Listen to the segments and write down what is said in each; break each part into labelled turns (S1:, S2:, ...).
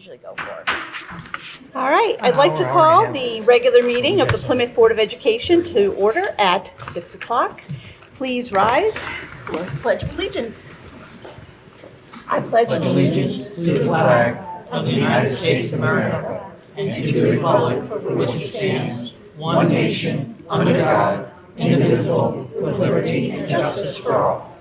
S1: usually go for. All right, I'd like to call the regular meeting of the Plymouth Board of Education to order at 6 o'clock. Please rise for the Pledge of Allegiance. I pledge allegiance to the flag of the United States of America and to the republic for which it stands, one nation, under God, indivisible, with liberty and justice for all.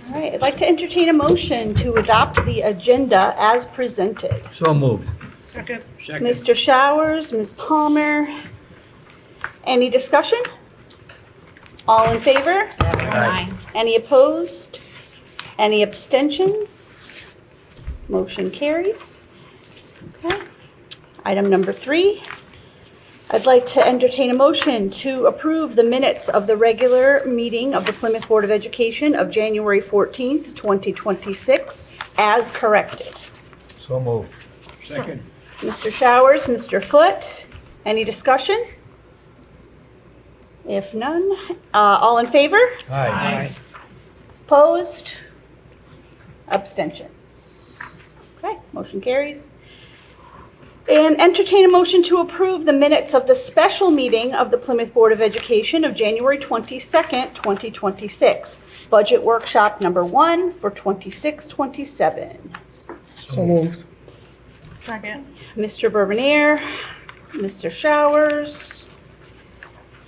S1: All right, I'd like to entertain a motion to adopt the agenda as presented.
S2: So moved.
S3: Second.
S1: Mr. Showers, Ms. Palmer. Any discussion? All in favor?
S2: Aye.
S1: Any opposed? Any abstentions? Motion carries. Okay. Item number 3. I'd like to entertain a motion to approve the minutes of the regular meeting of the Plymouth Board of Education of January 14th, 2026, as corrected.
S2: So moved. Second.
S1: Mr. Showers, Mr. Foote, any discussion? If none, all in favor?
S2: Aye.
S1: Opposed? Abstentions? Okay, motion carries. And entertain a motion to approve the minutes of the special meeting of the Plymouth Board of Education of January 22nd, 2026. Budget workshop number 1 for 26-27.
S2: So moved.
S3: Second.
S1: Mr. Bourbonnier, Mr. Showers.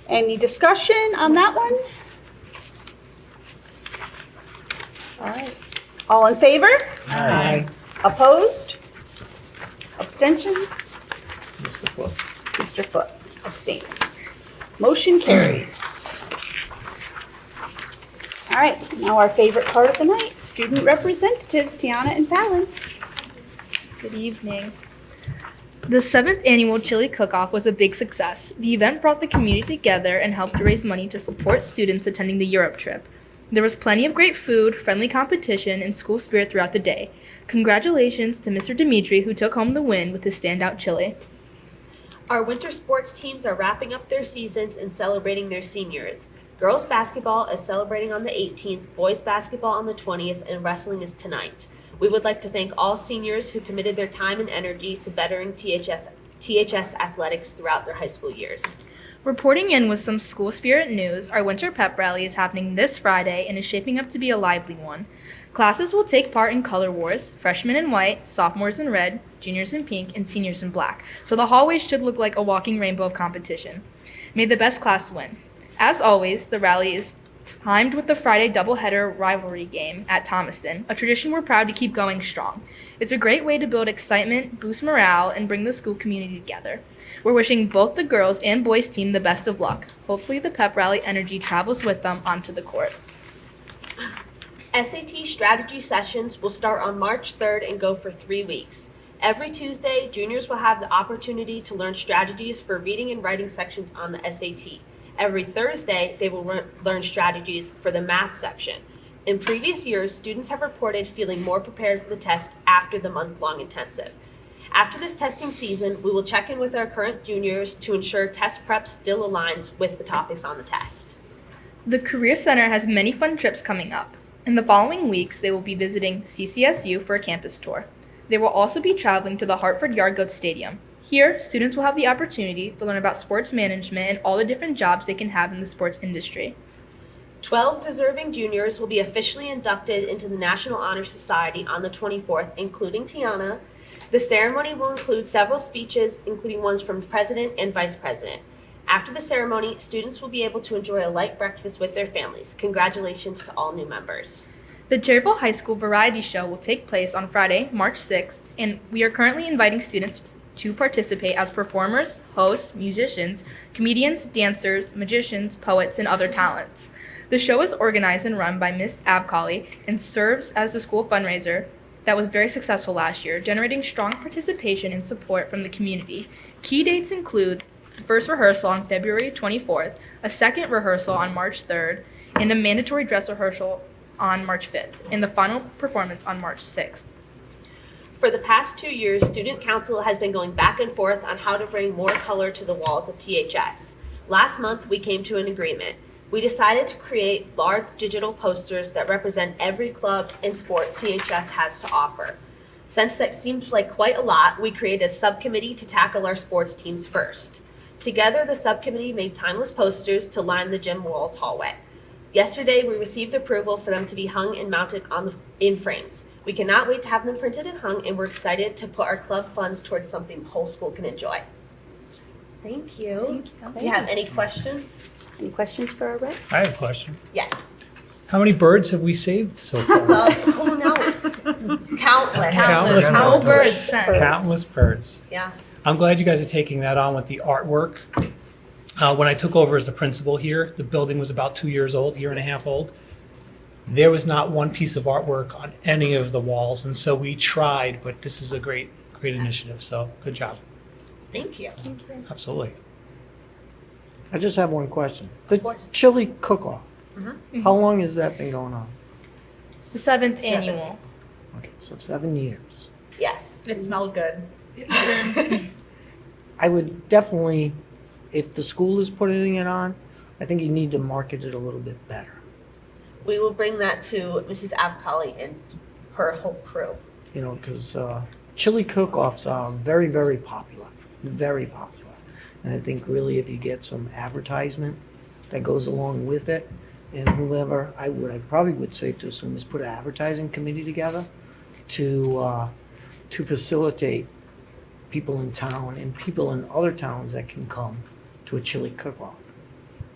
S1: Any discussion on that one? All right. All in favor?
S2: Aye.
S1: Opposed? Abstentions?
S2: Mr. Foote.
S1: Mr. Foote abstains. Motion carries. All right, now our favorite part of the night, student representatives, Tiana and Fallon.
S4: Good evening. The 7th annual Chili Cook-Off was a big success. The event brought the community together and helped raise money to support students attending the Europe trip. There was plenty of great food, friendly competition, and school spirit throughout the day. Congratulations to Mr. Dimitri, who took home the win with his standout chili.
S5: Our winter sports teams are wrapping up their seasons and celebrating their seniors. Girls basketball is celebrating on the 18th, boys basketball on the 20th, and wrestling is tonight. We would like to thank all seniors who committed their time and energy to bettering THS athletics throughout their high school years.
S4: Reporting in with some school spirit news, our winter pep rally is happening this Friday and is shaping up to be a lively one. Classes will take part in color wars, freshmen in white, sophomores in red, juniors in pink, and seniors in black. So the hallways should look like a walking rainbow of competition. May the best class win. As always, the rally is timed with the Friday doubleheader rivalry game at Thomaston, a tradition we're proud to keep going strong. It's a great way to build excitement, boost morale, and bring the school community together. We're wishing both the girls and boys team the best of luck. Hopefully the pep rally energy travels with them onto the court.
S5: SAT strategy sessions will start on March 3rd and go for 3 weeks. Every Tuesday, juniors will have the opportunity to learn strategies for reading and writing sections on the SAT. Every Thursday, they will learn strategies for the math section. In previous years, students have reported feeling more prepared for the test after the month-long intensive. After this testing season, we will check in with our current juniors to ensure test prep still aligns with the topics on the test.
S4: The Career Center has many fun trips coming up. In the following weeks, they will be visiting CCSU for a campus tour. They will also be traveling to the Hartford Yard Goat Stadium. Here, students will have the opportunity to learn about sports management and all the different jobs they can have in the sports industry.
S5: 12 deserving juniors will be officially inducted into the National Honor Society on the 24th, including Tiana. The ceremony will include several speeches, including ones from the president and vice president. After the ceremony, students will be able to enjoy a light breakfast with their families. Congratulations to all new members.
S4: The Cherryville High School Variety Show will take place on Friday, March 6th, and we are currently inviting students to participate as performers, hosts, musicians, comedians, dancers, magicians, poets, and other talents. The show is organized and run by Miss Avcali and serves as the school fundraiser that was very successful last year, generating strong participation and support from the community. Key dates include the first rehearsal on February 24th, a second rehearsal on March 3rd, and a mandatory dress rehearsal on March 5th, and the final performance on March 6th.
S5: For the past 2 years, Student Council has been going back and forth on how to bring more color to the walls of THS. Last month, we came to an agreement. We decided to create large digital posters that represent every club and sport THS has to offer. Since that seems like quite a lot, we created a subcommittee to tackle our sports teams first. Together, the subcommittee made timeless posters to line the gym walls hallway. Yesterday, we received approval for them to be hung and mounted in frames. We cannot wait to have them printed and hung, and we're excited to put our club funds towards something the whole school can enjoy. Thank you. Do you have any questions?
S1: Any questions for our reps?
S2: I have a question.
S5: Yes.
S2: How many birds have we saved so far?
S5: So, who knows? Countless.
S2: Countless
S4: No
S2: birds.
S4: birds sent.
S2: Countless birds.
S5: Yes.
S2: I'm glad you guys are taking that on with the artwork. When I took over as the principal here, the building was about 2 years old, year and a half old. There was not one piece of artwork on any of the walls, and so we tried, but this is a great initiative, so good job.
S5: Thank you.
S2: Absolutely.
S6: I just have one question.
S5: Of
S6: The
S5: course.
S6: chili cook-off,
S5: Mhm.
S6: how long has that been going on?
S4: The 7th annual.
S6: Okay, so 7 years.
S5: Yes.
S3: It smelled good.
S6: I would definitely, if the school is putting it on, I think you need to market it a little bit better.
S5: We will bring that to Mrs. Avcali and her whole crew.
S6: You know, because chili cook-offs are very, very popular, very popular. And I think really if you get some advertisement that goes along with it, and whoever, I probably would say to assume is put an advertising committee together to facilitate people in town and people in other towns that can come to a chili cook-off.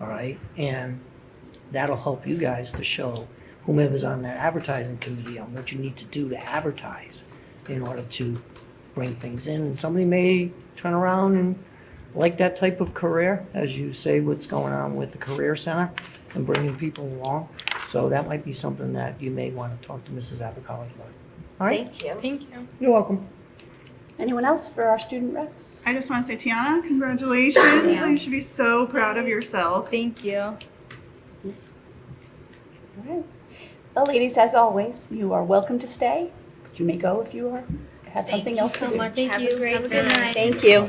S6: All right? And that'll help you guys to show whomever's on that advertising committee on what you need to do to advertise in order to bring things in. And somebody may turn around and like that type of career, as you say, what's going on with the Career Center and bringing people along. So that might be something that you may want to talk to Mrs. Avicali about. All right?
S5: Thank you.
S4: Thank you.
S6: You're welcome.
S1: Anyone else for our student reps?
S3: I just want to say, Tiana, congratulations. You should be so proud of yourself.
S4: Thank you.
S1: All right. Well, ladies, as always, you are welcome to stay, but you may go if you have something else to do.
S4: Thank you. Have a good night.
S1: Thank you.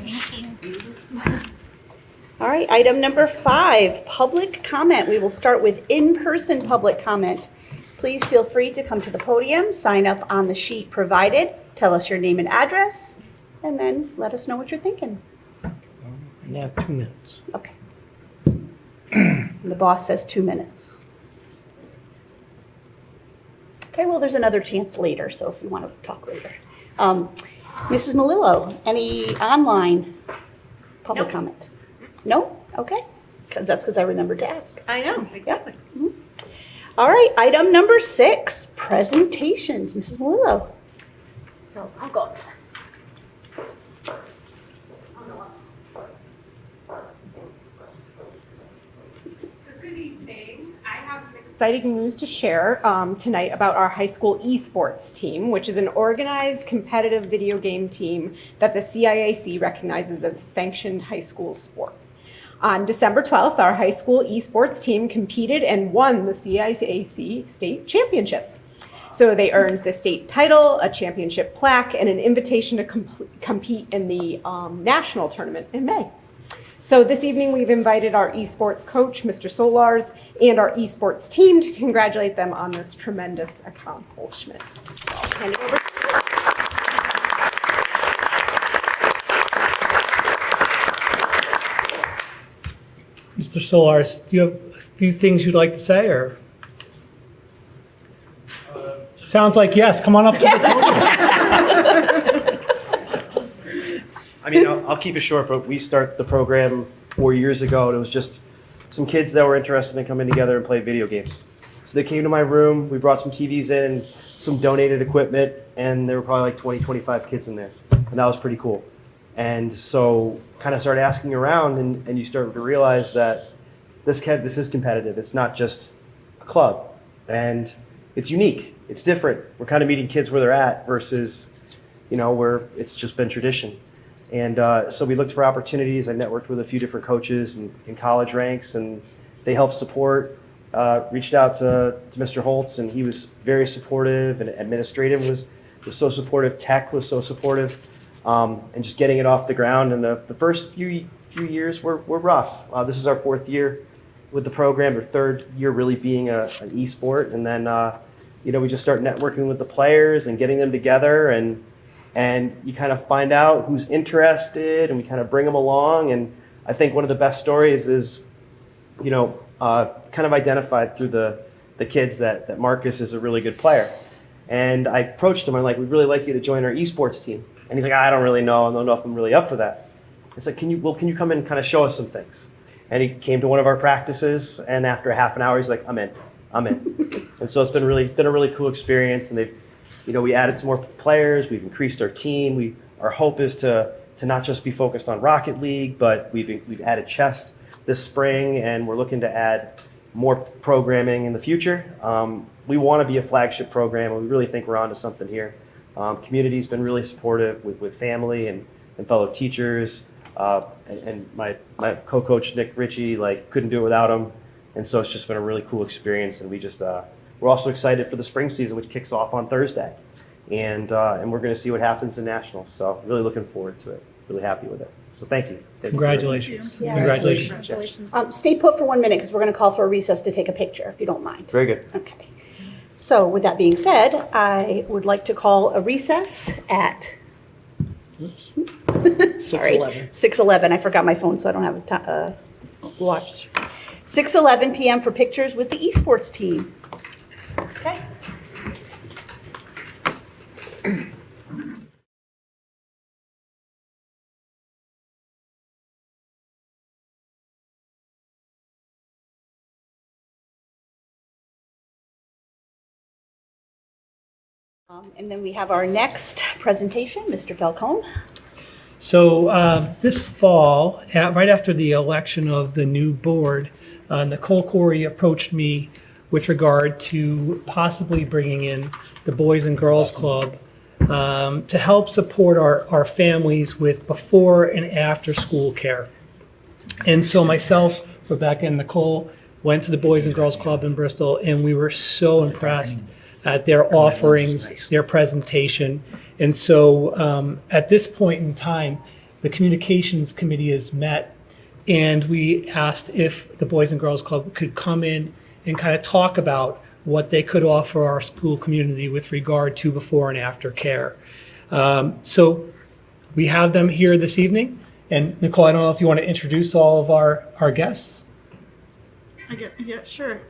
S1: All right, item number 5, public comment. We will start with in-person public comment. Please feel free to come to the podium, sign up on the sheet provided, tell us your name and address, and then let us know what you're thinking.
S6: And you have 2 minutes.
S1: Okay. And the boss says 2 minutes. Okay, well, there's another chance later, so if you want to talk later. Mrs. Malillo, any online public
S3: Nope.
S1: comment? No? Okay. That's because I remembered to ask.
S3: I know, exactly.
S1: All right, item number 6, presentations. Mrs. Malillo.
S5: So I'll go.
S7: So good evening. I have some exciting news to share tonight about our high school esports team, which is an organized competitive video game team that the CIAC recognizes as a sanctioned high school sport. On December 12th, our high school esports team competed and won the CIAC state championship. So they earned the state title, a championship plaque, and an invitation to compete in the national tournament in May. So this evening, we've invited our esports coach, Mr. Solars, and our esports team to congratulate them on this tremendous accomplishment. So I'll hand it over to
S2: Mr. Solars, do you have a few things you'd like to say, or? Sounds like yes. Come on up to the podium.
S8: I mean, I'll keep it short, but we started the program 4 years ago, and it was just some kids that were interested in coming together and play video games. So they came to my room, we brought some TVs in and some donated equipment, and there were probably like 20, 25 kids in there. And that was pretty cool. And so kind of started asking around, and you start to realize that this is competitive. It's not just a club. And it's unique. It's different. We're kind of meeting kids where they're at versus, where it's just been tradition. And so we looked for opportunities. I networked with a few different coaches in college ranks, and they helped support. Reached out to Mr. Holtz, and he was very supportive, and administrative was so supportive. Tech was so supportive, and just getting it off the ground. And the first few years were rough. This is our 4th year, with the program, their third year really being an e-sport. And then, we just start networking with the players and getting them together, and you kind of find out who's interested, and we kind of bring them along. And I think one of the best stories is, kind of identified through the kids that Marcus is a really good player. And I approached him. I'm like, we'd really like you to join our esports team. And he's like, I don't really know. I don't know if I'm really up for that. It's like, can you come in and kind of show us some things? And he came to one of our practices, and after a half an hour, he's like, I'm in. And so it's been a really cool experience. And we added some more players. We've increased our team. Our hope is to not just be focused on Rocket League, but we've added chess this spring, and we're looking to add more programming in the future. We want to be a flagship program, and we really think we're onto something here. Community's been really supportive with family and fellow teachers, and my co-coach Nick Ritchie couldn't do it without him, and so it's just been a really cool experience. And we're also excited for the spring season, which kicks off on Thursday, and we're going to see what happens in nationals. So really looking forward to it. Really happy with it. So thank you.
S2: Congratulations.
S1: Yeah.
S2: Congratulations.
S1: Stay put for 1 minute because we're going to call for a recess to take a picture, if you don't mind.
S8: Very good.
S1: Okay. So with that being said, I would like to call a recess at
S6: 6:11.
S1: 6:11. I forgot my phone, so I don't have a watch. 6:11 p.m. for pictures with the esports team. Okay. And then we have our next presentation, Mr. Falcone.
S2: So this fall, right after the election of the new board, Nicole Corey approached me with regard to possibly bringing in the Boys and Girls Club to help support our families with before and after school care. And so myself, Rebecca, and Nicole went to the Boys and Girls Club in Bristol, and we were so impressed at their offerings, their presentation. And so at this point in time, the communications committee has met, and we asked if the Boys and Girls Club could come in and kind of talk about what they could offer our school community with regard to before and after care. So we have them here this evening. And Nicole, I don't know if you want to introduce all of our guests.
S3: Yeah, sure.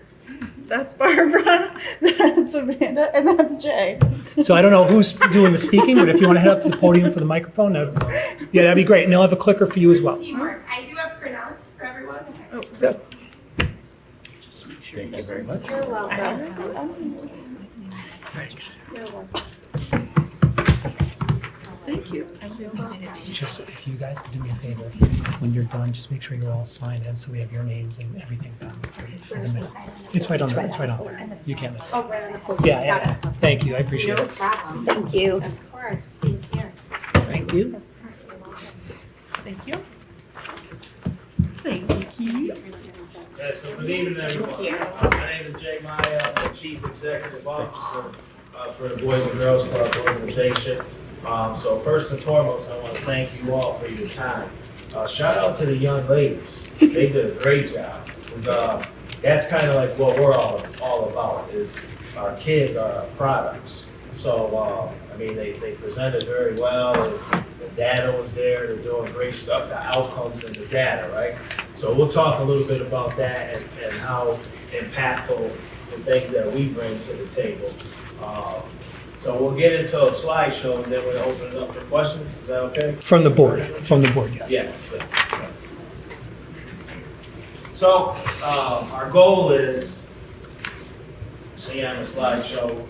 S3: That's Barbara, that's Amanda, and that's Jay.
S2: So I don't know who's doing the speaking, but if you want to head up to the podium for the microphone, that'd be great. And they'll have a clicker for you as well.
S9: Teamwork. I do have printouts for everyone.
S3: Oh,
S2: Good.
S10: Thank you very much.
S1: You're welcome.
S3: thank you.
S2: Just if you guys could do me a favor, when you're done, just make sure you're all signed in so we have your names and everything down for the minute. It's right on there. It's right on there. You can't miss it.
S9: Oh, right on the floor.
S2: Yeah. Thank you. I appreciate
S9: No
S2: it.
S9: problem.
S1: Thank you.
S9: Of course, thank you.
S6: Thank you.
S3: Thank you. Thank you.
S10: Yeah, so good evening, everyone. My name is Jay Maya. I'm the Chief Executive Officer for the Boys and Girls Club organization. So first and foremost, I want to thank you all for your time. Shout out to the young ladies. They did a great job. 'Cause, that's kind of like what we're all about, is our kids are our products. So, they presented very well. The data was there. They're doing great stuff, the outcomes and the data, right? So we'll talk a little bit about that and how impactful the things that we bring to the table. So we'll get into a slideshow and then we'll open it up for questions. Is that okay?
S2: From the board, yes.
S10: Yeah. So our goal is, see on the slideshow,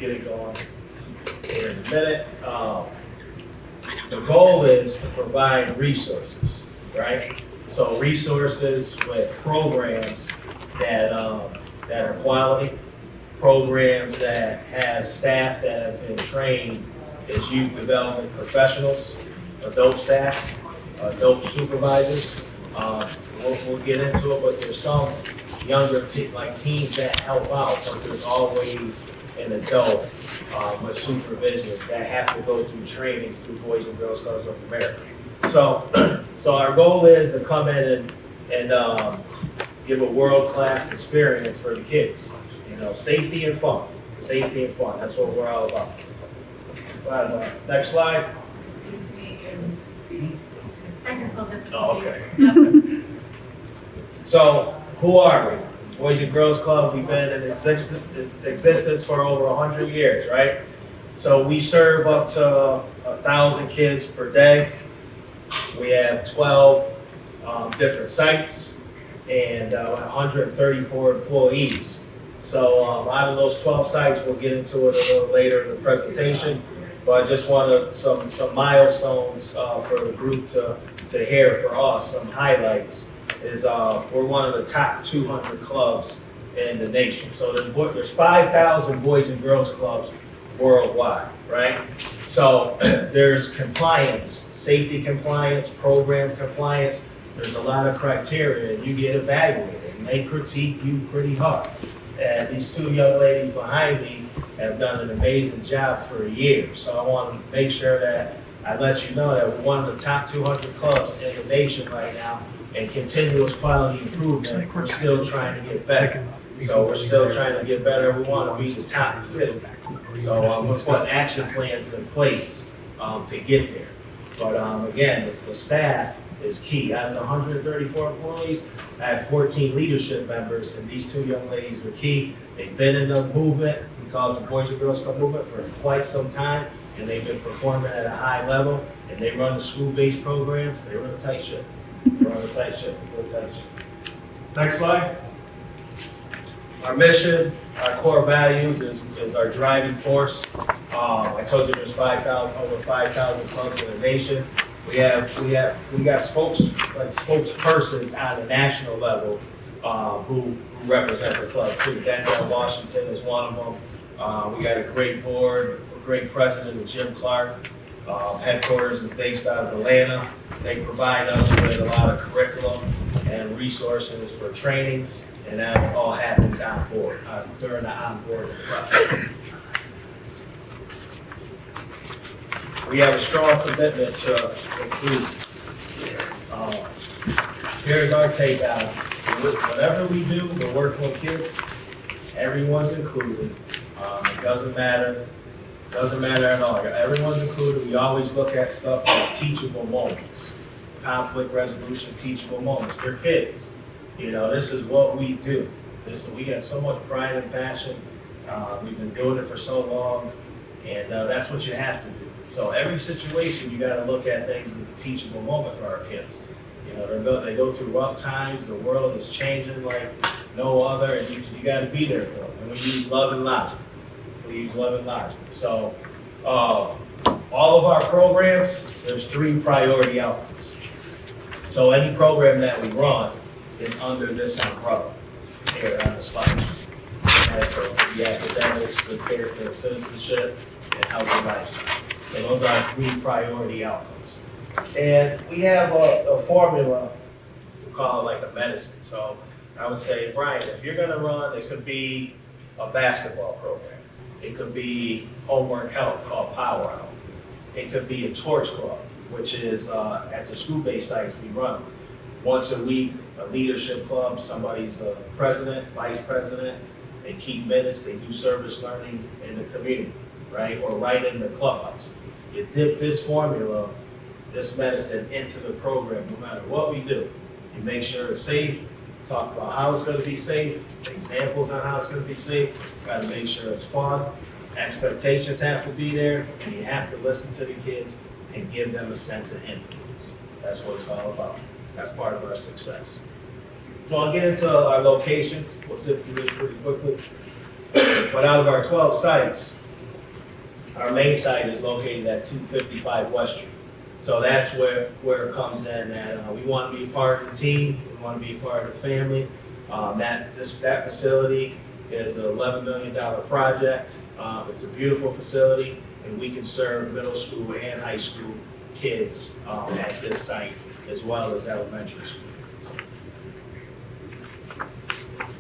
S10: get it going here in a minute. The goal is to provide resources, right? So resources with programs that are quality, programs that have staff that have been trained as youth development professionals, adult staff, adult supervisors. We'll get into it, but there's some younger teams that help out, but there's always an adult with supervision that have to go through trainings through Boys and Girls Clubs of America. So our goal is to come in and give a world-class experience for the kids. You know, safety and fun. Safety and fun. That's what we're all about. Next slide. Oh, okay. So, who are we? Boys and Girls Club, we've been in existence for over 100 years, right? So we serve up to 1,000 kids per day. We have 12 different sites and 134 employees. So out of those 12 sites, we'll get into it a little later in the presentation. But I just wanted some milestones for the group to hear for us, some highlights. Is we're one of the top 200 clubs in the nation. So there's 5,000 Boys and Girls Clubs worldwide, right? So there's compliance, safety compliance, program compliance. There's a lot of criteria, and you get evaluated, and they critique you pretty hard. And these two young ladies behind me have done an amazing job for a year. So I want to make sure that I let you know that we're one of the top 200 clubs in the nation right now, and continuous quality improvement, we're still trying to get better. So we're still trying to get better. We want to be the top 50. So we're putting action plans in place to get there. But again, the staff is key. Out of the 134 employees, I have 14 leadership members, and these two young ladies are key. They've been in the movement, we call it the Boys and Girls Club movement, for quite some time, and they've been performing at a high level, and they run the school-based programs. They run a tight ship. We're on a tight ship, real tight ship. Next slide. Our mission, our core values is our driving force. I told you there's over 5,000 clubs in the nation. We got spokespersons on the national level who represent the club too. Denzel Washington is one of them. We got a great board, a great president, Jim Clark. Headquarters is based out of Atlanta. They provide us with a lot of curriculum and resources for trainings, and that all happens on board, during the onboarding process. We have a strong commitment to include. Here's our take out. Whatever we do, we're working with kids. Everyone's included. It doesn't matter. Doesn't matter at all. Everyone's included. We always look at stuff as teachable moments. Conflict resolution, teachable moments. They're kids. You know, this is what we do. We got so much pride and passion. We've been doing it for so long, and that's what you have to do. So every situation, you got to look at things as a teachable moment for our kids. You know, they go through rough times. The world is changing like no other, and you got to be there for them. And we use love and logic. So all of our programs, there's 3 priority outcomes. So any program that we run is under this umbrella here on the slide. Okay, so the academics, the character, citizenship, and healthy lifestyle. So those are 3 priority outcomes. And we have a formula, we call it like a medicine. So I would say, Brian, if you're gonna run, it could be a basketball program. It could be homework help called Power Out. It could be a torch club, which is at the school-based sites we run. Once a week, a leadership club, somebody's a president, vice president, they keep minutes, they do service learning in the community, right? Or right in the clubhouse. You dip this formula, this medicine into the program, no matter what we do. You make sure it's safe, talk about how it's gonna be safe, examples on how it's gonna be safe, gotta make sure it's fun, expectations have to be there, and you have to listen to the kids and give them a sense of influence. That's what it's all about. That's part of our success. So I'll get into our locations, we'll zip through this pretty quickly. But out of our 12 sites, our main site is located at 255 West Street. So that's where it comes in, that we want to be a part of the team, we want to be a part of the family. That facility is an $11 million project. It's a beautiful facility, and we can serve middle school and high school kids at this site, as well as elementary school.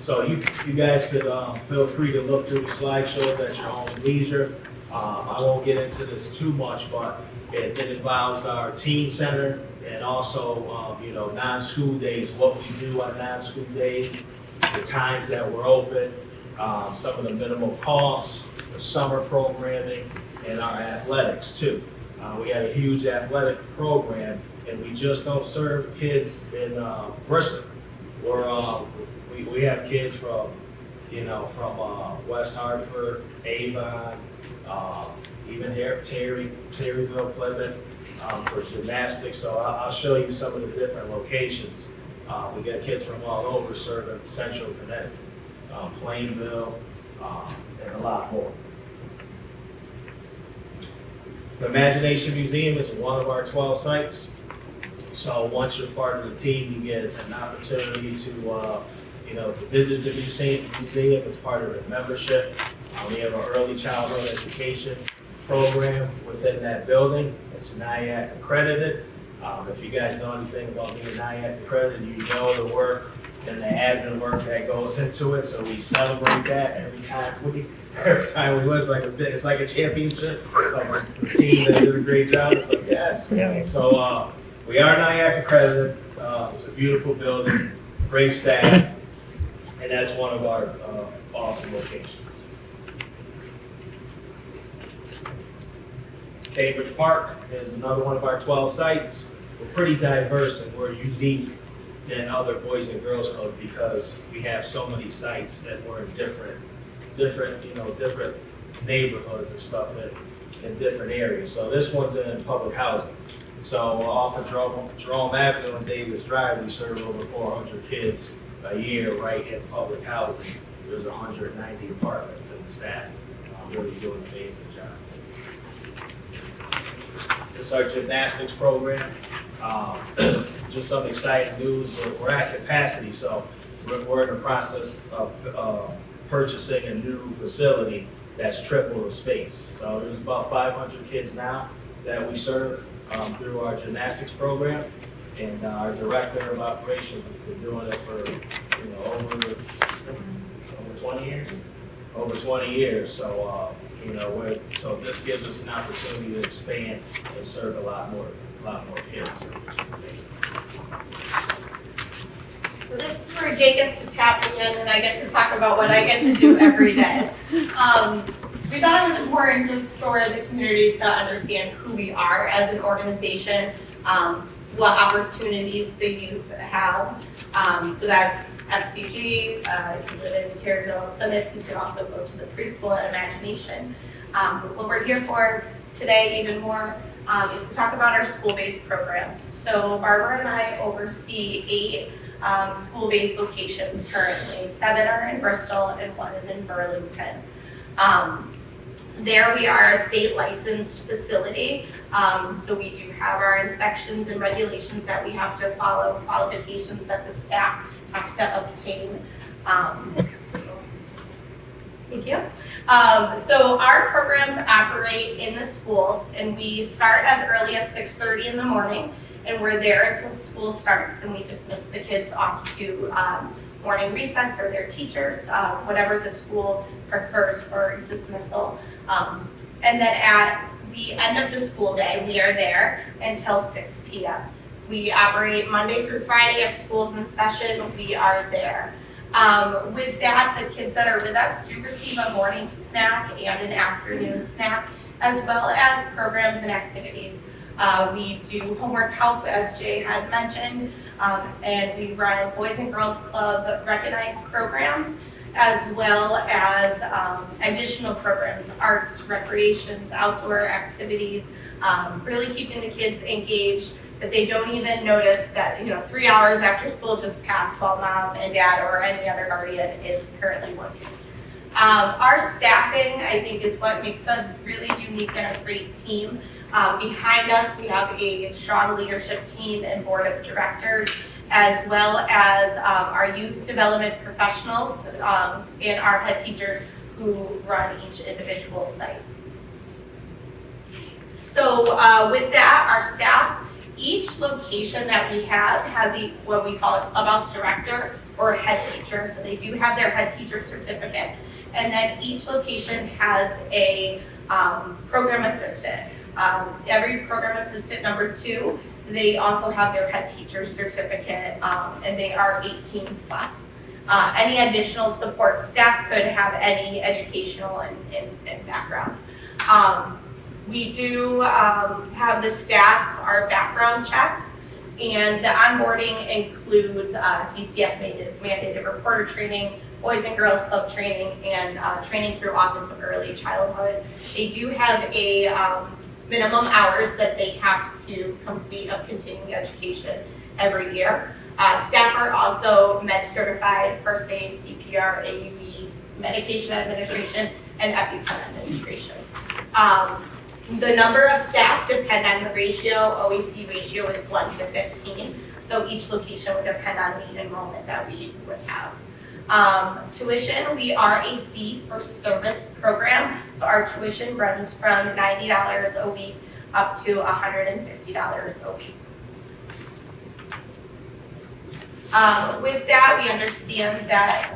S10: So you guys could feel free to look through the slideshows at your own leisure. I won't get into this too much, but it involves our teen center, and also, non-school days, what we do on non-school days, the times that we're open, some of the minimal costs, the summer programming, and our athletics too. We have a huge athletic program, and we just don't serve kids in Bristol. We have kids from West Hartford, Avon, even here, Terryville, Plymouth, for gymnastics. So I'll show you some of the different locations. We got kids from all over serving Central Connecticut, Plainville, and a lot more. The Imagination Museum is one of our 12 sites. So once you're part of the team, you get an opportunity to visit the museum as part of the membership. We have an early childhood education program within that building. It's NIAC accredited. If you guys know anything about being NIAC accredited, you know the work and the admin work that goes into it. So we celebrate that every time we win. It's like a championship. Like the team that did a great job. It's like yes. Yeah. So we are NIAC accredited. It's a beautiful building, great staff. And that's one of our awesome locations. Cambridge Park is another one of our 12 sites. We're pretty diverse and we're unique than other Boys and Girls Clubs because we have so many sites that we're in different neighborhoods and stuff in different areas. So this one's in public housing. So off of Jerome Avenue and Davis Drive, we serve over 400 kids a year right in public housing. There's 190 apartments and the staff really doing an amazing job. This is our gymnastics program. Just some exciting news. We're at capacity, so we're in the process of purchasing a new facility that's triple the space. So there's about 500 kids now that we serve through our gymnastics program. And our director of operations has been doing it for over 20 years. Over 20 years. So so this gives us an opportunity to expand and serve a lot more kids.
S9: So this is where Jay gets to tap me in and I get to talk about what I get to do every day. We thought it was important just for the community to understand who we are as an organization, what opportunities the youth have. So that's FCG, if you live in Terryville, Plymouth, you can also go to the preschool at Imagination. What we're here for today even more is to talk about our school-based programs. So Barbara and I oversee 8 school-based locations currently. 7 are in Bristol and 1 is in Burlington. There we are a state licensed facility, so we do have our inspections and regulations that we have to follow, qualifications that the staff have to obtain. Thank you. So our programs operate in the schools and we start as early as 6:30 in the morning and we're there until school starts and we dismiss the kids off to morning recess or their teachers, whatever the school prefers for dismissal. And then at the end of the school day, we are there until 6 p.m. We operate Monday through Friday. If school's in session, we are there. With that, the kids that are with us do receive a morning snack and an afternoon snack, as well as programs and activities. We do homework help, as Jay had mentioned, and we run Boys and Girls Club recognized programs, as well as additional programs, arts, recreations, outdoor activities, really keeping the kids engaged, that they don't even notice that 3 hours after school just passed while mom and dad or any other guardian is currently working. Our staffing, I think, is what makes us really unique and a great team. Behind us, we have a strong leadership team and board of directors, as well as our youth development professionals and our head teachers who run each individual site. So with that, our staff, each location that we have has what we call a clubhouse director or a head teacher. So they do have their head teacher certificate. And then each location has a program assistant. Every program assistant number 2 They also have their head teacher's certificate, and they are 18 plus. Any additional support staff could have any educational and background. We do have the staff, our background check, and the onboarding includes DCF mandated reporter training, Boys and Girls Club training, and training through Office of Early Childhood. They do have a minimum hours that they have to complete of continuing education every year. Staff are also med certified, first aid, CPR, AED, medication administration, and EpiPen administration. The number of staff depend on the ratio. OEC ratio is 1 to 15. So each location would depend on the enrollment that we would have. Tuition, we are a fee for service program. So our tuition runs from $90 a week up to $150 a week. With that, we understand that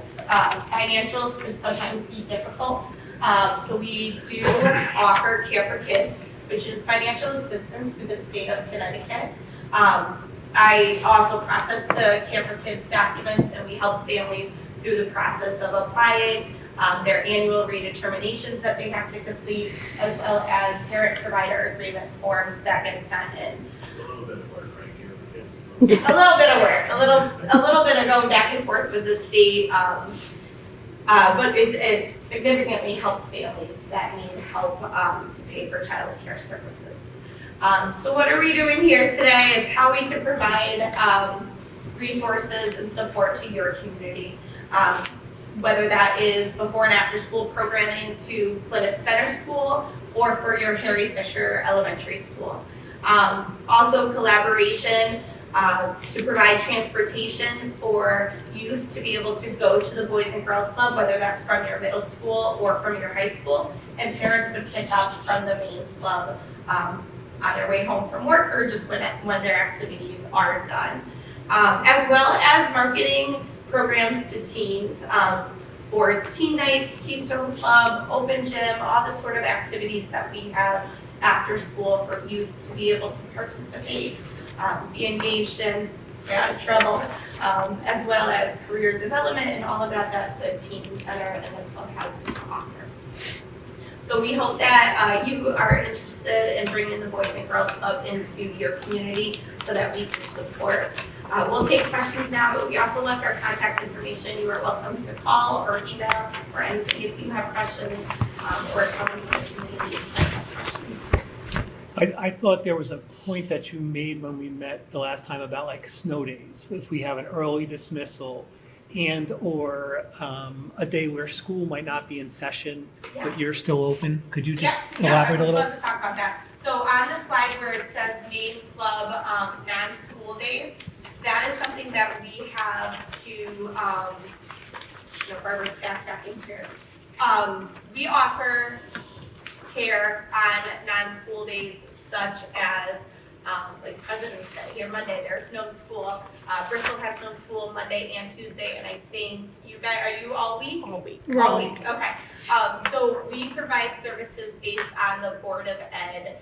S9: financials can sometimes be difficult. So we do offer Care for Kids, which is financial assistance through the state of Connecticut. I also process the Care for Kids documents, and we help families through the process of applying, their annual redeterminations that they have to complete, as well as parent-provider agreement forms that get sent in.
S10: A little bit of work right here for kids.
S9: A little bit of work, a little bit of going back and forth with the state, but it significantly helps families that need help to pay for child care services. So what are we doing here today? It's how we can provide resources and support to your community. Whether that is before and after school programming to Plymouth Center School or for your Harry Fisher Elementary School. Also collaboration to provide transportation for youth to be able to go to the Boys and Girls Club, whether that's from your middle school or from your high school, and parents would pick up from the main club on their way home from work or just when their activities are done. As well as marketing programs to teens for teen nights, Keystone Club, Open Gym, all the sort of activities that we have after school for youth to be able to participate, be engaged in, stay out of trouble, as well as career development and all of that the Teen Center and the club has to offer. So we hope that you are interested in bringing the Boys and Girls Club into your community so that we can support. We'll take questions now, but we also left our contact information. You are welcome to call or email or anything if you have questions or someone from the community have questions.
S2: I thought there was a point that you made when we met the last time about like snow days. If we have an early dismissal and or a day where school might not be in session, but you're still open, could you just elaborate a little?
S9: I'd love to talk about that. So on the slide where it says main club non-school days, that is something that we have to, Barbara's backtracking here. We offer care on non-school days such as like President's Day here Monday, there's no school. Bristol has no school Monday and Tuesday, and I think you guys, are you all week?
S7: All week.
S9: All week, okay. So we provide services based on the Board of Ed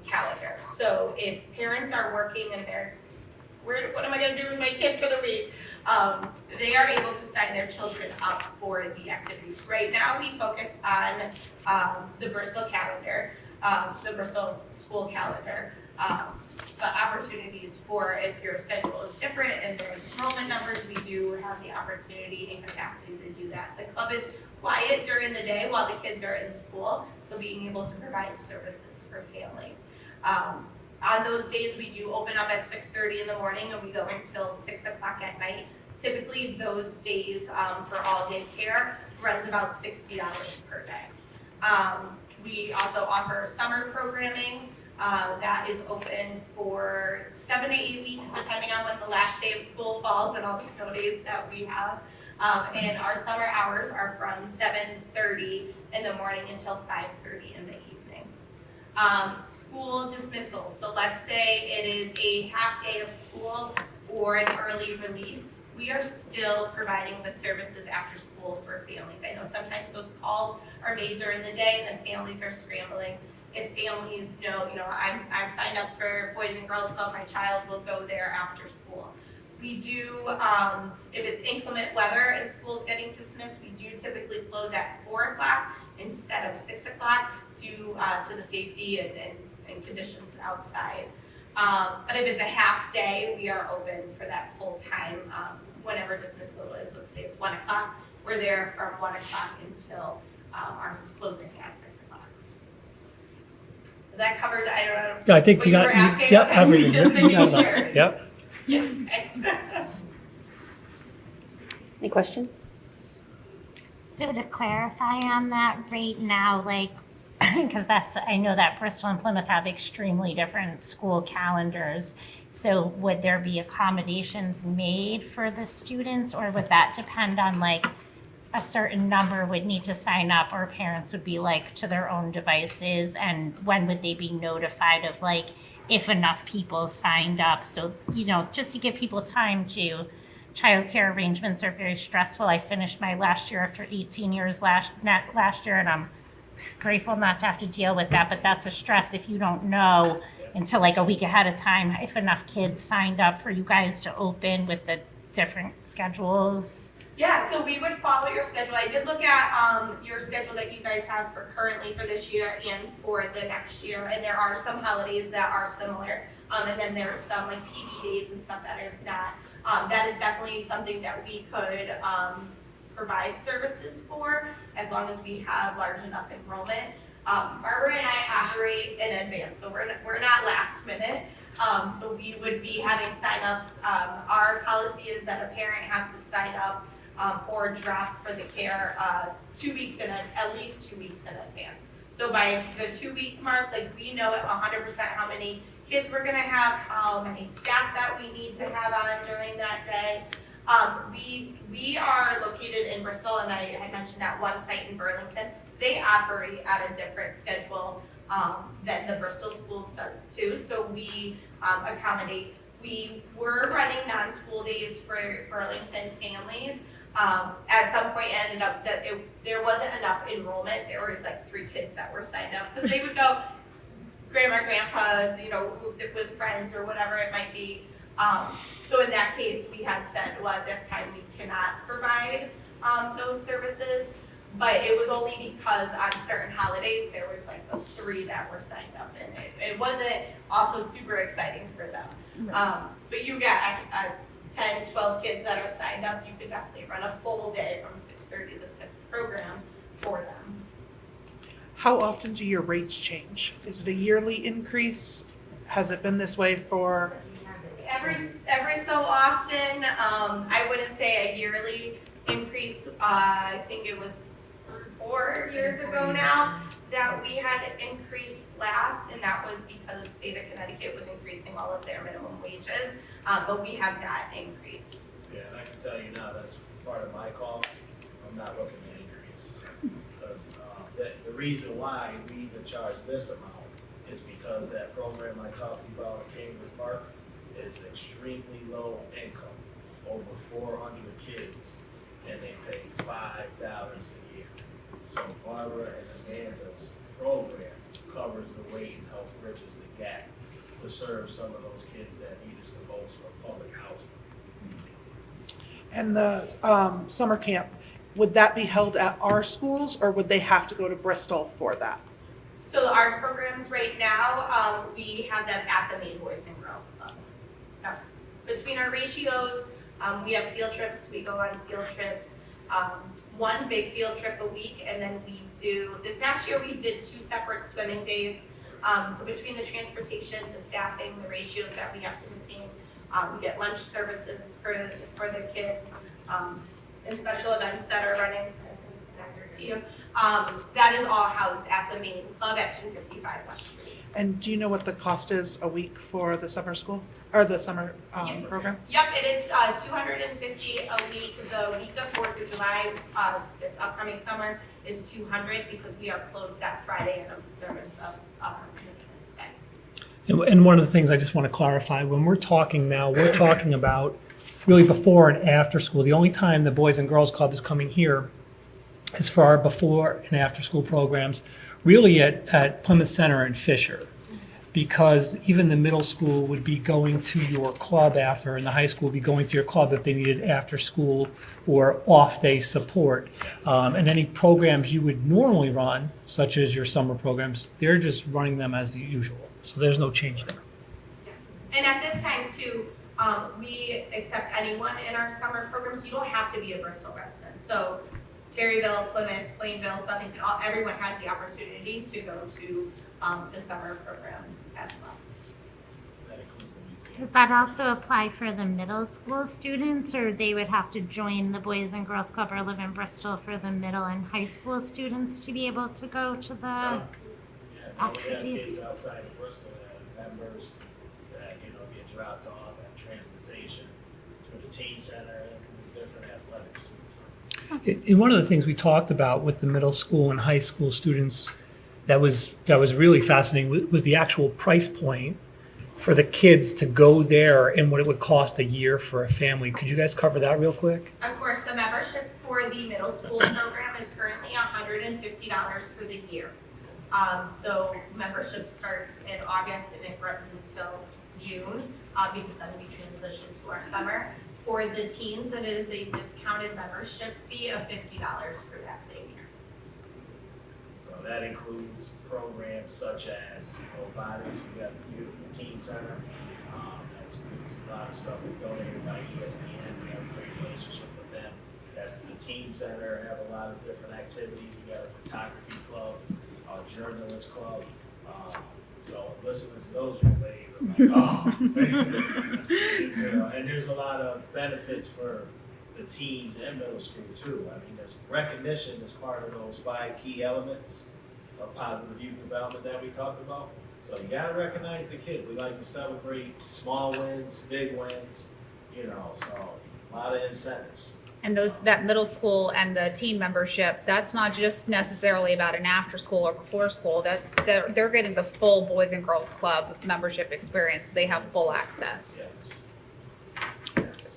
S9: calendar. So if parents are working and they're, what am I gonna do with my kid for the week? They are able to sign their children up for the activities. Right now, we focus on the Bristol calendar, the Bristol school calendar. But opportunities for if your schedule is different and there's enrollment numbers, we do have the opportunity and capacity to do that. The club is quiet during the day while the kids are in school, so being able to provide services for families. On those days, we do open up at 6:30 in the morning and we go until 6 o'clock at night. Typically, those days for all day care runs about $60 per day. We also offer summer programming that is open for 7 to 8 weeks, depending on when the last day of school falls and all the snow days that we have. And our summer hours are from 7:30 in the morning until 5:30 in the evening. School dismissal. So let's say it is a half day of school or an early release. We are still providing the services after school for families. I know sometimes those calls are made during the day and then families are scrambling if families know, I'm signed up for Boys and Girls Club, my child will go there after school. We do, if it's inclement weather and school's getting dismissed, we do typically close at 4 o'clock instead of 6 o'clock due to the safety and conditions outside. But if it's a half day, we are open for that full time, whenever dismissal is. Let's say it's 1 o'clock, we're there from 1 o'clock until our closing at 6 o'clock. That covered, I don't know.
S2: Yeah, I think
S9: what
S2: we
S9: you
S2: got,
S9: were asking?
S2: yep,
S9: Okay,
S2: everything.
S9: just
S2: We
S9: making
S2: got it.
S9: sure.
S2: Yep.
S9: Yeah, okay.
S1: Any questions?
S11: So to clarify on that right now, like, because I know that Bristol and Plymouth have extremely different school calendars. So would there be accommodations made for the students, or would that depend on like a certain number would need to sign up, or parents would be like to their own devices? And when would they be notified of like if enough people signed up? So, just to give people time to, childcare arrangements are very stressful. I finished my last year after 18 years last year, and I'm grateful not to have to deal with that, but that's a stress if you don't know until like a week ahead of time if enough kids signed up for you guys to open with the different schedules.
S9: Yeah, so we would follow your schedule. I did look at your schedule that you guys have for currently for this year and for the next year, and there are some holidays that are similar, and then there's some like PB days and stuff that is not. That is definitely something that we could provide services for as long as we have large enough enrollment. Barbara and I operate in advance, so we're not last minute. So we would be having signups. Our policy is that a parent has to sign up or draft for the care 2 weeks at least 2 weeks in advance. So by the 2 week mark, like we know 100% how many kids we're gonna have, how many staff that we need to have on during that day. We are located in Bristol, and I had mentioned that one site in Burlington. They operate at a different schedule than the Bristol schools does too. So we accommodate. We were running non-school days for Burlington families. At some point, it ended up that there wasn't enough enrollment. There was like 3 kids that were signed up because they would go grandma, grandpa's, with friends or whatever it might be. So in that case, we had said, well, at this time we cannot provide those services. But it was only because on certain holidays, there was like the 3 that were signed up, and it wasn't also super exciting for them. But you get 10, 12 kids that are signed up, you could definitely run a full day from 6:30 to 6 program for them.
S3: How often do your rates change? Is it a yearly increase? Has it been this way for?
S9: Every so often, I wouldn't say a yearly increase. I think it was 4 years ago now that we had increased last, and that was because the state of Connecticut was increasing all of their minimum wages, but we have not increased.
S10: Yeah, and I can tell you now, that's part of my call. I'm not looking to increase. Because the reason why we even charge this amount is because that program I talked about at Cambridge Park is extremely low income, over 400 kids, and they pay $5 a year. So Barbara and Amanda's program covers the weight and helps bridges the gap to serve some of those kids that need us the most for public housing.
S3: And the summer camp, would that be held at our schools, or would they have to go to Bristol for that?
S9: So our programs right now, we have them at the main Boys and Girls Club. Between our ratios, we have field trips, we go on field trips, one big field trip a week, and then we do, this past year we did 2 separate swimming days. So between the transportation, the staffing, the ratios that we have to maintain, we get lunch services for the kids, and special events that are running next to you. That is all housed at the main club at 255 West Street.
S3: And do you know what the cost is a week for the summer school, or the summer program?
S9: Yep, it is $250 a week. The week of 4th of July, this upcoming summer, is $200 because we are closed that Friday in observance of Independence Day.
S2: And one of the things I just want to clarify, when we're talking now, we're talking about really before and after school. The only time the Boys and Girls Club is coming here is for our before and after school programs. really at Plymouth Center and Fisher, because even the middle school would be going to your club after, and the high school would be going to your club if they needed after-school or off-day support. And any programs you would normally run, such as your summer programs, they're just running them as usual. So there's no change there.
S9: Yes. And at this time too, we accept anyone in our summer programs. You don't have to be a Bristol resident. So Terryville, Plymouth, Plainville, Southington, everyone has the opportunity to go to the summer program as well.
S10: That includes the museum.
S11: Does that also apply for the middle school students, or they would have to join the Boys and Girls Club or live in Bristol for the middle and high school students to be able to go to the
S10: Yeah, we have
S11: activities?
S10: kids outside of Bristol that have members that, get dropped off at transportation to the teen center and to different athletics.
S2: And one of the things we talked about with the middle school and high school students that was really fascinating was the actual price point for the kids to go there and what it would cost a year for a family. Could you guys cover that real quick?
S9: Of course, the membership for the middle school program is currently $150 for the year. So membership starts in August and it runs until June, because then we transition to our summer. For the teens, it is a discounted membership fee of $50 for that same year.
S10: So that includes programs such as robotics. We got a beautiful teen center. There's a lot of stuff that's donated by ESPN. We have a great relationship with them. That's the teen center. Have a lot of different activities. We got a photography club, a journalist club. So listening to those young ladies, I'm like, oh. And there's a lot of benefits for the teens and middle school too. I mean, there's recognition as part of those 5 key elements of positive youth development that we talked about. So you gotta recognize the kid. We like to celebrate small wins, big wins, so a lot of incentives.
S12: And that middle school and the teen membership, that's not just necessarily about an after school or before school. They're getting the full Boys and Girls Club membership experience. They have full access.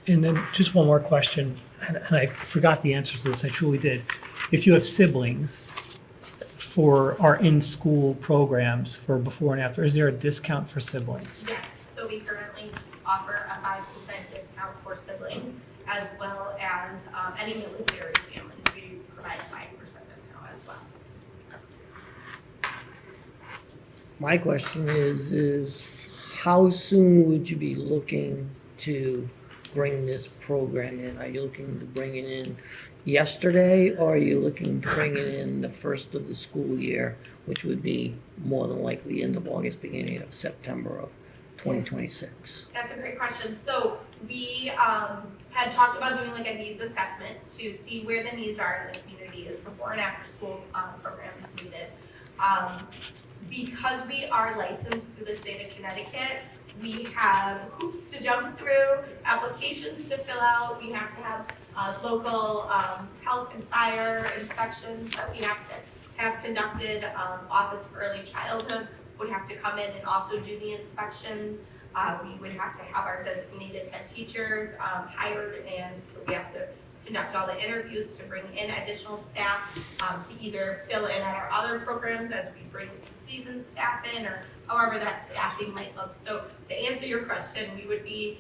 S2: And then just one more question, and I forgot the answer to this, I truly did. If you have siblings for our in-school programs for before and after, is there a discount for siblings?
S9: Yes, so we currently offer a 5% discount for siblings, as well as any military families. We provide a 5% discount as well.
S6: My question is how soon would you be looking to bring this program in? Are you looking to bring it in yesterday, or are you looking to bring it in the first of the school year, which would be more than likely end of August, beginning of September of 2026?
S9: That's a great question. So we had talked about doing like a needs assessment to see where the needs are in the community as before and after school programs needed. Because we are licensed through the state of Connecticut, we have hoops to jump through, applications to fill out. We have to have local health and fire inspections that we have to have conducted. Office of Early Childhood would have to come in and also do the inspections. We would have to have our designated head teachers hired, and so we have to conduct all the interviews to bring in additional staff to either fill in at our other programs as we bring seasoned staff in, or however that staffing might look. So to answer your question, we would be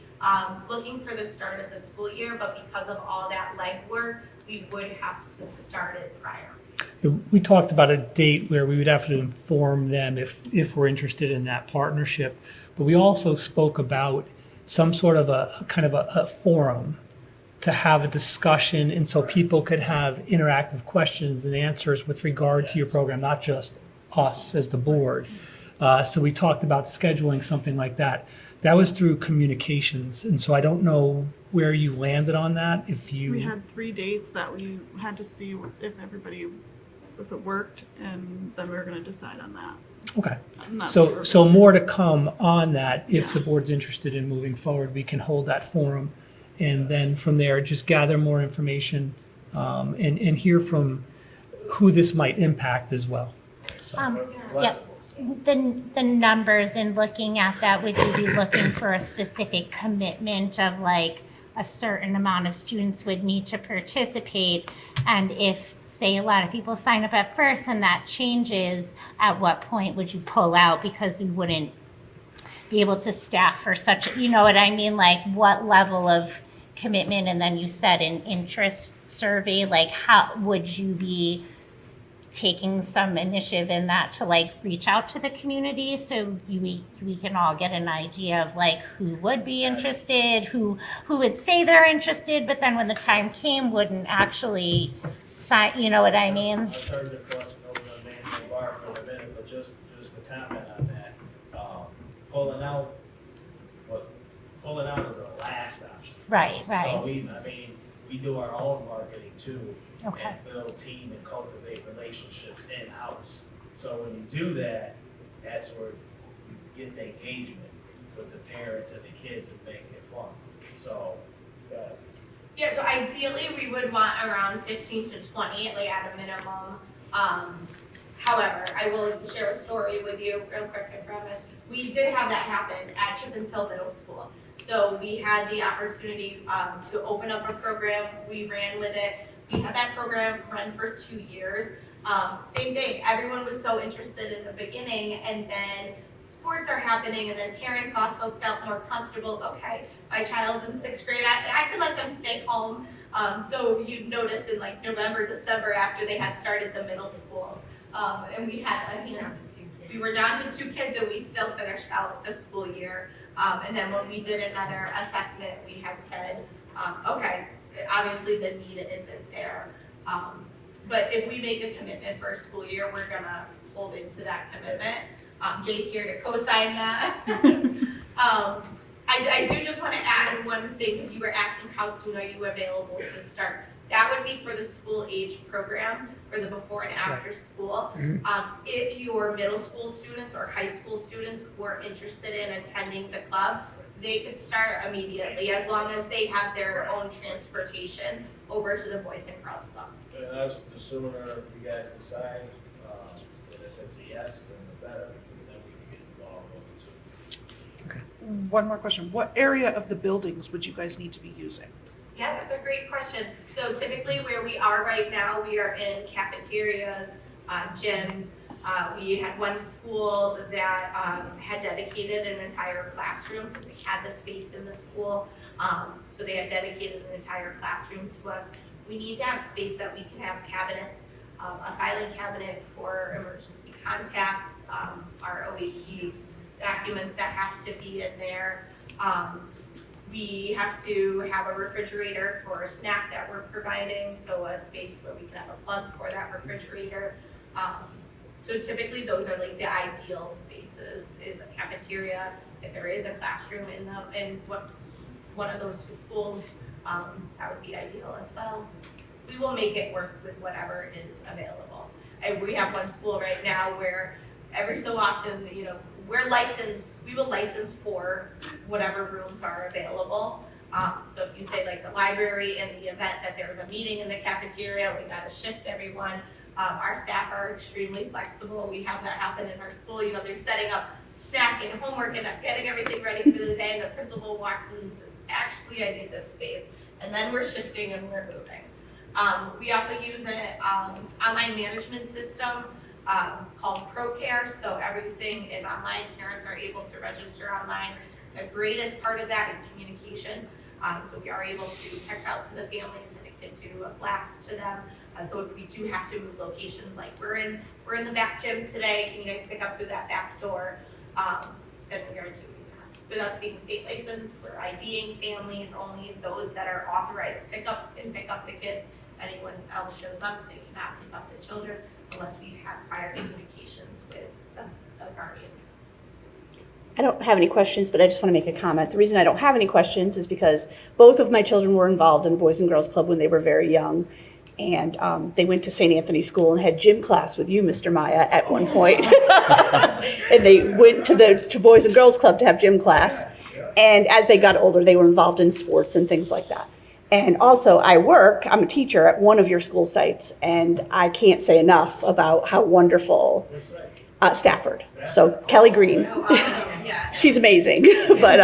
S9: looking for the start of the school year, but because of all that legwork, we would have to start it prior.
S2: We talked about a date where we would have to inform them if we're interested in that partnership, but we also spoke about some sort of a kind of a forum to have a discussion, and so people could have interactive questions and answers with regard to your program, not just us as the board. So we talked about scheduling something like that. That was through communications, and so I don't know where you landed on that.
S13: We had 3 dates that we had to see if it worked, and then we were gonna decide on that.
S2: Okay.
S13: I'm not
S2: So
S13: sure.
S2: more to come on that. If the board's interested in moving forward, we can hold that forum, and then from there, just gather more information and hear from who this might impact as well.
S11: Yeah, the numbers, in looking at that, would you be looking for a specific commitment of like a certain amount of students would need to participate. And if, say, a lot of people sign up at first and that changes, at what point would you pull out because we wouldn't be able to staff for such, you know what I mean? Like what level of commitment? And then you said an interest survey, like how would you be taking some initiative in that to like reach out to the community so we can all get an idea of like who would be interested, who would say they're interested, but then when the time came wouldn't actually sign, you know what I mean?
S10: I've heard the question over on Nancy Bar for a minute, but just to comment on that, pulling out is the last option.
S11: Right.
S10: So we do our own marketing too.
S11: Okay.
S10: And build team and cultivate relationships in-house. So when you do that, that's where you get the engagement with the parents and the kids and make it fun. So,
S9: Yeah, so ideally, we would want around 15 to 20, like at a minimum. However, I will share a story with you real quick, I promise. We did have that happen at Chippens Hill Middle School. So we had the opportunity to open up a program. We ran with it. We had that program run for 2 years. Same thing, everyone was so interested in the beginning, and then sports are happening, and then parents also felt more comfortable. Okay, my child's in 6th grade, I could let them stay home. So you'd notice in like November, December, after they had started the middle school, and we had we were down to 2 kids, and we still finished out the school year. And then when we did another assessment, we had said, okay, obviously the need isn't there. But if we make a commitment for a school year, we're gonna hold into that commitment. Jay's here to co-sign that. I do just wanna add one thing, because you were asking how soon are you available to start. That would be for the school age program, for the before and after school. If your middle school students or high school students were interested in attending the club, they could start immediately as long as they have their own transportation over to the Boys and Girls Club.
S10: and that's the sooner you guys decide, and if it's a yes, then the better, because then we can get involved with it too.
S3: One more question. What area of the buildings would you guys need to be using?
S9: Yeah, that's a great question. So typically where we are right now, we are in cafeterias, gyms. We had one school that had dedicated an entire classroom because they had the space in the school. So they had dedicated an entire classroom to us. We need to have space that we can have cabinets, a filing cabinet for emergency contacts, our OAC documents that have to be in there. We have to have a refrigerator for a snack that we're providing, so a space where we can have a plug for that refrigerator. So typically those are like the ideal spaces, is a cafeteria. If there is a classroom in one of those 2 schools, that would be ideal as well. We will make it work with whatever is available. And we have one school right now where every so often, we will license for whatever rooms are available. So if you say like the library, in the event that there's a meeting in the cafeteria, we gotta shift everyone. Our staff are extremely flexible. We have that happen in our school. They're setting up snack and homework and getting everything ready for the day, and the principal walks in and says, actually, I need this space. And then we're shifting and we're moving. We also use an online management system called ProCare, so everything is online. Parents are able to register online. The greatest part of that is communication. So we are able to text out to the families, and it can do a blast to them. So if we do have to move locations, like we're in the back gym today, can you guys pick up through that back door? Then we are doing that. With us being state licensed, we're IDing families, only those that are authorized pickups can pick up the kids. Anyone else shows up, they cannot pick up the children unless we've had prior communications with the guardians.
S1: I don't have any questions, but I just want to make a comment. The reason I don't have any questions is because both of my children were involved in the Boys and Girls Club when they were very young. And they went to St. Anthony School and had gym class with you, Mr. Maya, at one point. And they went to Boys and Girls Club to have gym class. And as they got older, they were involved in sports and things like that. And also, I'm a teacher at one of your school sites, and I can't say enough about how wonderful Stafford. So Kelly Green, she's amazing. But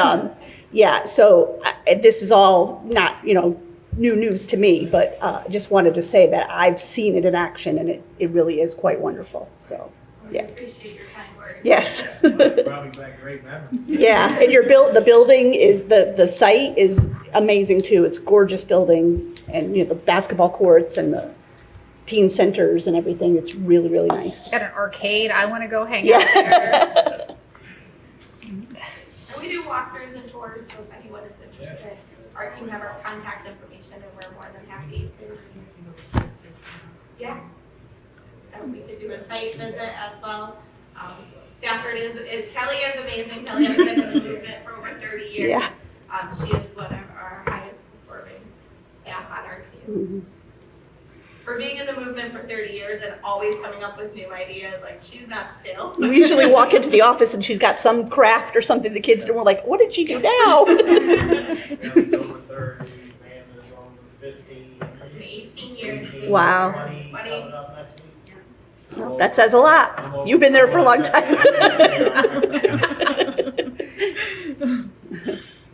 S1: yeah, so this is all not, new news to me, but just wanted to say that I've seen it in action and it really is quite wonderful, so, yeah.
S9: Appreciate your kind words.
S1: Yes.
S10: Brought me back great memories.
S1: Yeah, and the building is, the site is amazing too. It's a gorgeous building and, the basketball courts and the teen centers and everything. It's really, really nice.
S12: Got an arcade. I want to go hang
S1: Yeah.
S12: out there.
S9: And we do walkthroughs and tours, so if anyone is interested, or you have our contact information, and we're more than happy to. Yeah. And we could do a site visit as well. Stafford Kelly is amazing. Kelly has been in the movement for over 30 years.
S1: Yeah.
S9: She is one of our highest performing staff on our team. For being in the movement for 30 years and always coming up with new ideas, like she's not still.
S1: We usually walk into the office and she's got some craft or something the kids do. We're like, what did she do now?
S10: Kelly's over 30, Pam is over 50.
S9: 18 years.
S1: Wow.
S10: 20 coming up next week.
S1: Well, that says a lot. You've been there for a long time.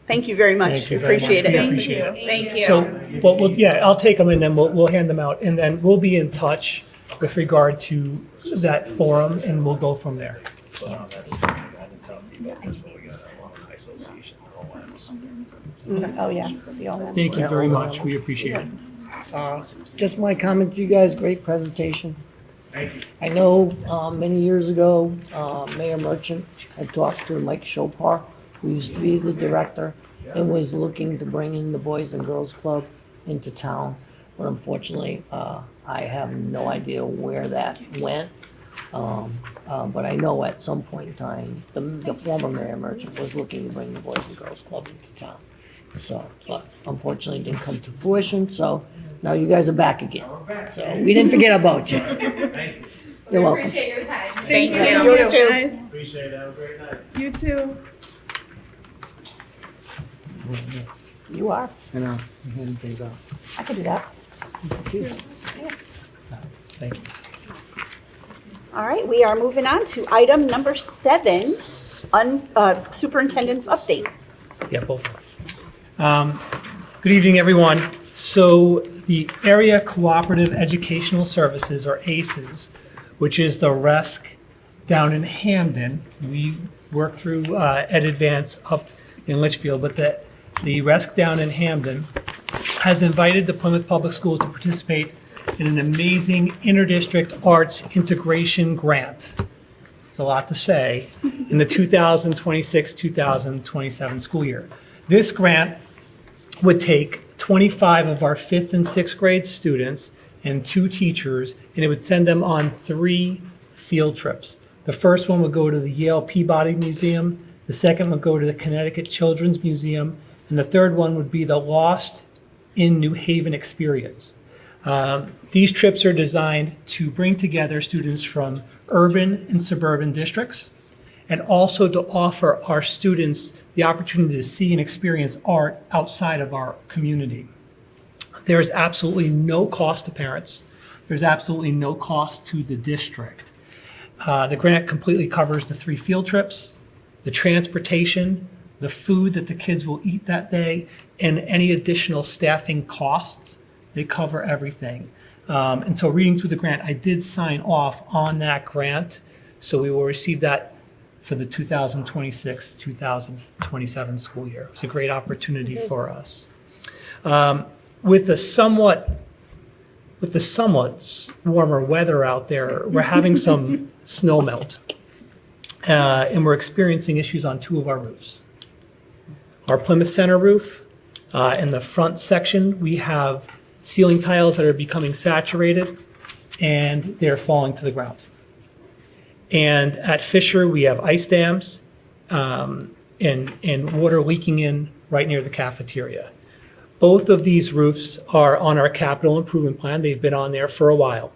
S1: Thank you very much.
S2: Thank you very
S1: Appreciate
S2: much.
S1: it.
S2: We appreciate it.
S12: Thank you.
S2: So, I'll take them and then we'll hand them out, and then we'll be in touch with regard to that forum, and we'll go from there.
S1: Oh, yeah.
S2: Thank you very much. We appreciate it.
S6: Just my comment to you guys, great presentation.
S10: Thank you.
S6: I know many years ago, Mayor Merchant had talked to Mike Chopar, who used to be the director, and was looking to bring in the Boys and Girls Club into town. But unfortunately, I have no idea where that went. But I know at some point in time, the former Mayor Merchant was looking to bring the Boys and Girls Club into town. So, but unfortunately, it didn't come to fruition, so now you guys are back again. So we didn't forget about you.
S10: Thank you.
S6: You're welcome.
S9: Appreciate your time.
S12: Thank you.
S1: Yours too.
S13: Guys,
S10: Appreciate it. Have a great night.
S13: you too.
S1: You are.
S6: I know, I'm handing things out.
S1: I can do that.
S2: Thank you.
S1: All right, we are moving on to item number 7, superintendent's update.
S2: Yeah, both. Good evening, everyone. So the Area Cooperative Educational Services, or ACES, which is the RESC down in Hamden. We work through Ed Advance up in Litchfield, but the RESC down in Hamden has invited the Plymouth Public Schools to participate in an amazing interdistrict arts integration grant. It's a lot to say, in the 2026-2027 school year. This grant would take 25 of our 5th and 6th grade students and 2 teachers, and it would send them on 3 field trips. The first one would go to the Yale Peabody Museum, the second would go to the Connecticut Children's Museum, and the third one would be the Lost in New Haven experience. These trips are designed to bring together students from urban and suburban districts, and also to offer our students the opportunity to see and experience art outside of our community. There's absolutely no cost to parents. There's absolutely no cost to the district. The grant completely covers the 3 field trips, the transportation, the food that the kids will eat that day, and any additional staffing costs. They cover everything. And so reading through the grant, I did sign off on that grant. So we will receive that for the 2026-2027 school year. It was a great opportunity for us. With the somewhat warmer weather out there, we're having some snow melt. And we're experiencing issues on 2 of our roofs. Our Plymouth Center roof, in the front section, we have ceiling tiles that are becoming saturated and they're falling to the ground. And at Fisher, we have ice dams and water leaking in right near the cafeteria. Both of these roofs are on our capital improvement plan. They've been on there for a while.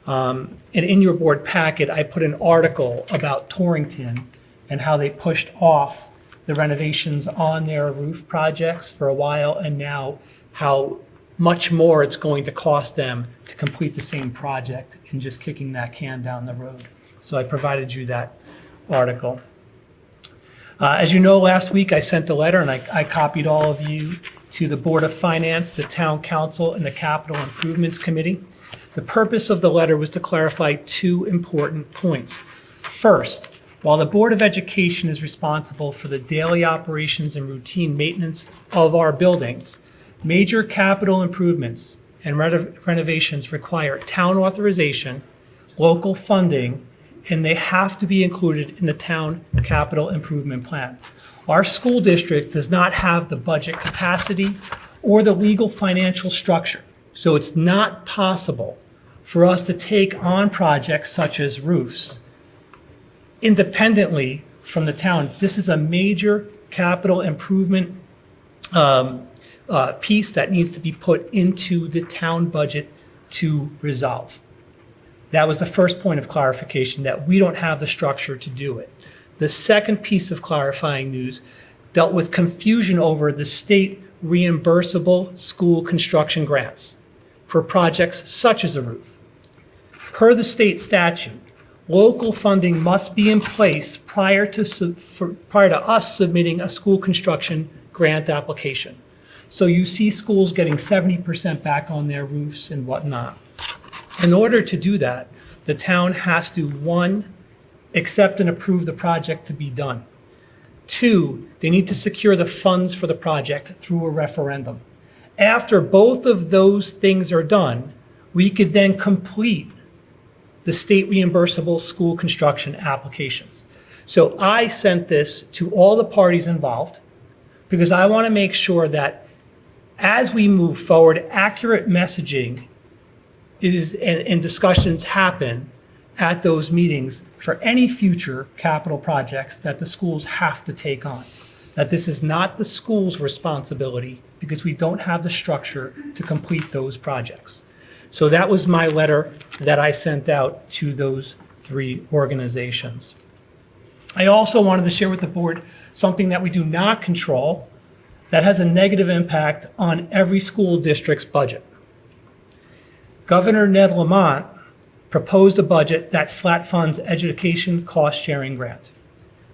S2: And in your board packet, I put an article about Torrington and how they pushed off the renovations on their roof projects for a while, and now how much more it's going to cost them to complete the same project and just kicking that can down the road. So I provided you that article. As you know, last week I sent a letter, and I copied all of you to the Board of Finance, the Town Council, and the Capital Improvements Committee. The purpose of the letter was to clarify two important points. First, while the Board of Education is responsible for the daily operations and routine maintenance of our buildings, major capital improvements and renovations require town authorization, local funding, and they have to be included in the town capital improvement plan. Our school district does not have the budget capacity or the legal financial structure, so it's not possible for us to take on projects such as roofs independently from the town. This is a major capital improvement piece that needs to be put into the town budget to resolve. That was the first point of clarification, that we don't have the structure to do it. The second piece of clarifying news dealt with confusion over the state reimbursable school construction grants for projects such as a roof. Per the state statute, local funding must be in place prior to us submitting a school construction grant application. So you see schools getting 70% back on their roofs and whatnot. In order to do that, the town has to, one, accept and approve the project to be done. Two, they need to secure the funds for the project through a referendum. After both of those things are done, we could then complete the state reimbursable school construction applications. So I sent this to all the parties involved because I want to make sure that as we move forward, accurate messaging and discussions happen at those meetings for any future capital projects that the schools have to take on. That this is not the school's responsibility because we don't have the structure to complete those projects. So that was my letter that I sent out to those three organizations. I also wanted to share with the board something that we do not control that has a negative impact on every school district's budget. Governor Ned Lamont proposed a budget that flat funds education cost sharing grant.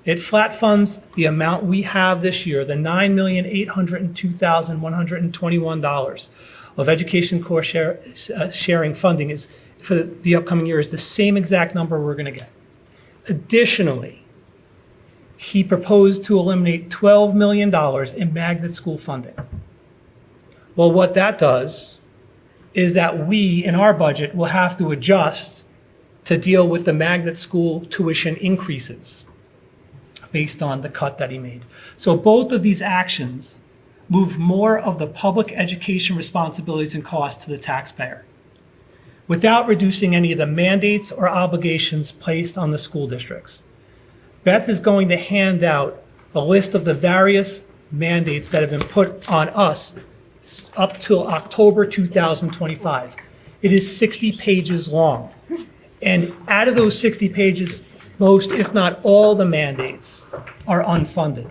S2: It flat funds the amount we have this year, the $9,802,121 of education cost sharing funding is for the upcoming year is the same exact number we're going to get. Additionally, he proposed to eliminate $12 million in magnet school funding. Well, what that does is that we, in our budget, will have to adjust to deal with the magnet school tuition increases based on the cut that he made. So both of these actions move more of the public education responsibilities and costs to the taxpayer without reducing any of the mandates or obligations placed on the school districts. Beth is going to hand out a list of the various mandates that have been put on us up till October 2025. It is 60 pages long. And out of those 60 pages, most, if not all, the mandates are unfunded.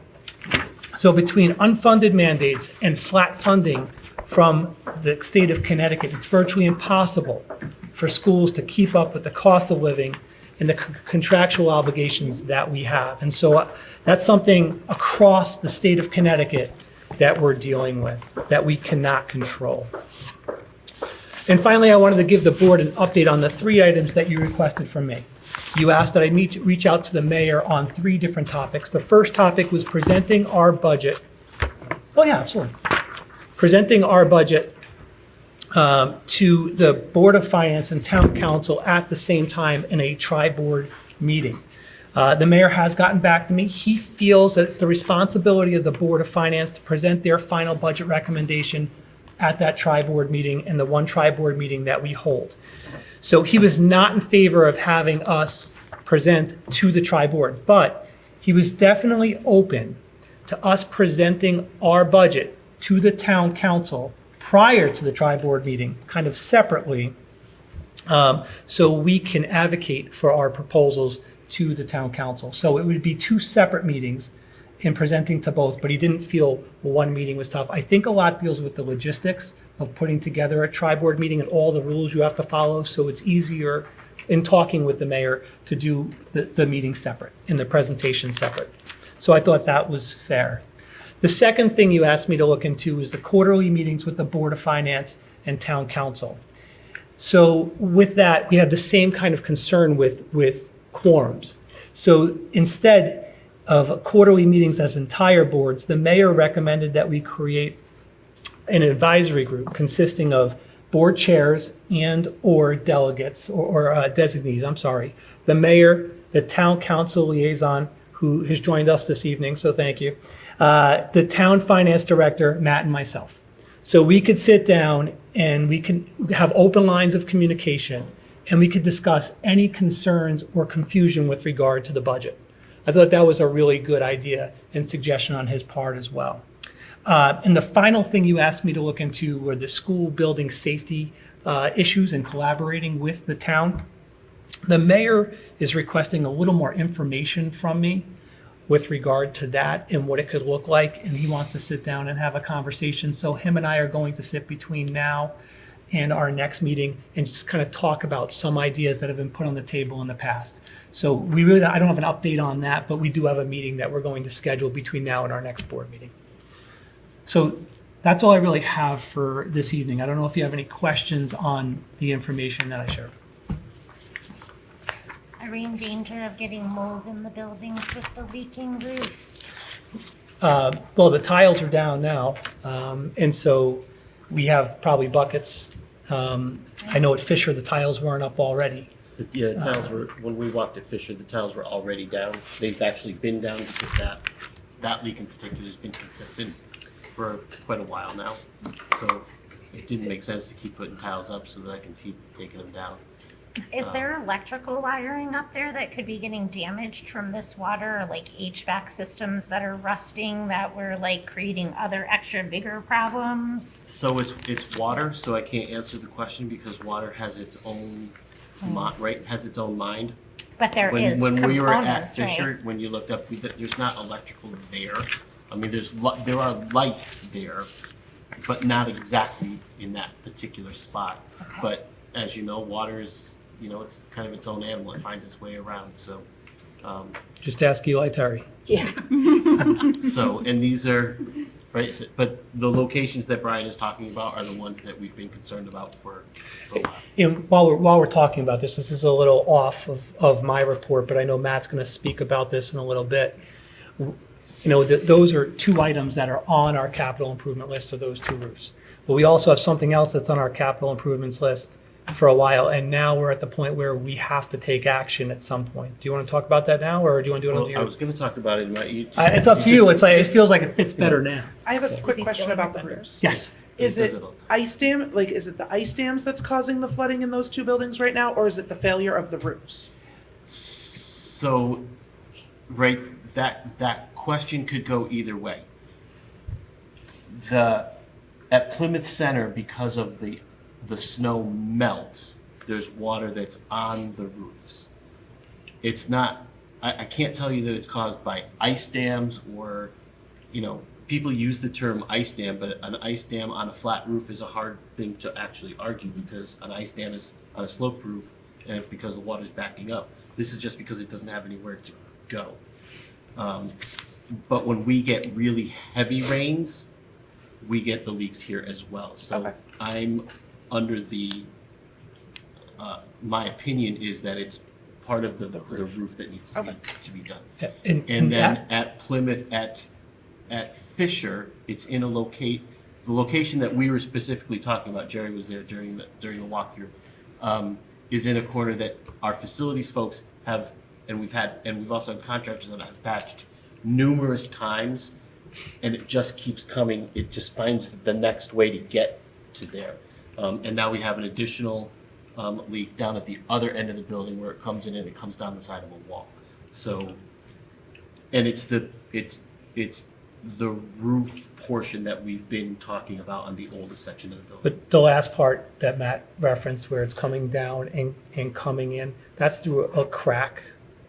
S2: So between unfunded mandates and flat funding from the state of Connecticut, it's virtually impossible for schools to keep up with the cost of living and the contractual obligations that we have. And so that's something across the state of Connecticut that we're dealing with, that we cannot control. And finally, I wanted to give the board an update on the three items that you requested from me. You asked that I reach out to the mayor on three different topics. The first topic was presenting our budget. Oh yeah, absolutely. Presenting our budget to the Board of Finance and Town Council at the same time in a tri-board meeting. The mayor has gotten back to me. He feels that it's the responsibility of the Board of Finance to present their final budget recommendation at that tri-board meeting and the one tri-board meeting that we hold. So he was not in favor of having us present to the tri-board, but he was definitely open to us presenting our budget to the town council prior to the tri-board meeting, kind of separately, so we can advocate for our proposals to the town council. So it would be two separate meetings in presenting to both, but he didn't feel one meeting was tough. I think a lot deals with the logistics of putting together a tri-board meeting and all the rules you have to follow, so it's easier in talking with the mayor to do the meeting separate and the presentation separate. So I thought that was fair. The second thing you asked me to look into is the quarterly meetings with the Board of Finance and Town Council. So with that, we have the same kind of concern with quorums. So instead of quarterly meetings as entire boards, the mayor recommended that we create an advisory group consisting of board chairs and/or delegates or designees, I'm sorry. The mayor, the town council liaison, who has joined us this evening, so thank you. The town finance director, Matt, and myself. So we could sit down and we can have open lines of communication and we could discuss any concerns or confusion with regard to the budget. I thought that was a really good idea and suggestion on his part as well. And the final thing you asked me to look into were the school building safety issues and collaborating with the town. The mayor is requesting a little more information from me with regard to that and what it could look like, and he wants to sit down and have a conversation. So him and I are going to sit between now and our next meeting and just kind of talk about some ideas that have been put on the table in the past. So I don't have an update on that, but we do have a meeting that we're going to schedule between now and our next board meeting. So that's all I really have for this evening. I don't know if you have any questions on the information that I shared.
S11: Are we in danger of getting mold in the buildings with the leaking roofs?
S2: Well, the tiles are down now, and so we have probably buckets. I know at Fisher, the tiles weren't up already.
S14: Yeah, the tiles were, when we walked at Fisher, the tiles were already down. They've actually been down because that leak in particular has been consistent for quite a while now. So it didn't make sense to keep putting tiles up so that I can keep taking them down.
S11: Is there electrical wiring up there that could be getting damaged from this water, or like HVAC systems that are rusting that were like creating other extra bigger problems?
S14: So it's water, so I can't answer the question because water has its own has its own mind.
S11: But there is
S14: when we were at
S11: components,
S14: Fisher,
S11: right?
S14: when you looked up, there's not electrical there. I mean, there are lights there, but not exactly in that particular spot.
S11: Okay.
S14: But as you know, water is, it's kind of its own animal. It finds its way around. So,
S2: Just ask Eli Terry.
S1: Yeah.
S14: so, and these are, right, but the locations that Brian is talking about are the ones that we've been concerned about for a while.
S2: And while we're talking about this is a little off of my report, but I know Matt's going to speak about this in a little bit. Those are two items that are on our capital improvement list, so those two roofs. But we also have something else that's on our capital improvements list for a while, and now we're at the point where we have to take action at some point. Do you want to talk about that now, or do you want to do it on
S14: I was going to talk about it.
S2: It's up to you. It's like, it feels like it fits better now.
S3: I have a quick question about the roofs.
S2: Yes.
S3: Is it ice dam, is it the ice dams that's causing the flooding in those two buildings right now, or is it the failure of the roofs?
S14: So, right, that question could go either way. At Plymouth Center, because of the snow melt, there's water that's on the roofs. It's not, I can't tell you that it's caused by ice dams or, people use the term ice dam, but an ice dam on a flat roof is a hard thing to actually argue because an ice dam is on a sloped roof and it's because the water's backing up. This is just because it doesn't have anywhere to go. But when we get really heavy rains, we get the leaks here as well. So okay. I'm under my opinion is that it's part of the roof that needs to be done.
S2: Yeah,
S14: and then at Plymouth, at Fisher, it's in the location that we were specifically talking about, Jerry was there during the walkthrough, is in a corner that our facilities folks have, and we've also had contractors that have patched numerous times, and it just keeps coming. It just finds the next way to get to there. And now we have an additional leak down at the other end of the building where it comes in and it comes down the side of a wall. So, and it's the roof portion that we've been talking about on the oldest section of the building.
S2: But the last part that Matt referenced where it's coming down and coming in, that's through a crack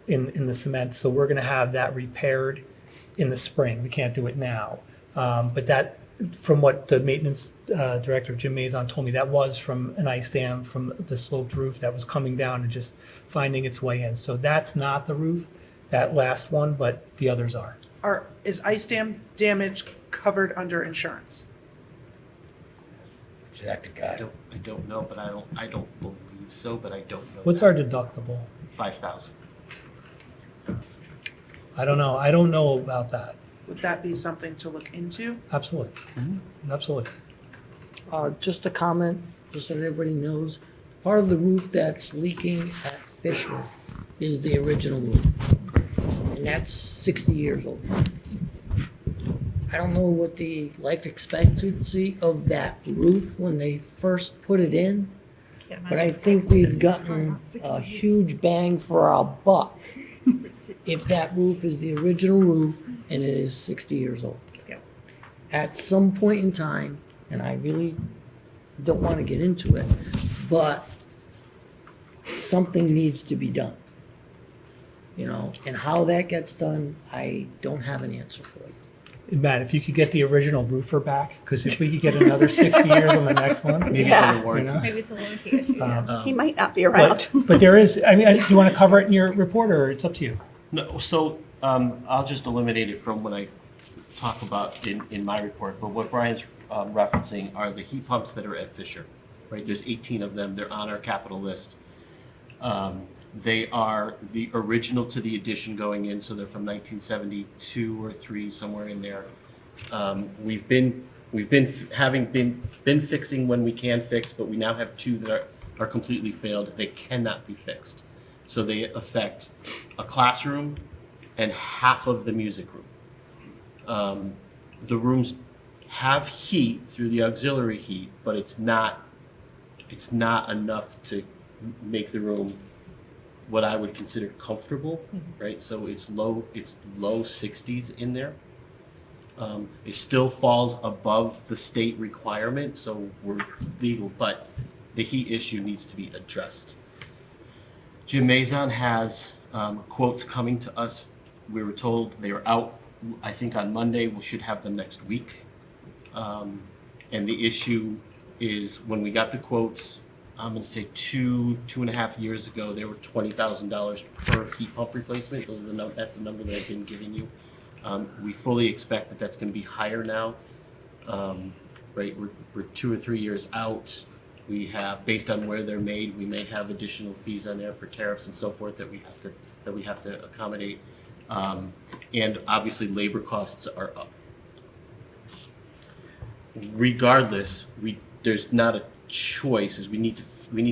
S2: in the cement. So we're gonna have that repaired in the spring. We can't do it now. But that, from what the maintenance director, Jim Mazon, told me, that was from an ice dam from the sloped roof that was coming down and just finding its way in. So that's not the roof, that last one, but the others are.
S3: is ice dam damage covered under insurance?
S14: I don't know, but I don't believe so, but I don't know.
S2: What's our deductible?
S14: 5,000.
S2: I don't know. I don't know about that.
S3: Would that be something to look into?
S2: Absolutely. Absolutely.
S6: Just a comment, just so everybody knows, part of the roof that's leaking at Fisher is the original roof. And that's 60 years old. I don't know what the life expectancy of that roof when they first put it in, but I think we've gotten a huge bang for our buck if that roof is the original roof and it is 60 years old. At some point in time, and I really don't want to get into it, but something needs to be done. You know, and how that gets done, I don't have an answer for you.
S2: Matt, if you could get the original roofer back, because if we could get another 60 years on the next one, maybe
S1: Yeah.
S2: for the warranty.
S12: Maybe it's a warranty issue.
S1: He might not be around.
S2: But there is, I mean, do you want to cover it in your report, or it's up to you?
S14: No, so I'll just eliminate it from what I talk about in my report. But what Brian's referencing are the heat pumps that are at Fisher, right? There's 18 of them. They're on our capital list. They are the original to the addition going in, so they're from 1972 or 3, somewhere in there. We've been fixing when we can fix, but we now have 2 that are completely failed. They cannot be fixed. So they affect a classroom and half of the music room. The rooms have heat through the auxiliary heat, but it's not enough to make the room what I would consider comfortable, right? So it's low 60s in there. It still falls above the state requirement, so we're legal, but the heat issue needs to be addressed. Jim Maison has quotes coming to us. We were told they were out, I think on Monday. We should have them next week. And the issue is when we got the quotes, I'm going to say 2.5 years ago, they were $20,000 per heat pump replacement. That's the number that I've been giving you. We fully expect that that's going to be higher now. Right, we're 2 or 3 years out. We have, based on where they're made, we may have additional fees on there for tariffs and so forth that we have to accommodate. And obviously, labor costs are up. Regardless, there's not a choice, is we need to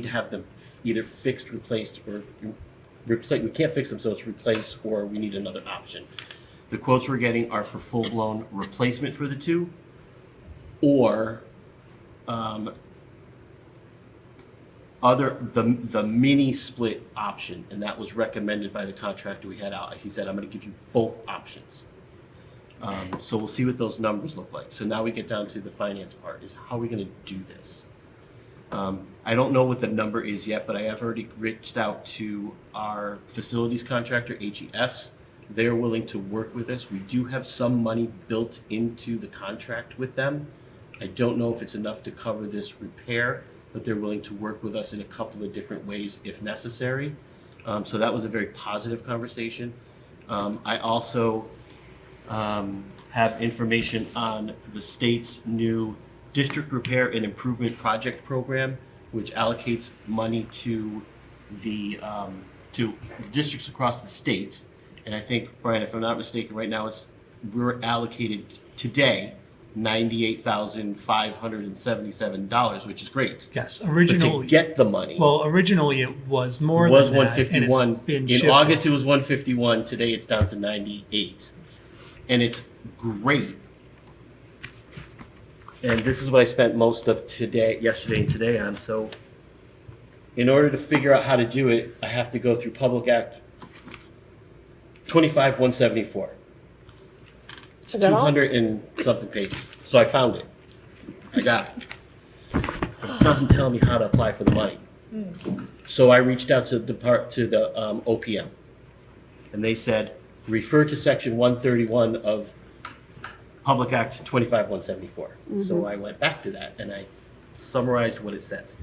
S14: have them either fixed, replaced, or replace. We can't fix them, so it's replace, or we need another option. The quotes we're getting are for full-blown replacement for the 2, or the mini split option, and that was recommended by the contractor we had out. He said, I'm going to give you both options. So we'll see what those numbers look like. So now we get down to the finance part, is how are we going to do this? I don't know what the number is yet, but I have already reached out to our facilities contractor, HES. They're willing to work with us. We do have some money built into the contract with them. I don't know if it's enough to cover this repair, but they're willing to work with us in a couple of different ways if necessary. So that was a very positive conversation. I also have information on the state's new District Repair and Improvement Project Program, which allocates money to the districts across the state. And I think, Brian, if I'm not mistaken, right now we're allocated today $98,577, which is great.
S2: Yes,
S14: But
S2: originally.
S14: to get the money,
S2: Well, originally it was more
S14: it
S2: than
S14: was
S2: that, and it's
S14: 151.
S2: been
S14: In
S2: shifted.
S14: August, it was 151. Today, it's down to 98, and it's great. And this is what I spent most of yesterday and today on. So, in order to figure out how to do it, I have to go through Public Act 25-174. It's
S1: Is that all?
S14: 200 and something pages. So I found it. I got it. It doesn't tell me how to apply for the money. So I reached out to the OPM, and they said, refer to section 131 of Public Act 25-174. So I went back to that and I summarized what it says.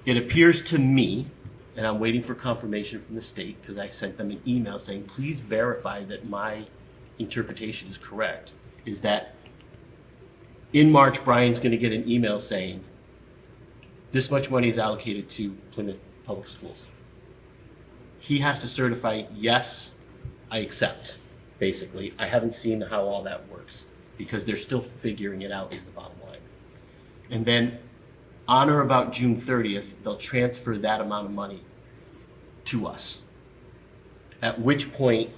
S14: It appears to me, and I'm waiting for confirmation from the state because I sent them an email saying, please verify that my interpretation is correct, is that in March, Brian's gonna get an email saying, this much money is allocated to Plymouth Public Schools. He has to certify, yes, I accept, basically. I haven't seen how all that works, because they're still figuring it out, is the bottom line. And then, on or about June 30th, they'll transfer that amount of money to us. At which point,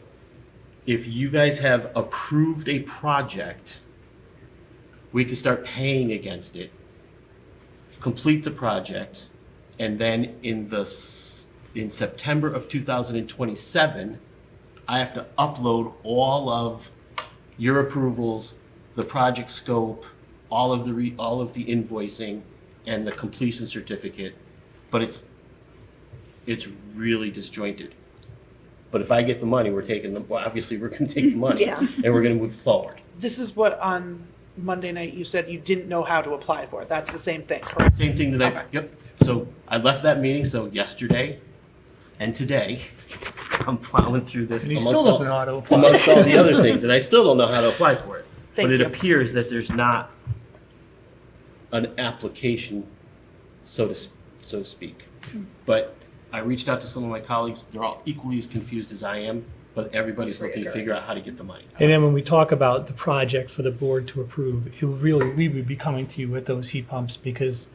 S14: if you guys have approved a project, we can start paying against it, complete the project, and then in September of 2027, I have to upload all of your approvals, the project scope, all of the invoicing, and the completion certificate. But it's really disjointed. But if I get the money, obviously we're gonna take the money
S1: Yeah.
S14: and we're gonna move forward.
S3: This is what on Monday night you said you didn't know how to apply for. That's the same thing, correct?
S14: Same thing that
S3: Okay.
S14: yep. So I left that meeting, so yesterday and today, I'm plowing through this.
S2: And he
S14: amongst
S2: still
S14: all-
S2: doesn't know how to apply.
S14: Amongst all the other things, and I still don't know how to apply for it.
S3: Thank
S14: But it
S3: you.
S14: appears that there's not an application, so to speak. But I reached out to some of my colleagues, they're all equally as confused as I am, but everybody's looking to figure out how to get the money.
S2: And then when we talk about the project for the board to approve, we would be coming to you with those heat pumps because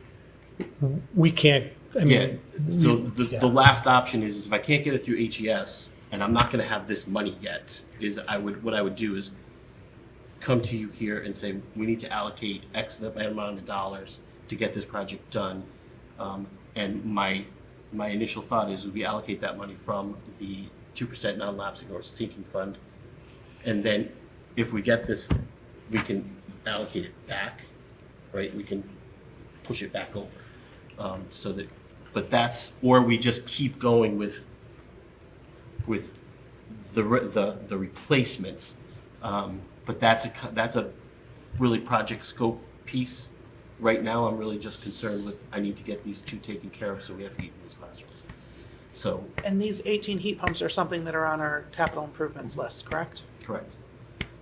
S2: we can't, I
S14: Yeah,
S2: mean.
S14: so
S2: yeah.
S14: the last option is if I can't get it through HES, and I'm not gonna have this money yet, what I would do is come to you here and say, we need to allocate X amount of dollars to get this project done. And my initial thought is we allocate that money from the 2% non-lapsing or sinking fund. And then if we get this, we can allocate it back, right? We can push it back over. Or we just keep going with the replacements. But that's a really project scope piece. Right now, I'm really just concerned with, I need to get these two taken care of so we have heat in these classrooms. So,
S3: And these 18 heat pumps are something that are on our capital improvements list, correct?
S14: correct.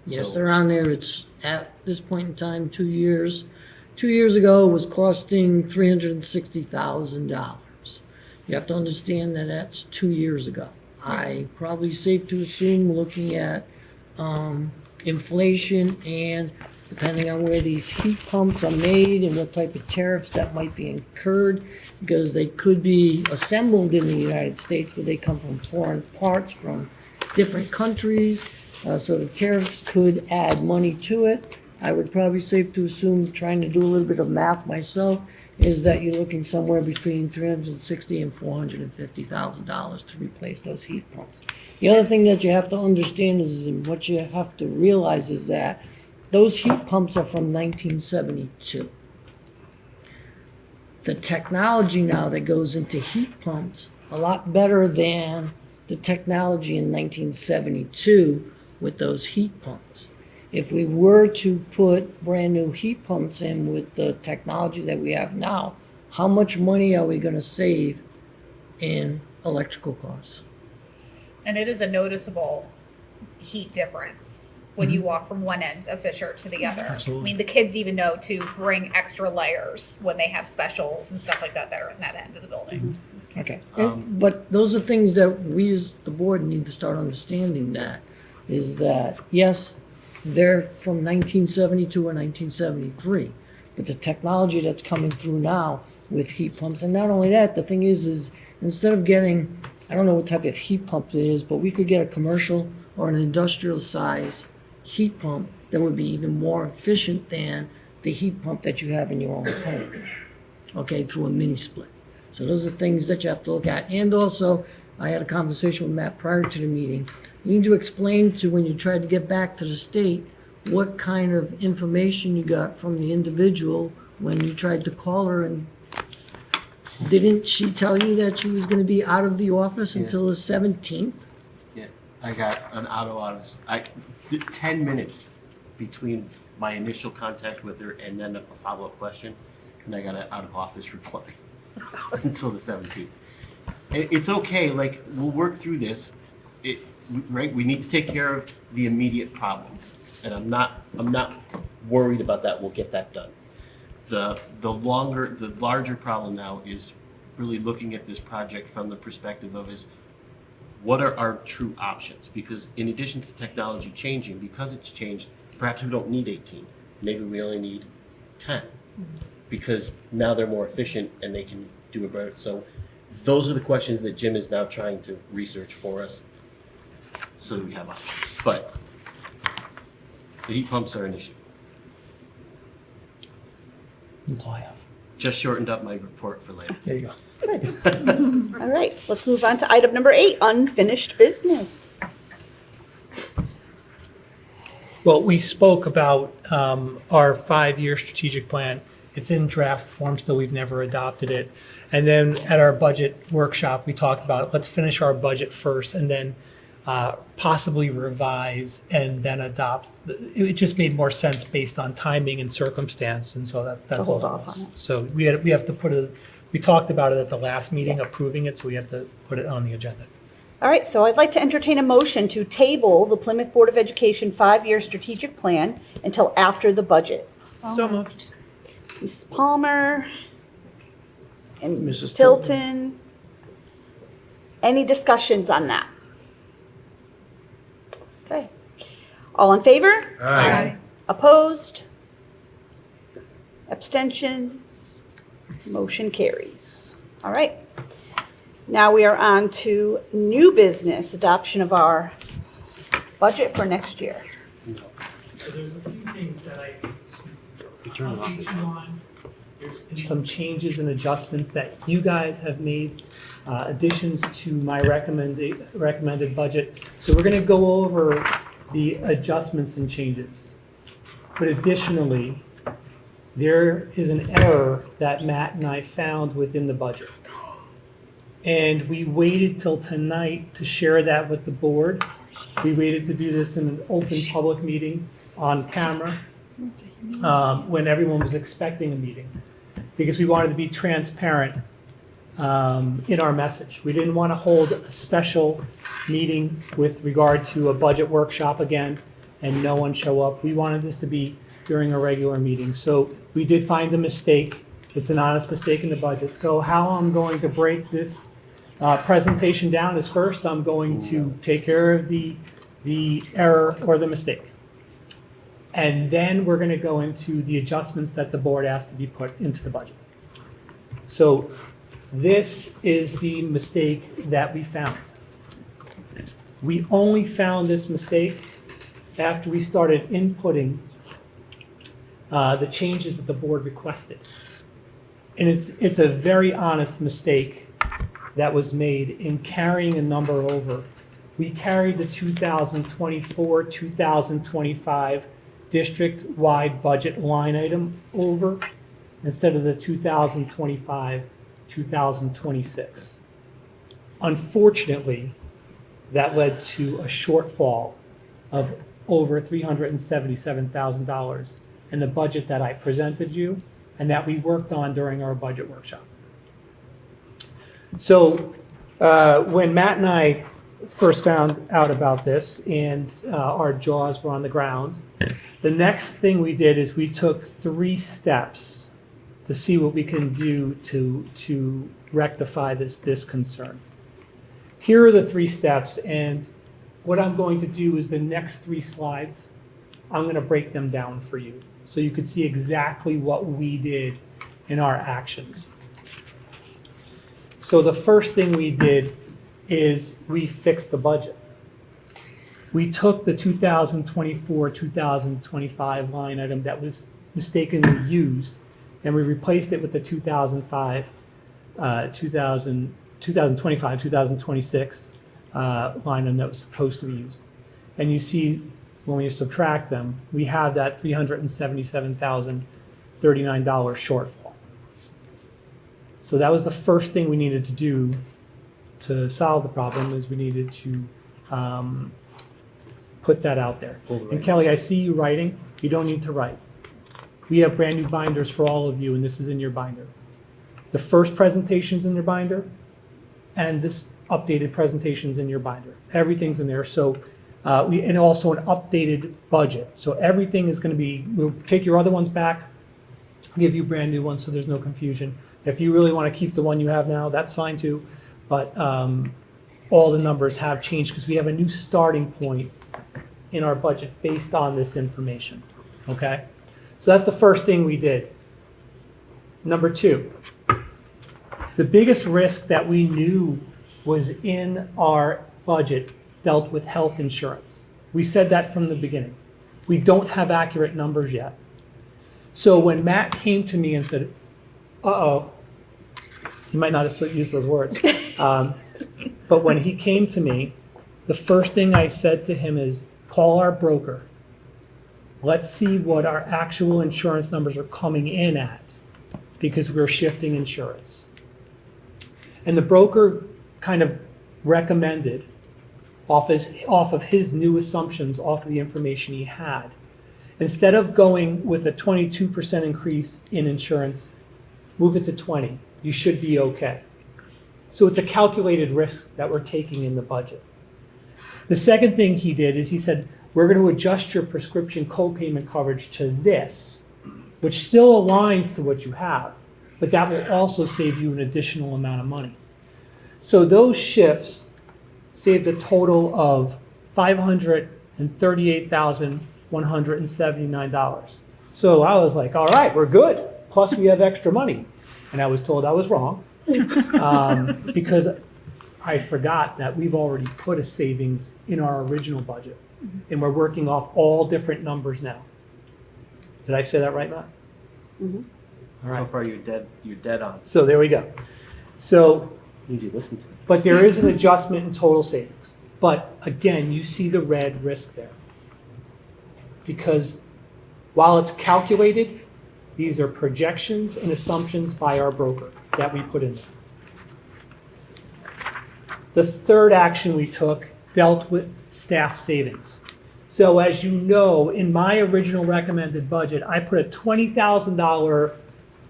S6: Yes,
S14: So-
S6: they're on there. It's at this point in time, 2 years. 2 years ago, it was costing $360,000. You have to understand that that's 2 years ago. Probably safe to assume, looking at inflation and depending on where these heat pumps are made and what type of tariffs that might be incurred, because they could be assembled in the United States, but they come from foreign parts from different countries. So the tariffs could add money to it. I would probably safe to assume, trying to do a little bit of math myself, is that you're looking somewhere between $360,000 and $450,000 to replace those heat pumps. The other thing that you have to understand is, and what you have to realize is that those heat pumps are from 1972. The technology now that goes into heat pumps, a lot better than the technology in 1972 with those heat pumps. If we were to put brand new heat pumps in with the technology that we have now, how much money are we gonna save in electrical costs?
S12: And it is a noticeable heat difference when you walk from one end of Fisher to the other.
S2: Absolutely.
S12: I mean, the kids even know to bring extra layers when they have specials and stuff like that that are in that end of the building.
S6: Okay, but those are things that we as the board need to start understanding, that is that, yes, they're from 1972 or 1973, but the technology that's coming through now with heat pumps, and not only that, the thing is instead of getting, I don't know what type of heat pump it is, but we could get a commercial or an industrial size heat pump that would be even more efficient than the heat pump that you have in your own home, okay, through a mini split. So those are things that you have to look at. And also, I had a conversation with Matt prior to the meeting. You need to explain to, when you tried to get back to the state, what kind of information you got from the individual when you tried to call her, and didn't she tell you that she was gonna be out of the office until the 17th?
S14: Yeah, I got an out of 10 minutes between my initial contact with her and then a follow-up question, and I got an out-of-office reply until the 17th. It's okay, like, we'll work through this. right? We need to take care of the immediate problem. And I'm not worried about that. We'll get that done. The larger problem now is really looking at this project from the perspective of what are our true options? Because in addition to technology changing, because it's changed, perhaps we don't need 18. Maybe we only need 10. Because now they're more efficient and they can do it better. So those are the questions that Jim is now trying to research for us so that we have options. But the heat pumps are an issue.
S2: That's all I have.
S14: Just shortened up my report for later.
S2: There you go.
S1: All right, let's move on to item number 8, unfinished business.
S2: Well, we spoke about our 5-year strategic plan. It's in draft form still, we've never adopted it. And then at our budget workshop, we talked about, let's finish our budget first and then possibly revise and then adopt. It just made more sense based on timing and circumstance, and so that's all
S1: hold
S2: it
S1: off
S2: was.
S1: on it.
S2: So we have to we talked about it at the last meeting, approving it, so we have to put it on the agenda.
S1: All right, so I'd like to entertain a motion to table the Plymouth Board of Education 5-year strategic plan until after the budget.
S3: So moved.
S1: Ms. Palmer and
S6: Mrs.
S1: Mrs. Tilton. Any discussions on that? Okay. All in favor?
S3: Aye.
S1: Opposed? Abstentions? Motion carries. All right. Now we are on to new business, adoption of our budget for next year.
S2: So there's a few things that I update you on. There's been some changes and adjustments that you guys have made, additions to my recommended budget. So we're going to go over the adjustments and changes. But additionally, there is an error that Matt and I found within the budget. And we waited till tonight to share that with the board. We waited to do this in an open public meeting on camera when everyone was expecting a meeting, because we wanted to be transparent in our message. We didn't want to hold a special meeting with regard to a budget workshop again and no one show up. We wanted this to be during a regular meeting. So we did find a mistake. It's an honest mistake in the budget. So how I'm going to break this presentation down is, first I'm going to take care of the error or the mistake. And then we're going to go into the adjustments that the board asked to be put into the budget. So this is the mistake that we found. We only found this mistake after we started inputting the changes that the board requested. And it's a very honest mistake that was made in carrying a number over. We carried the 2024, 2025 district-wide budget line item over instead of the 2025, 2026. Unfortunately, that led to a shortfall of over $377,000 in the budget that I presented you and that we worked on during our budget workshop. So when Matt and I first found out about this and our jaws were on the ground, the next thing we did is we took 3 steps to see what we can do to rectify this concern. Here are the 3 steps, and what I'm going to do is the next 3 slides, I'm going to break them down for you so you can see exactly what we did in our actions. So the first thing we did is we fixed the budget. We took the 2024, 2025 line item that was mistakenly used, and we replaced it with the 2025, 2026 line item that was supposed to be used. And you see, when you subtract them, we have that $377,039 shortfall. So that was the first thing we needed to do to solve the problem, is we needed to put that out there. And Kelly, I see you writing. You don't need to write. We have brand new binders for all of you, and this is in your binder. The first presentation's in your binder. and this updated presentation's in your binder. Everything's in there. So, and also an updated budget. So everything is gonna be, we'll take your other ones back, give you brand new ones so there's no confusion. If you really wanna keep the one you have now, that's fine too. But all the numbers have changed because we have a new starting point in our budget based on this information, okay? So that's the first thing we did. Number two, the biggest risk that we knew was in our budget dealt with health insurance. We said that from the beginning. We don't have accurate numbers yet. So when Matt came to me and said, uh-oh, he might not have used those words, but when he came to me, the first thing I said to him is, call our broker. Let's see what our actual insurance numbers are coming in at, because we're shifting insurance. And the broker kind of recommended, off of his new assumptions, off of the information he had, instead of going with a 22% increase in insurance, move it to 20. You should be okay. So it's a calculated risk that we're taking in the budget. The second thing he did is he said, we're going to adjust your prescription co-payment coverage to this, which still aligns to what you have, but that will also save you an additional amount of money. So those shifts saved a total of $538,179. So I was like, all right, we're good. Plus we have extra money. And I was told I was wrong because I forgot that we've already put a savings in our original budget. And we're working off all different numbers now. Did I say that right, Matt?
S1: Mhm.
S2: All right.
S8: So far, you're dead on.
S2: So there we go. So,
S8: Easy to listen to.
S2: but there is an adjustment in total savings. But again, you see the red risk there. Because while it's calculated, these are projections and assumptions by our broker that we put in there. The third action we took dealt with staff savings. So as you know, in my original recommended budget, I put a $20,000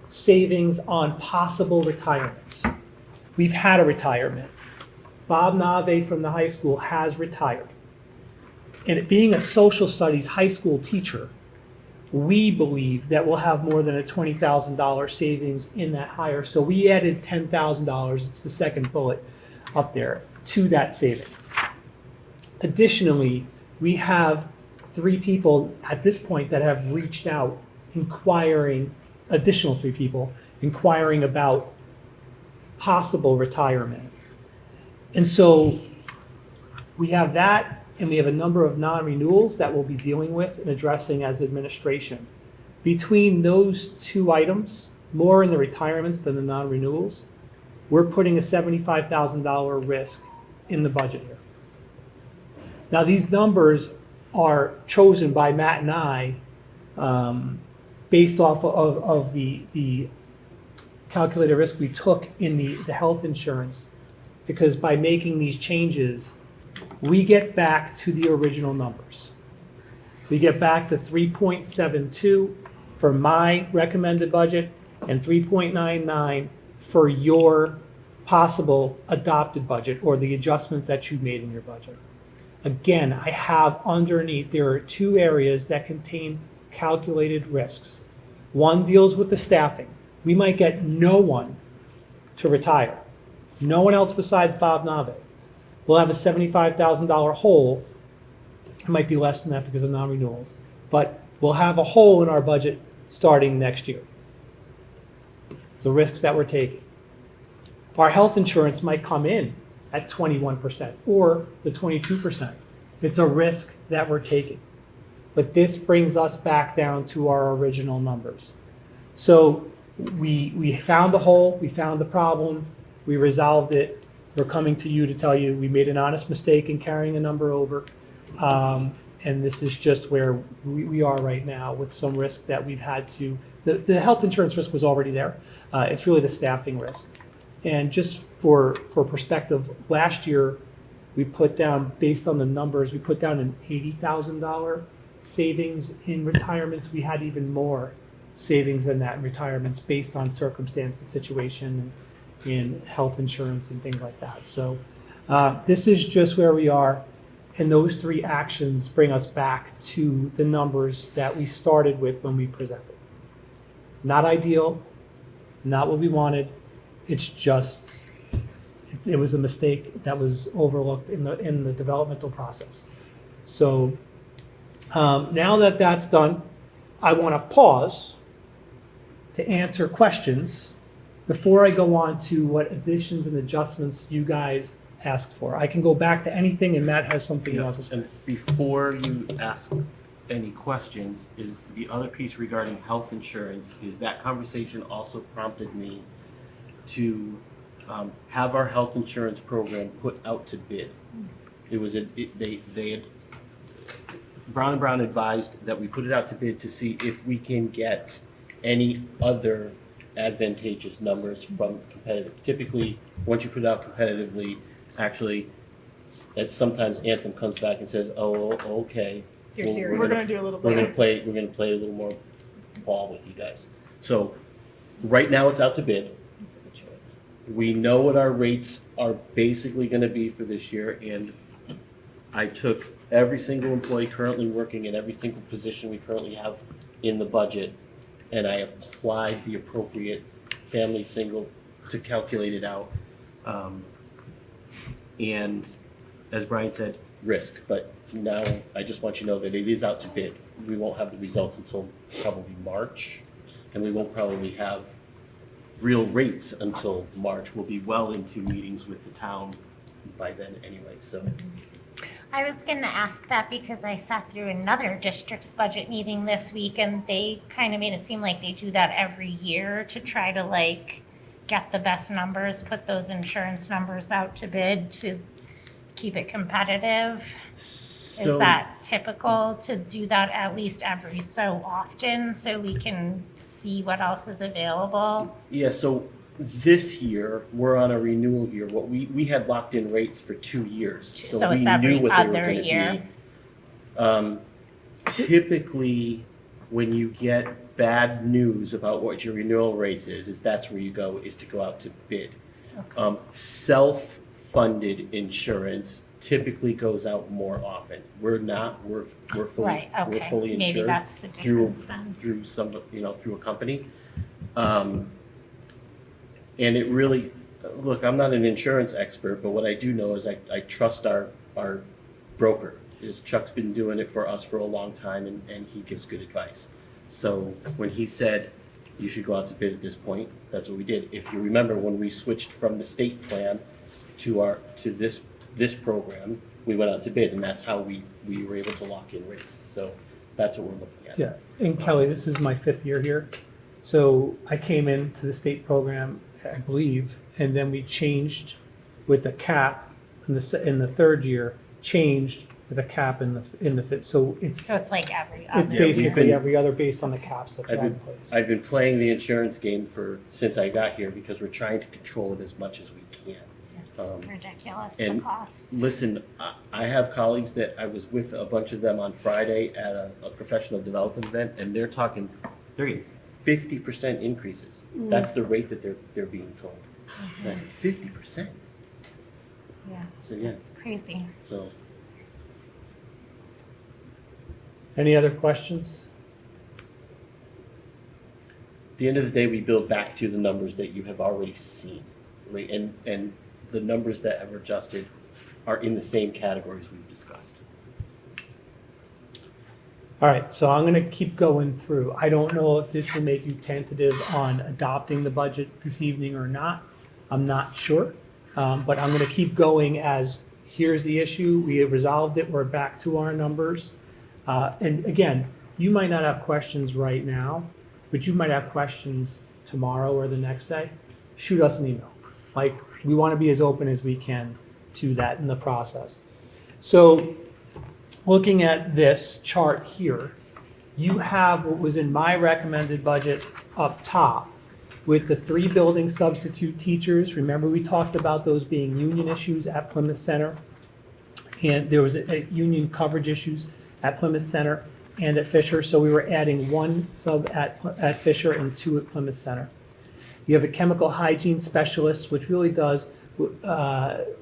S2: savings on possible retirements. We've had a retirement. Bob Nave from the high school has retired. And it being a social studies high school teacher, we believe that we'll have more than a $20,000 savings in that hire. So we added $10,000, it's the second bullet up there, to that savings. Additionally, we have 3 people at this point that have reached out inquiring, additional 3 people inquiring about possible retirement. And so we have that, and we have a number of non-renewals that we'll be dealing with and addressing as administration. Between those 2 items, more in the retirements than the non-renewals, we're putting a $75,000 risk in the budget here. Now, these numbers are chosen by Matt and I based off of the calculated risk we took in the health insurance, because by making these changes, we get back to the original numbers. We get back to 3.72 for my recommended budget and 3.99 for your possible adopted budget or the adjustments that you made in your budget. Again, I have underneath, there are 2 areas that contain calculated risks. One deals with the staffing. We might get no one to retire. No one else besides Bob Nave. We'll have a $75,000 hole. It might be less than that because of non-renewals. But we'll have a hole in our budget starting next year. The risks that we're taking. Our health insurance might come in at 21% or the 22%. It's a risk that we're taking. But this brings us back down to our original numbers. So we found the hole, we found the problem, we resolved it. We're coming to you to tell you we made an honest mistake in carrying a number over. And this is just where we are right now with some risk that we've had to, the health insurance risk was already there. It's really the staffing risk. And just for perspective, last year we put down, based on the numbers, we put down an $80,000 savings in retirements. We had even more savings than that in retirements based on circumstance and situation in health insurance and things like that. So this is just where we are, and those three actions bring us back to the numbers that we started with when we presented. Not ideal, not what we wanted. It's just, it was a mistake that was overlooked in the developmental process. So now that that's done, I want to pause to answer questions before I go on to what additions and adjustments you guys asked for. I can go back to anything, and Matt has something he wants to say.
S14: And before you ask any questions, is the other piece regarding health insurance, is that conversation also prompted me to have our health insurance program put out to bid. It was they had Brown and Brown advised that we put it out to bid to see if we can get any other advantageous numbers from competitive. Typically, once you put it out competitively, actually, sometimes Anthem comes back and says, "Oh, okay,
S12: You're serious.
S13: We're gonna do a little
S14: we're
S13: bit.
S14: gonna play a little more ball with you guys." So, right now it's out to bid. We know what our rates are basically going to be for this year, and I took every single employee currently working in every single position we currently have in the budget, and I applied the appropriate family single to calculate it out. And as Brian said, risk, but now I just want you to know that it is out to bid. We won't have the results until probably March, and we won't probably have real rates until March. We'll be well into meetings with the town by then anyway, so.
S11: I was gonna ask that because I sat through another district's budget meeting this week, and they kind of made it seem like they do that every year to try to like get the best numbers, put those insurance numbers out to bid to keep it competitive. Is that typical to do that at least every so often so we can see what else is available?
S14: Yeah, so this year, we're on a renewal year. What we had locked in rates for 2 years,
S11: So
S14: we
S11: it's every
S14: knew what they were
S11: other
S14: gonna
S11: year?
S14: be. Typically, when you get bad news about what your renewal rates is that's where you go, is to go out to bid.
S11: Okay.
S14: Self-funded insurance typically goes out more often. We're not, we're fully,
S11: Right,
S14: we're
S11: okay.
S14: fully
S11: Maybe
S14: insured
S11: that's the
S14: through,
S11: difference then.
S14: through some, through a company. And it really, look, I'm not an insurance expert, but what I do know is I trust our broker. Chuck's been doing it for us for a long time, and he gives good advice. So when he said you should go out to bid at this point, that's what we did. If you remember, when we switched from the state plan to this program, we went out to bid, and that's how we were able to lock in rates. So that's what we're looking at.
S2: Yeah, and Kelly, this is my 5th year here. So I came into the state program, I believe, and then we changed with a cap in the 3rd year, changed with a cap in the 5th. So it's
S11: like every other.
S2: it's
S14: Yeah, we've
S2: basically
S14: been-
S2: every other based on the caps that you
S14: I've
S2: have in
S14: been,
S2: place.
S14: I've been playing the insurance game since I got here because we're trying to control it as much as we can.
S11: It's ridiculous, the
S14: and
S11: costs.
S14: Listen, I have colleagues that I was with a bunch of them on Friday at a professional development event, and they're getting 50% increases. That's the rate that they're being told. And I said, 50%?
S11: Yeah,
S14: So, yeah,
S11: it's crazy.
S14: so.
S2: Any other questions?
S14: At the end of the day, we build back to the numbers that you have already seen, right? And the numbers that have adjusted are in the same categories we've discussed.
S2: All right, so I'm going to keep going through. I don't know if this will make you tentative on adopting the budget this evening or not. I'm not sure, but I'm going to keep going as here's the issue. We have resolved it. We're back to our numbers. And again, you might not have questions right now, but you might have questions tomorrow or the next day. Shoot us an email. Like, we want to be as open as we can to that in the process. So looking at this chart here, you have what was in my recommended budget up top with the 3 building substitute teachers. Remember, we talked about those being union issues at Plymouth Center. And there was a union coverage issues at Plymouth Center and at Fisher. So we were adding 1 sub at Fisher and 2 at Plymouth Center. You have a chemical hygiene specialist, which really does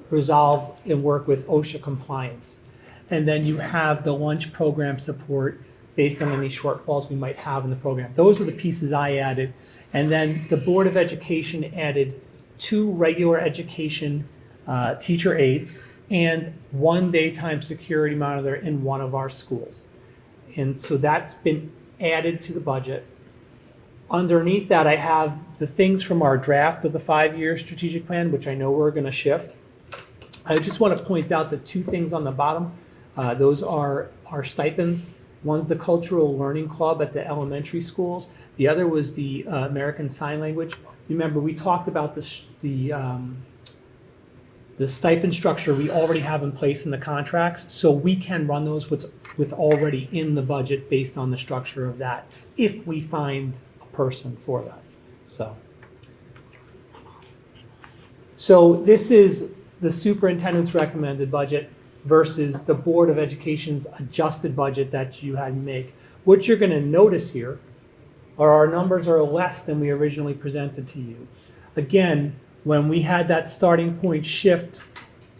S2: resolve and work with OSHA compliance. And then you have the lunch program support based on any shortfalls we might have in the program. Those are the pieces I added. And then the Board of Education added 2 regular education teacher aides and 1 daytime security monitor in one of our schools. And so that's been added to the budget. Underneath that, I have the things from our draft of the 5-year strategic plan, which I know we're going to shift. I just want to point out the 2 things on the bottom. Those are our stipends. One's the Cultural Learning Club at the elementary schools. The other was the American Sign Language. Remember, we talked about the stipend structure we already have in place in the contracts, so we can run those with already in the budget based on the structure of that, if we find a person for that. So this is the superintendent's recommended budget versus the Board of Education's adjusted budget that you had to make. What you're going to notice here are our numbers are less than we originally presented to you. Again, when we had that starting point shift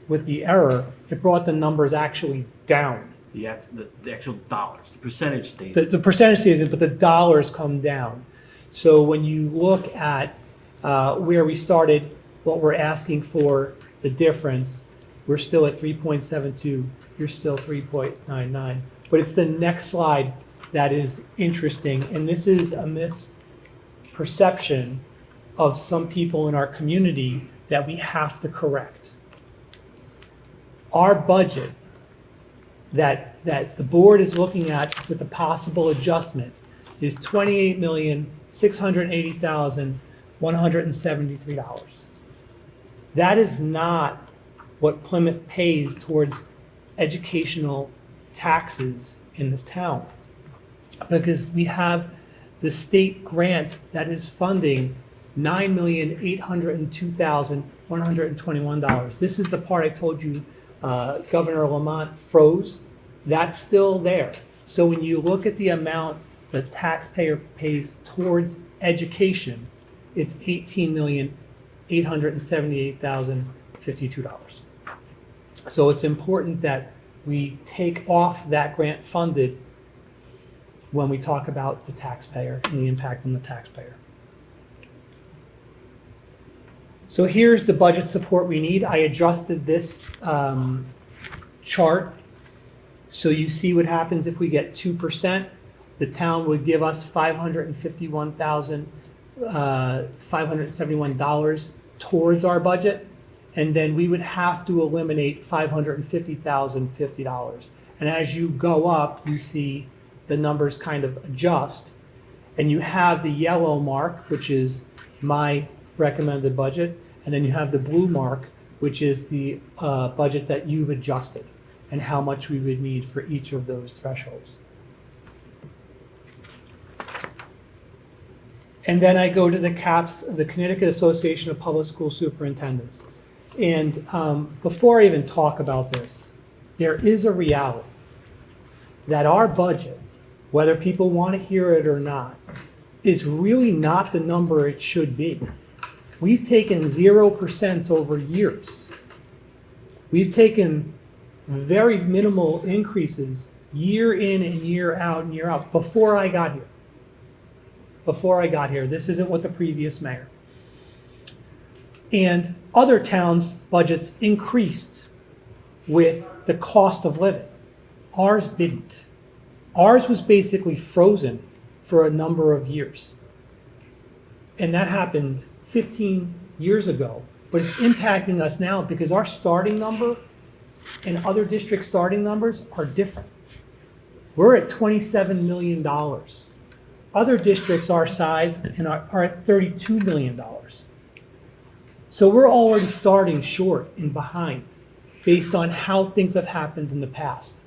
S2: with the error, it brought the numbers actually down.
S14: The actual dollars, the percentage stays.
S2: The percentage stays, but the dollars come down. So when you look at where we started, what we're asking for, the difference, we're still at 3.72, you're still 3.99. But it's the next slide that is interesting, and this is a misperception of some people in our community that we have to correct. Our budget that the board is looking at with the possible adjustment is $28,680,173. That is not what Plymouth pays towards educational taxes in this town. Because we have the state grant that is funding $9,802,121. This is the part I told you Governor Lamont froze. That's still there. So when you look at the amount the taxpayer pays towards education, it's $18,878,052. So it's important that we take off that grant funded when we talk about the taxpayer and the impact on the taxpayer. So here's the budget support we need. I adjusted this chart so you see what happens if we get 2%. The town would give us $571 towards our budget, and then we would have to eliminate $550,050. And as you go up, you see the numbers kind of adjust, and you have the yellow mark, which is my recommended budget, and then you have the blue mark, which is the budget that you've adjusted, and how much we would need for each of those thresholds. And then I go to the CAPS, the Connecticut Association of Public School Superintendents. And before I even talk about this, there is a reality that our budget, whether people want to hear it or not, is really not the number it should be. We've taken 0% over years. We've taken very minimal increases year in and year out and year out before I got here. This isn't what the previous mayor. And other towns' budgets increased with the cost of living. Ours didn't. Ours was basically frozen for a number of years. And that happened 15 years ago. But it's impacting us now because our starting number and other district starting numbers are different. We're at $27 million. Other districts our size and are at $32 million. So we're already starting short and behind based on how things have happened in the past.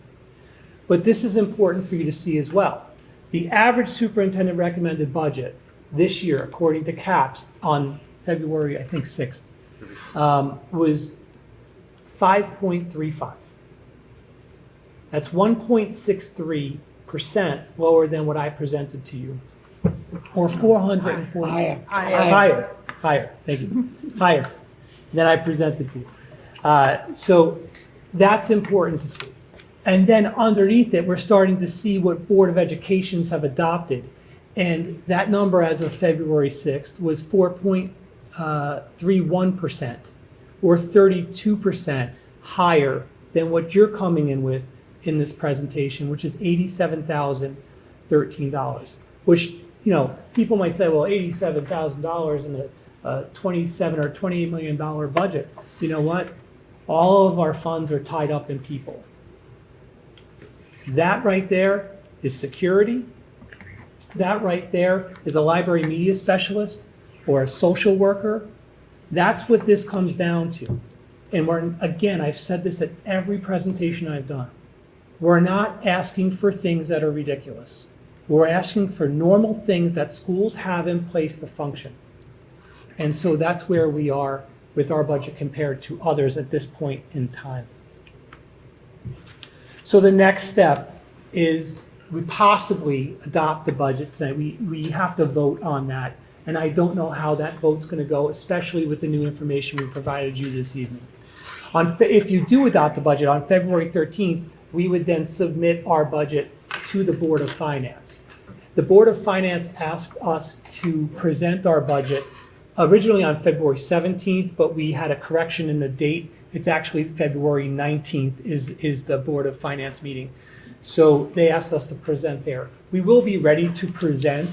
S2: But this is important for you to see as well. The average superintendent recommended budget this year, according to CAPS, on February, I think, 6th, was 5.35. That's 1.63% lower than what I presented to you, or 440 higher. Higher, thank you. Higher than I presented to you. So that's important to see. And then underneath it, we're starting to see what Board of Educations have adopted. And that number as of February 6th was 4.31%, or 32% higher than what you're coming in with in this presentation, which is $87,013, which, you know, people might say, well, $87,000 in a $27 or $28 million budget. You know what? All of our funds are tied up in people. That right there is security. That right there is a library media specialist or a social worker. That's what this comes down to. And again, I've said this at every presentation I've done. We're not asking for things that are ridiculous. We're asking for normal things that schools have in place to function. And so that's where we are with our budget compared to others at this point in time. So the next step is we possibly adopt the budget tonight. We have to vote on that. And I don't know how that vote's going to go, especially with the new information we provided you this evening. If you do adopt the budget on February 13th, we would then submit our budget to the Board of Finance. The Board of Finance asked us to present our budget originally on February 17th, but we had a correction in the date. It's actually February 19th is the Board of Finance meeting. So they asked us to present there. We will be ready to present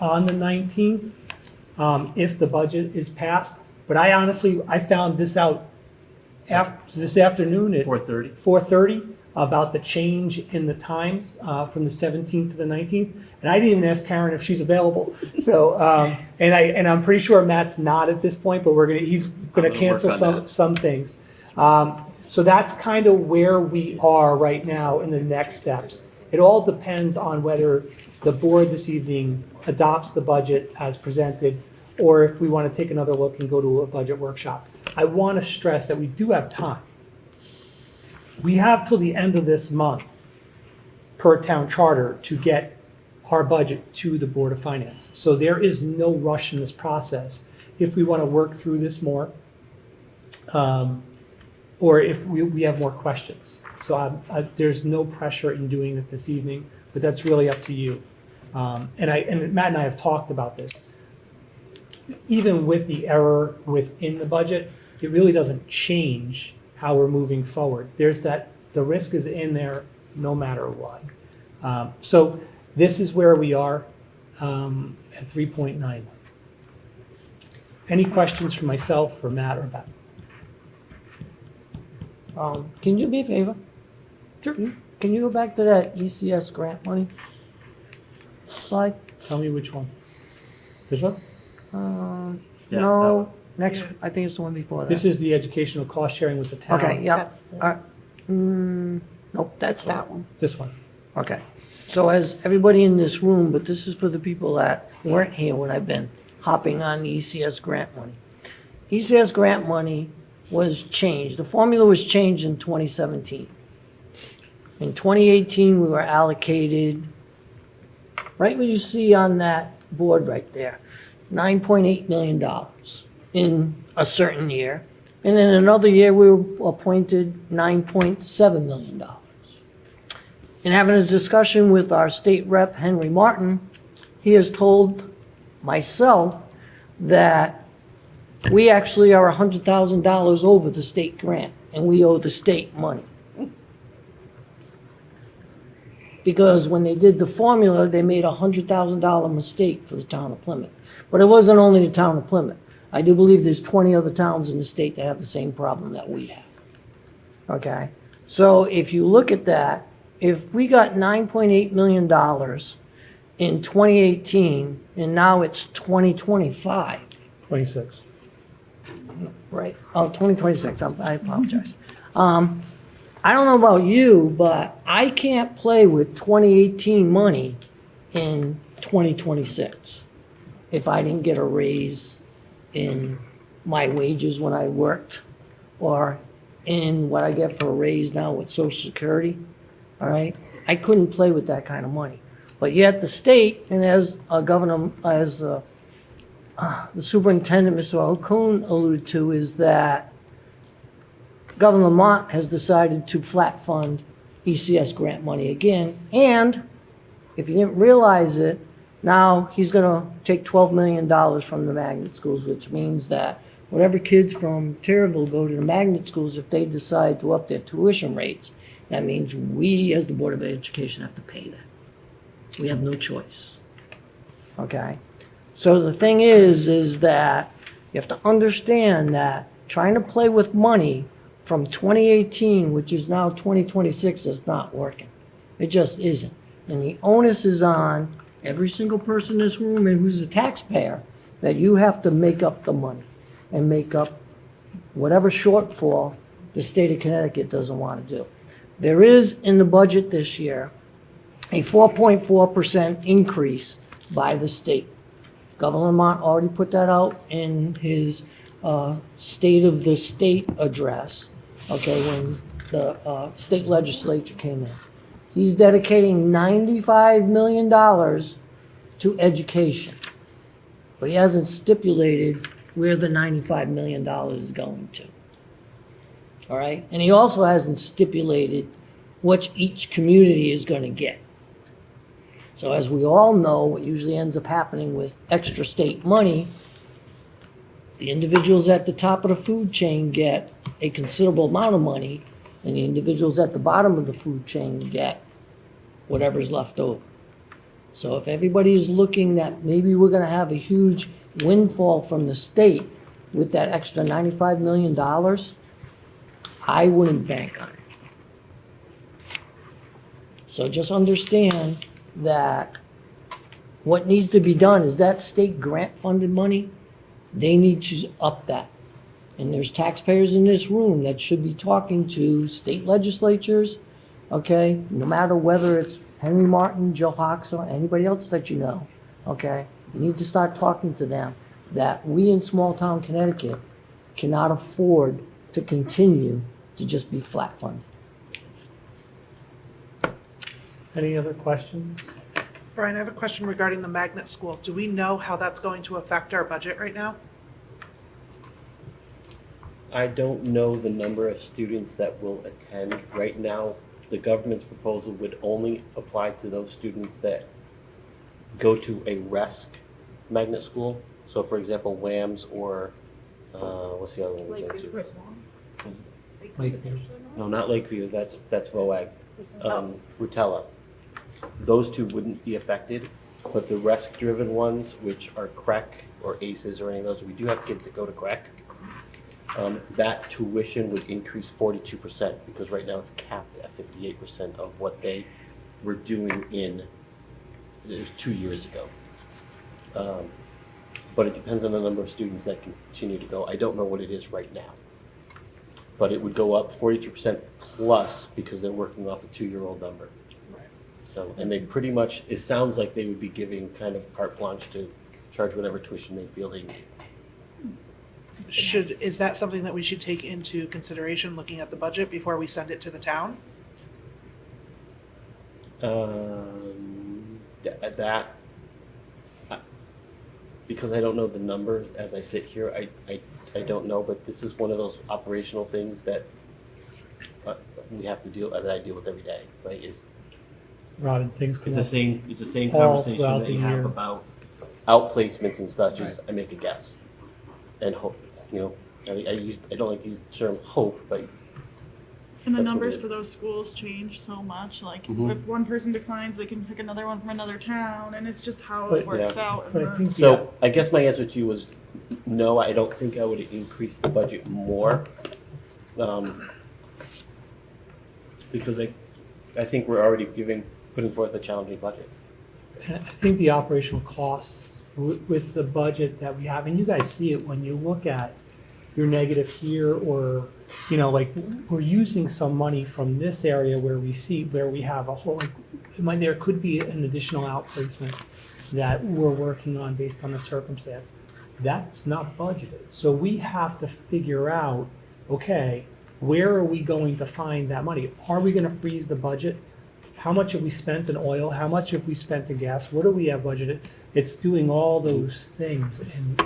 S2: on the 19th if the budget is passed. But I found this out this afternoon at
S14: 4:30.
S2: 4:30 about the change in the times from the 17th to the 19th. And I didn't even ask Karen if she's available. So, and I'm pretty sure Matt's not at this point, but he's gonna cancel some things. So that's kind of where we are right now in the next steps. It all depends on whether the board this evening adopts the budget as presented, or if we want to take another look and go to a budget workshop. I want to stress that we do have time. We have till the end of this month, per town charter, to get our budget to the Board of Finance. So there is no rush in this process if we want to work through this more, or if we have more questions. So there's no pressure in doing it this evening, but that's really up to you. And Matt and I have talked about this. Even with the error within the budget, it really doesn't change how we're moving forward. The risk is in there no matter what. So this is where we are at 3.9. Any questions for myself, for Matt, or Beth?
S6: Can you do me a favor?
S2: Sure.
S6: Can you go back to that ECS grant money slide?
S2: Tell me which one. This one?
S14: Yeah,
S6: No, next, I think it's the one before that.
S2: This is the educational cost sharing with the town.
S6: Okay, yeah.
S7: That's the-
S6: Nope, that's
S7: That one.
S2: This one.
S6: Okay. So as everybody in this room, but this is for the people that weren't here when I've been hopping on the ECS grant money. ECS grant money was changed. The formula was changed in 2017. In 2018, we were allocated, right what you see on that board right there, $9.8 million in a certain year. And in another year, we were appointed $9.7 million. In having a discussion with our state rep, Henry Martin, he has told myself that we actually are $100,000 over the state grant, and we owe the state money. Because when they did the formula, they made a $100,000 mistake for the town of Plymouth. But it wasn't only the town of Plymouth. I do believe there's 20 other towns in the state that have the same problem that we have. Okay? So if you look at that, if we got $9.8 million in 2018, and now it's 2025,
S2: 26.
S6: right? Oh, 2026, I apologize. I don't know about you, but I can't play with 2018 money in 2026 if I didn't get a raise in my wages when I worked, or in what I get for a raise now with Social Security, all right? I couldn't play with that kind of money. But yet the state, and as a governor, as the superintendent, Mr. O'Coon, alluded to is that Governor Lamont has decided to flat fund ECS grant money again, and if you didn't realize it, now he's gonna take $12 million from the magnet schools, which means that whatever kids from Terrible go to the magnet schools, if they decide to up their tuition rates, that means we, as the Board of Education, have to pay that. We have no choice. Okay? So the thing is that you have to understand that trying to play with money from 2018, which is now 2026, is not working. It just isn't. And the onus is on every single person in this room and who's a taxpayer that you have to make up the money and make up whatever shortfall the state of Connecticut doesn't want to do. There is in the budget this year a 4.4% increase by the state. Governor Lamont already put that out in his State of the State address, okay, when the state legislature came in. He's dedicating $95 million to education, but he hasn't stipulated where the $95 million is going to. All right? And he also hasn't stipulated what each community is going to get. So as we all know, what usually ends up happening with extra state money, the individuals at the top of the food chain get a considerable amount of money, and the individuals at the bottom of the food chain get whatever's left over. So if everybody is looking that maybe we're gonna have a huge windfall from the state with that extra $95 million, I wouldn't bank on it. So just understand that what needs to be done is that state grant-funded money, they need to up that. And there's taxpayers in this room that should be talking to state legislatures, okay? No matter whether it's Henry Martin, Joe Hawks, or anybody else that you know, okay? You need to start talking to them that we in small-town Connecticut cannot afford to continue to just be flat funded.
S2: Any other questions?
S3: Brian, I have a question regarding the magnet school. Do we know how that's going to affect our budget right now?
S14: I don't know the number of students that will attend. Right now, the government's proposal would only apply to those students that go to a RESC magnet school. So for example, WAMS or, what's the other one we go to?
S2: Lakeview.
S14: No, not Lakeview, that's VOAG. Rutella. Those two wouldn't be affected, but the RESC-driven ones, which are CREC or ACES or any of those, we do have kids that go to CREC. That tuition would increase 42% because right now it's capped at 58% of what they were doing it was 2 years ago. But it depends on the number of students that continue to go. I don't know what it is right now. But it would go up 42% plus because they're working off a 2-year-old number. So, and they pretty much, it sounds like they would be giving kind of carte blanche to charge whatever tuition they feel they need.
S3: Is that something that we should take into consideration looking at the budget before we send it to the town?
S14: Because I don't know the number as I sit here, I don't know, but this is one of those operational things that we have to that I deal with every day, right?
S2: Robin, things come
S14: It's
S2: up.
S14: the same
S2: all
S14: conversation
S2: throughout
S14: that
S2: the
S14: you have
S2: year.
S14: about outplacements and such, is I make a guess. And hope, I don't like to use the term hope, but
S13: And the
S14: That's what
S13: numbers
S14: it is.
S13: for those schools change so much, like
S14: Mhm.
S13: if one person declines, they can pick another one from another town, and it's just how
S2: But-
S13: it works
S14: Yeah.
S13: out.
S2: But I think
S14: so I guess my answer to you was no, I don't think I would increase the budget more. Because I think we're already putting forth a challenging budget.
S2: I think the operational costs with the budget that we have, and you guys see it when you look at your negative here, or, like, we're using some money from this area where we have a whole, there could be an additional outplacement that we're working on based on the circumstance. That's not budgeted. So we have to figure out, okay, where are we going to find that money? Are we gonna freeze the budget how much have we spent in oil? How much have we spent in gas? What do we have budgeted? It's doing all those things, and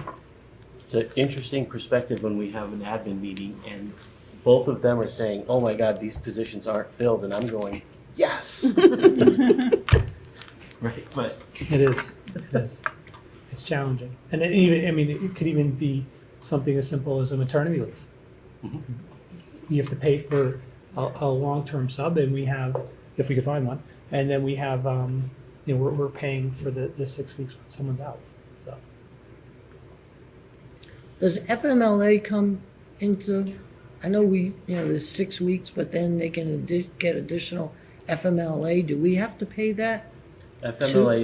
S14: It's an interesting perspective when we have an admin meeting and both of them are saying, oh my God, these positions aren't filled, and I'm going, yes. Right, but
S2: it is. It's challenging. And it could even be something as simple as a maternity leave.
S14: Mhm.
S2: You have to pay for a long-term sub, and we have, if we could find one, and then we have, we're paying for the 6 weeks when someone's out, so.
S6: Does FMLA come into, I know there's 6 weeks, but then they can get additional FMLA. Do we have to pay that?
S14: FMLA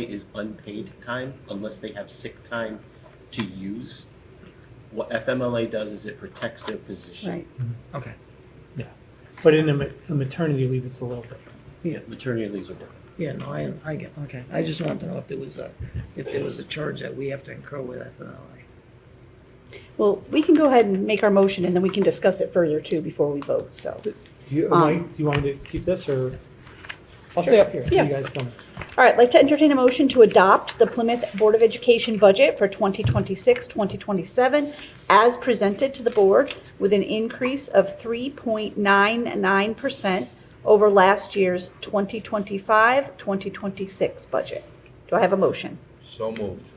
S14: is unpaid time unless they have sick time to use. What FMLA does is it protects their position.
S6: Right. Okay.
S2: Yeah, but in a maternity leave, it's a little different.
S14: Yeah, maternity leaves are different.
S6: Yeah, no, I get, okay. I just wanted to know if there was a charge that we have to incur with FMLA.
S1: Well, we can go ahead and make our motion, and then we can discuss it further too before we vote, so.
S2: Mike, do you want me to keep this, or? I'll stay up here,
S1: Yeah.
S2: you guys tell me.
S1: All right, I'd like to entertain a motion to adopt the Plymouth Board of Education budget for 2026-2027 as presented to the board with an increase of 3.99% over last year's 2025-2026 budget. Do I have a motion?
S15: So moved.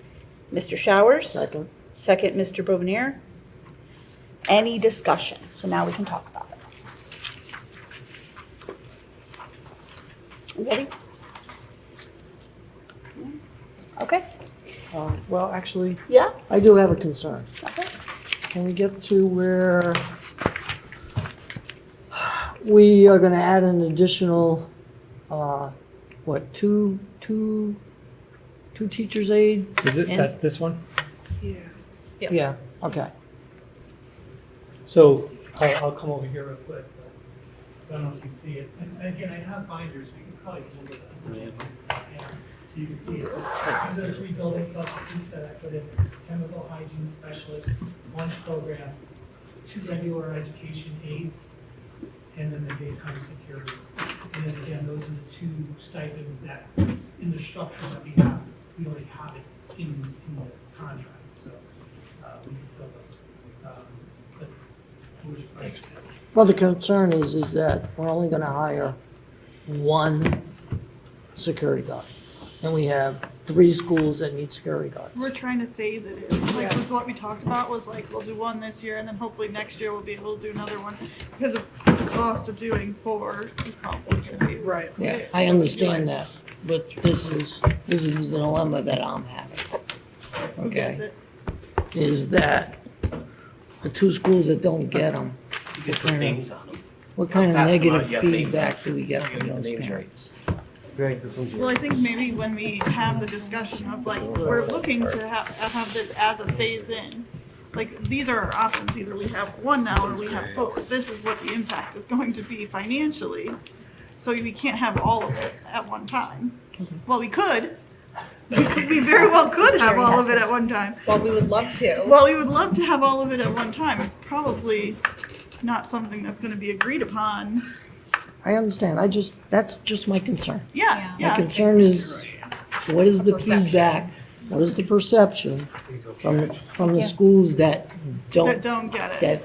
S1: Mr. Showers?
S6: Second.
S1: Second, Mr. Bovenier. Any discussion? So now we can talk about it. You ready? Okay,
S6: Well, actually,
S1: yeah,
S6: I do have a concern.
S1: okay.
S6: Can we get to where we are gonna add an additional, two teachers' aid?
S2: Is it, that's this one?
S3: Yeah.
S12: Yep.
S6: Yeah, okay.
S2: So I'll come over here real quick. I don't know if you can see it. And again, I have binders. We can probably go over that. So you can see it. These are the 3 building substitutes that I put in: chemical hygiene specialist, lunch program, 2 regular education aides, and then the daytime security. And then again, those are the 2 stipends that in the structure that we have, we already have it in the contract. So we can fill those. But which price?
S6: Well, the concern is that we're only gonna hire 1 security guard. And we have 3 schools that need security guards.
S13: We're trying to phase it in. Like, this is what we talked about, was like, we'll do 1 this year, and then hopefully next year we'll be able to do another one. Because of the cost of doing 4 is probably gonna be.
S3: Right.
S6: Yeah, I understand that, but this is the dilemma that I'm having.
S13: Who gets
S6: Okay,
S13: it?
S6: is that the 2 schools that don't get them,
S14: You can put names on them.
S6: what kind of
S14: Pass them on,
S6: negative
S14: you have names.
S6: feedback do we get
S14: You
S6: from
S14: get the
S6: those
S14: names right.
S6: parents?
S8: Greg, this one's
S13: Well, I
S8: yours.
S13: think maybe when we have the discussion of like, we're looking to have this as a phase in. Like, these are our options, either we have 1 now or we have 4. This is what the impact is going to be financially. So we can't have all of it at one time. Well, we could. We very well could have all of it at one time.
S12: Well, we would love to.
S13: Well, we would love to have all of it at one time. It's probably not something that's gonna be agreed upon.
S6: I understand, that's just my concern.
S13: Yeah,
S6: My
S13: yeah.
S6: concern is, what is the
S12: Perception.
S6: feedback, what is the perception from the schools that
S13: That don't get it.
S6: get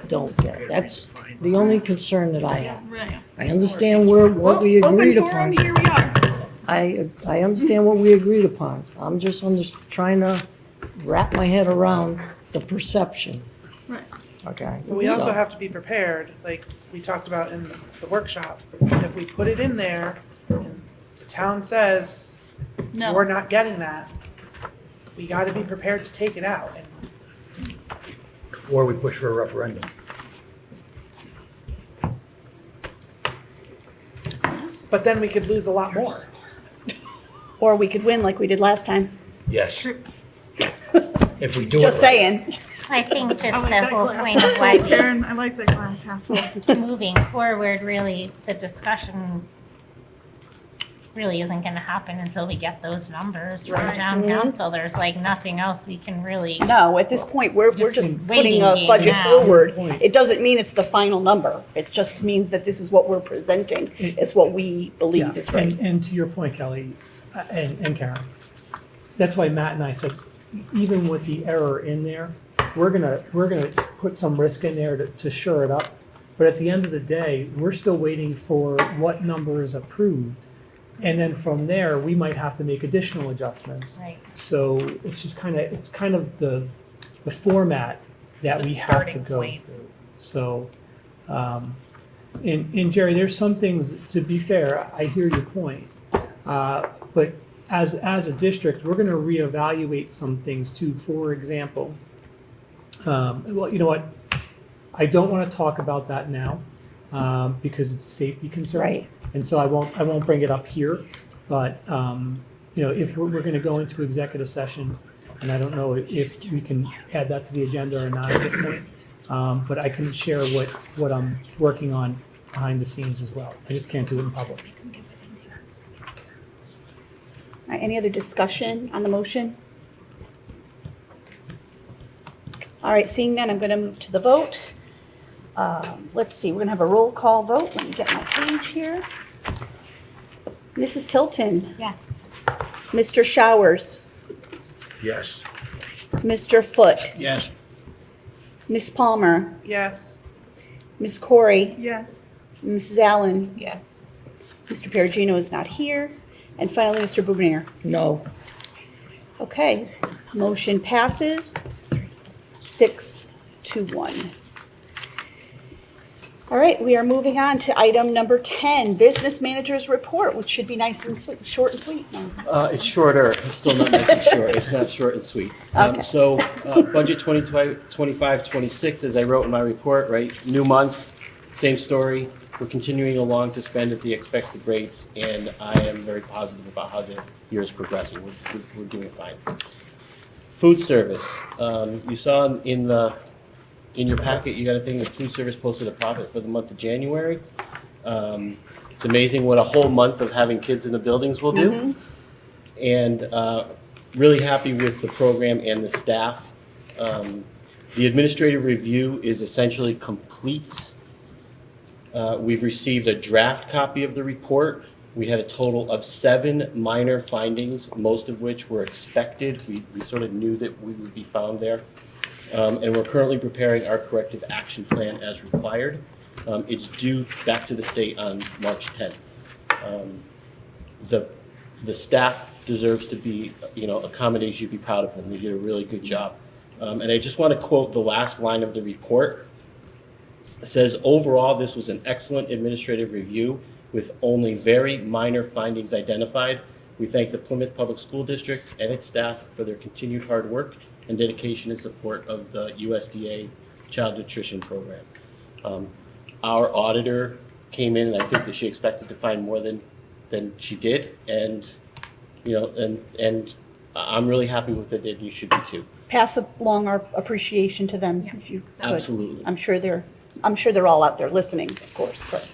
S6: it? That's the only concern that I have.
S13: Right.
S6: I understand what we
S13: Well,
S6: agreed
S13: open forum,
S6: upon.
S13: here we are.
S6: I understand what we agreed upon. I'm just trying to wrap my head around the perception,
S13: Right.
S6: okay?
S3: But we also
S6: So-
S3: have to be prepared, like we talked about in the workshop. If we put it in there and the town says,
S13: No.
S3: we're not getting that, we gotta be prepared to take it out. And
S15: Or we push for a referendum.
S3: But then we could lose a lot more.
S1: Or we could win like we did last time.
S15: Yes. If we do it
S1: Just
S15: right.
S1: saying.
S11: I think
S13: I
S11: just
S13: like
S11: the
S13: that
S11: whole
S13: glass
S11: point
S13: half
S11: of
S13: full,
S11: why
S13: Karen. I like that glass half full.
S11: moving forward, really, the discussion really isn't gonna happen until we get those numbers from
S1: Right.
S11: town
S1: Mhm.
S11: council. There's like nothing else we can really.
S1: No, at this point, we're just putting
S11: waiting
S1: a
S11: game
S1: budget
S11: now.
S1: forward. It doesn't mean it's the final number. It just means that this is what we're presenting, is what we believe is right.
S2: And to your point, Kelly, and Karen, that's why Matt and I said, even with the error in there, we're gonna put some risk in there to shore it up. But at the end of the day, we're still waiting for what number is approved. And then from there, we might have to make additional adjustments.
S11: Right.
S2: So it's just it's kind of the format that
S12: It's a
S2: we have to
S12: starting
S2: go
S12: point.
S2: through. So, and Jerry, there's some things, to be fair, I hear your point. But as a district, we're gonna reevaluate some things too. For example, well, you know what? I don't wanna talk about that now, because it's a safety concern.
S1: Right.
S2: And so I won't bring it up here, but, you know, if we're gonna go into executive session, and I don't know if we can add that to the agenda or not at this point, but I can share what I'm working on behind the scenes as well. I just can't do it in public.
S1: All right, any other discussion on the motion? All right, seeing none, I'm going to move to the vote. Let's see, we're going to have a roll call vote. Let me get my page here. Mrs. Tilton,
S11: Yes.
S1: Mr. Showers,
S15: Yes.
S1: Mr. Foote,
S15: Yes.
S1: Miss Palmer,
S3: Yes.
S1: Miss Corey,
S13: Yes.
S1: Mrs. Allen,
S12: Yes.
S1: Mr. Perugino is not here, and finally, Mr. Bouvier.
S6: No.
S1: Okay, motion passes 6-1. All right, we are moving on to item number 10, Business Manager's Report, which should be nice and sweet, short and sweet. No.
S8: It's shorter, it's still not nice and short, it's not short and sweet.
S1: Okay.
S8: So, budget 25-26, as I wrote in my report, right, new month, same story. We're continuing along to spend at the expected rates, and I am very positive about how the year is progressing. We're doing fine. Food service, you saw in your packet, you got a thing that food service posted a profit for the month of January. It's amazing what a whole month of having kids in the buildings will do. And really happy with the program and the staff. The administrative review is essentially complete. We've received a draft copy of the report. We had a total of 7 minor findings, most of which were expected. We sort of knew that we would be found there. And we're currently preparing our corrective action plan as required. It's due back to the state on March 10th. The staff deserves to be, accommodated. You'd be proud of them. They did a really good job. And I just want to quote the last line of the report. It says, overall, this was an excellent administrative review with only very minor findings identified. We thank the Plymouth Public School District and its staff for their continued hard work and dedication and support of the USDA Child Nutrition Program. Our auditor came in, and I think that she expected to find more than she did, and and I'm really happy with it, and you should be too.
S1: Pass along our appreciation to them if you could.
S8: Absolutely.
S1: I'm sure they're all out there listening, of course, but,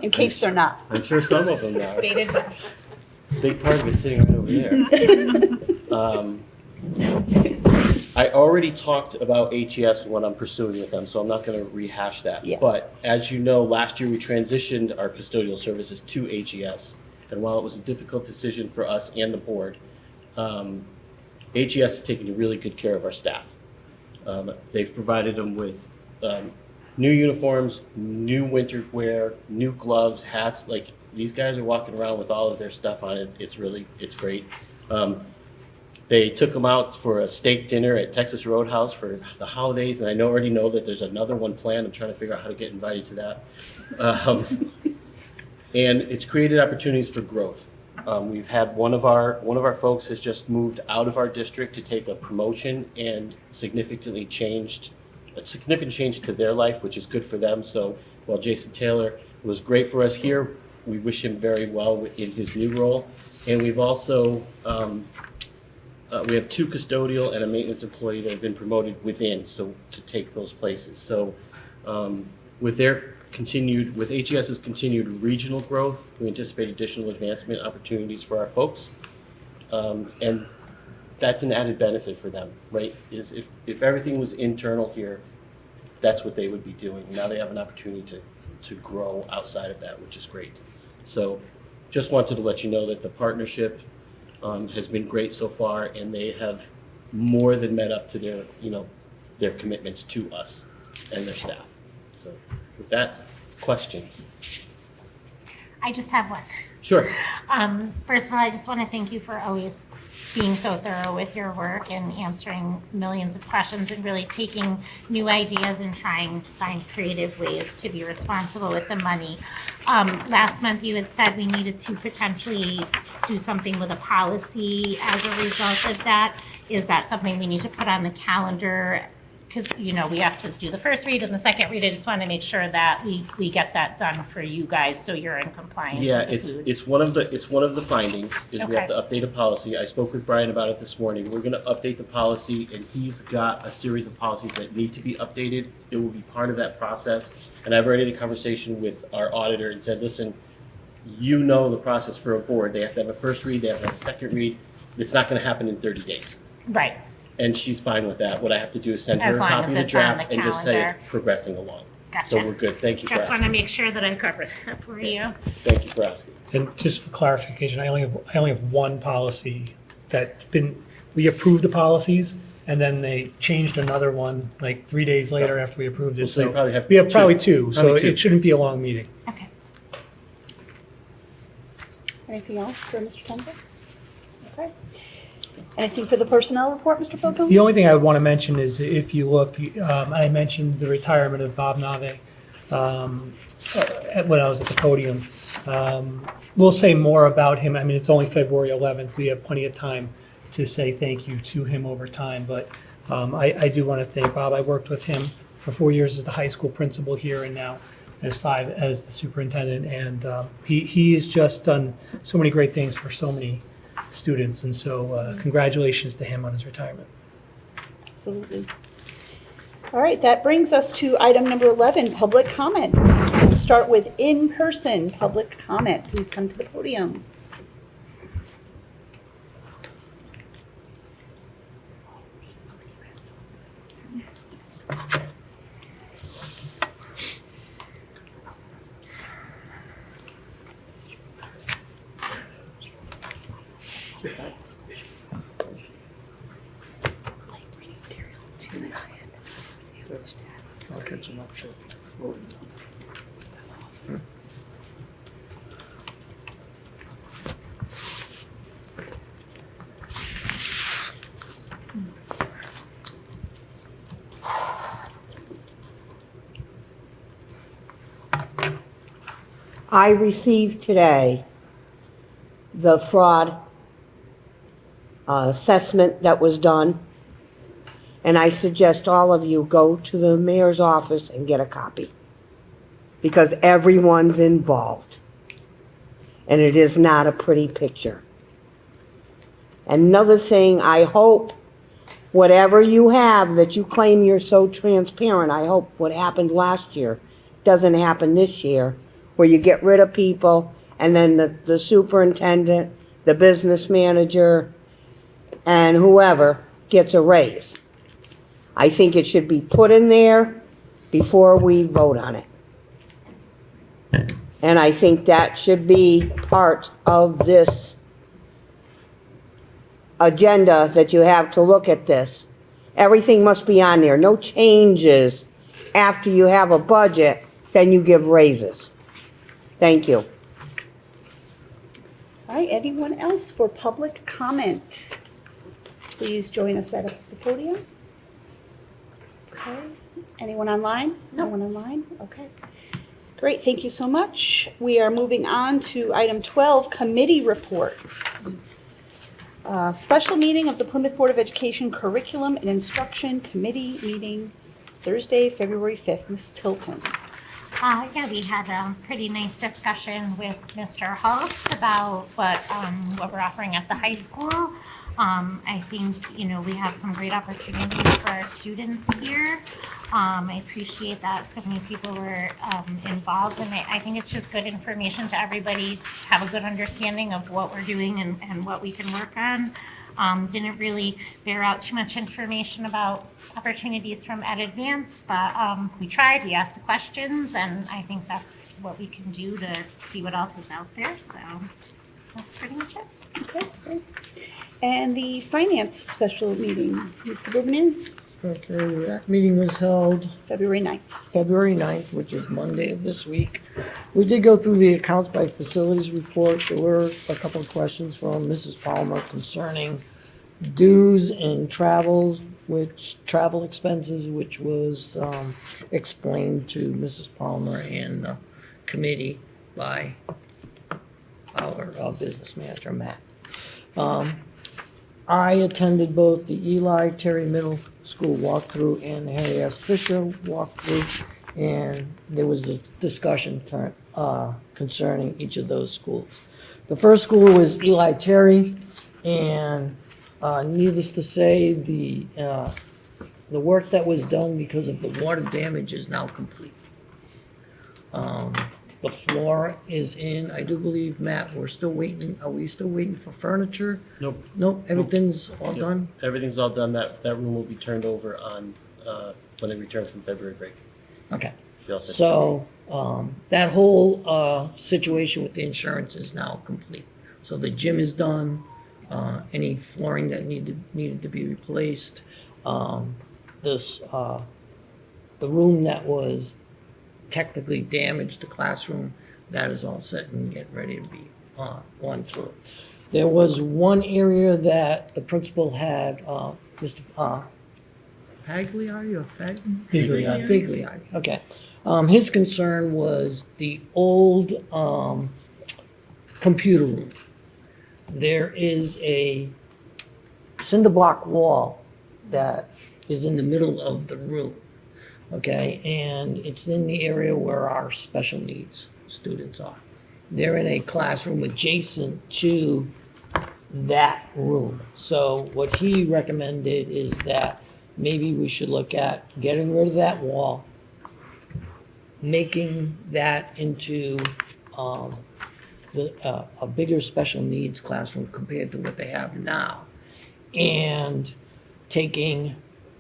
S1: in case they're not.
S8: I'm sure some of them are.
S12: Bated breath.
S8: Big part of it sitting right over there. I already talked about HES and what I'm pursuing with them, so I'm not going to rehash that.
S1: Yeah.
S8: But as you know, last year we transitioned our custodial services to HES. And while it was a difficult decision for us and the board, HES has taken really good care of our staff. They've provided them with new uniforms, new winter wear, new gloves, hats. Like, these guys are walking around with all of their stuff on it. It's great. They took them out for a steak dinner at Texas Roadhouse for the holidays, and I already know that there's another one planned. I'm trying to figure out how to get invited to that. And it's created opportunities for growth. We've had one of our folks has just moved out of our district to take a promotion and significant change to their life, which is good for them. So while Jason Taylor was great for us here, we wish him very well in his new role. And we've also we have 2 custodial and a maintenance employee that have been promoted within, so to take those places. So with their
S14: continued, with HES's continued regional growth, we anticipate additional advancement opportunities for our folks. And that's an added benefit for them, right? Is if everything was internal here, that's what they would be doing. Now they have an opportunity to grow outside of that, which is great. So just wanted to let you know that the partnership has been great so far, and they have more than met up to their, their commitments to us and their staff. So with that, questions?
S11: I just have one.
S14: Sure.
S11: First of all, I just want to thank you for always being so thorough with your work and answering millions of questions and really taking new ideas and trying to find creative ways to be responsible with the money. Last month you had said we needed to potentially do something with a policy as a result of that. Is that something we need to put on the calendar? Because, we have to do the first read and the second read. I just want to make sure that we get that done for you guys so you're in compliance
S14: Yeah,
S11: with the
S14: it's
S11: food.
S14: it's one of the findings is we have to update a policy. I spoke with Brian about it this morning. We're going to update the policy, and he's got a series of policies that need to be updated. It will be part of that process. And I've already had a conversation with our auditor and said, listen, the process for a board. They have to have a first read. They have to have a second read. It's not going to happen in 30 days.
S11: Right.
S14: And she's fine with that. What I have to do is send
S11: As
S14: her a
S11: long
S14: copy
S11: as
S14: of the
S11: it's on
S14: draft
S11: the
S14: and just say
S11: calendar.
S14: it's progressing along.
S11: Gotcha.
S14: So we're good. Thank you for
S11: Just want to
S14: asking.
S11: make sure that I covered that for you.
S14: Thank you for asking.
S2: And just for clarification, I only have one policy we approved the policies, and then they changed another one like 3 days later after we approved it.
S14: So you probably have
S2: we have
S14: two.
S2: probably two, so
S14: Probably two.
S2: it shouldn't be a long meeting.
S11: Okay.
S1: Anything else for Mr. Tenzer? Okay. Anything for the personnel report, Mr. Falcone?
S2: The only thing I would want to mention is if you look, I mentioned the retirement of Bob Nave when I was at the podium. We'll say more about him. I mean, it's only February 11th. We have plenty of time to say thank you to him over time. But I do want to thank Bob. I worked with him for 4 years as the high school principal here and now as 5 as the superintendent. And he has just done so many great things for so many students. And so congratulations to him on his retirement.
S1: Absolutely. All right, that brings us to item number 11, public comment. We'll start with in-person public comment. Please come to the podium.
S6: I'll catch him up shortly.
S16: I received today the fraud assessment that was done, and I suggest all of you go to the mayor's office and get a copy, because everyone's involved, and it is not a pretty picture. Another thing, I hope whatever you have that you claim you're so transparent, I hope what happened last year doesn't happen this year, where you get rid of people and then the superintendent, the business manager, and whoever gets a raise. I think it should be put in there before we vote on it. And I think that should be part of this agenda that you have to look at this. Everything must be on there. No changes after you have a budget, then you give raises. Thank you.
S1: All right, anyone else for public comment? Please join us at the podium. Okay, anyone online? No one online? Okay. Great, thank you so much. We are moving on to item 12, committee reports. Special meeting of the Plymouth Board of Education Curriculum and Instruction Committee meeting Thursday, February 5th. Ms. Tilton.
S11: Yeah, we had a pretty nice discussion with Mr. Holtz about what we're offering at the high school. I think, we have some great opportunities for our students here. I appreciate that so many people were involved, and I think it's just good information to everybody to have a good understanding of what we're doing and what we can work on. Didn't really bear out too much information about opportunities from Ed Advance, but we tried, we asked the questions, and I think that's what we can do to see what else is out there, so that's pretty much it.
S1: Okay, great. And the finance special meeting, Mr. Bourbonnais,
S6: Okay, that meeting was held
S1: February 9th.
S6: February 9th, which is Monday of this week. We did go through the accounts by facilities report. There were a couple of questions from Mrs. Palmer concerning dues and travel expenses, which was explained to Mrs. Palmer and the committee by our business manager, Matt. I attended both the Eli Terry Middle School walkthrough and the Harry S. Fisher walkthrough, and there was a discussion concerning each of those schools. The first school was Eli Terry, and needless to say, the work that was done because of the water damage is now complete. The floor is in. I do believe, Matt, we're still waiting. Are we still waiting for furniture?
S14: Nope.
S6: Nope, everything's all
S14: Yep.
S6: done?
S14: Everything's all done. That room will be turned over on, when they return from February break.
S6: Okay.
S14: She also-
S6: So, that whole situation with the insurance is now complete. So the gym is done, any flooring that needed to be replaced. The room that was technically damaged, the classroom, that is all set and getting ready to be gone through. There was one area that the principal had, Mr. Pagliari or
S2: Figliotti.
S6: Figliotti, okay. His concern was the old computer room. There is a cinder block wall that is in the middle of the room, okay? And it's in the area where our special needs students are. They're in a classroom adjacent to that room. So what he recommended is that maybe we should look at getting rid of that wall, making that into a bigger special needs classroom compared to what they have now, and taking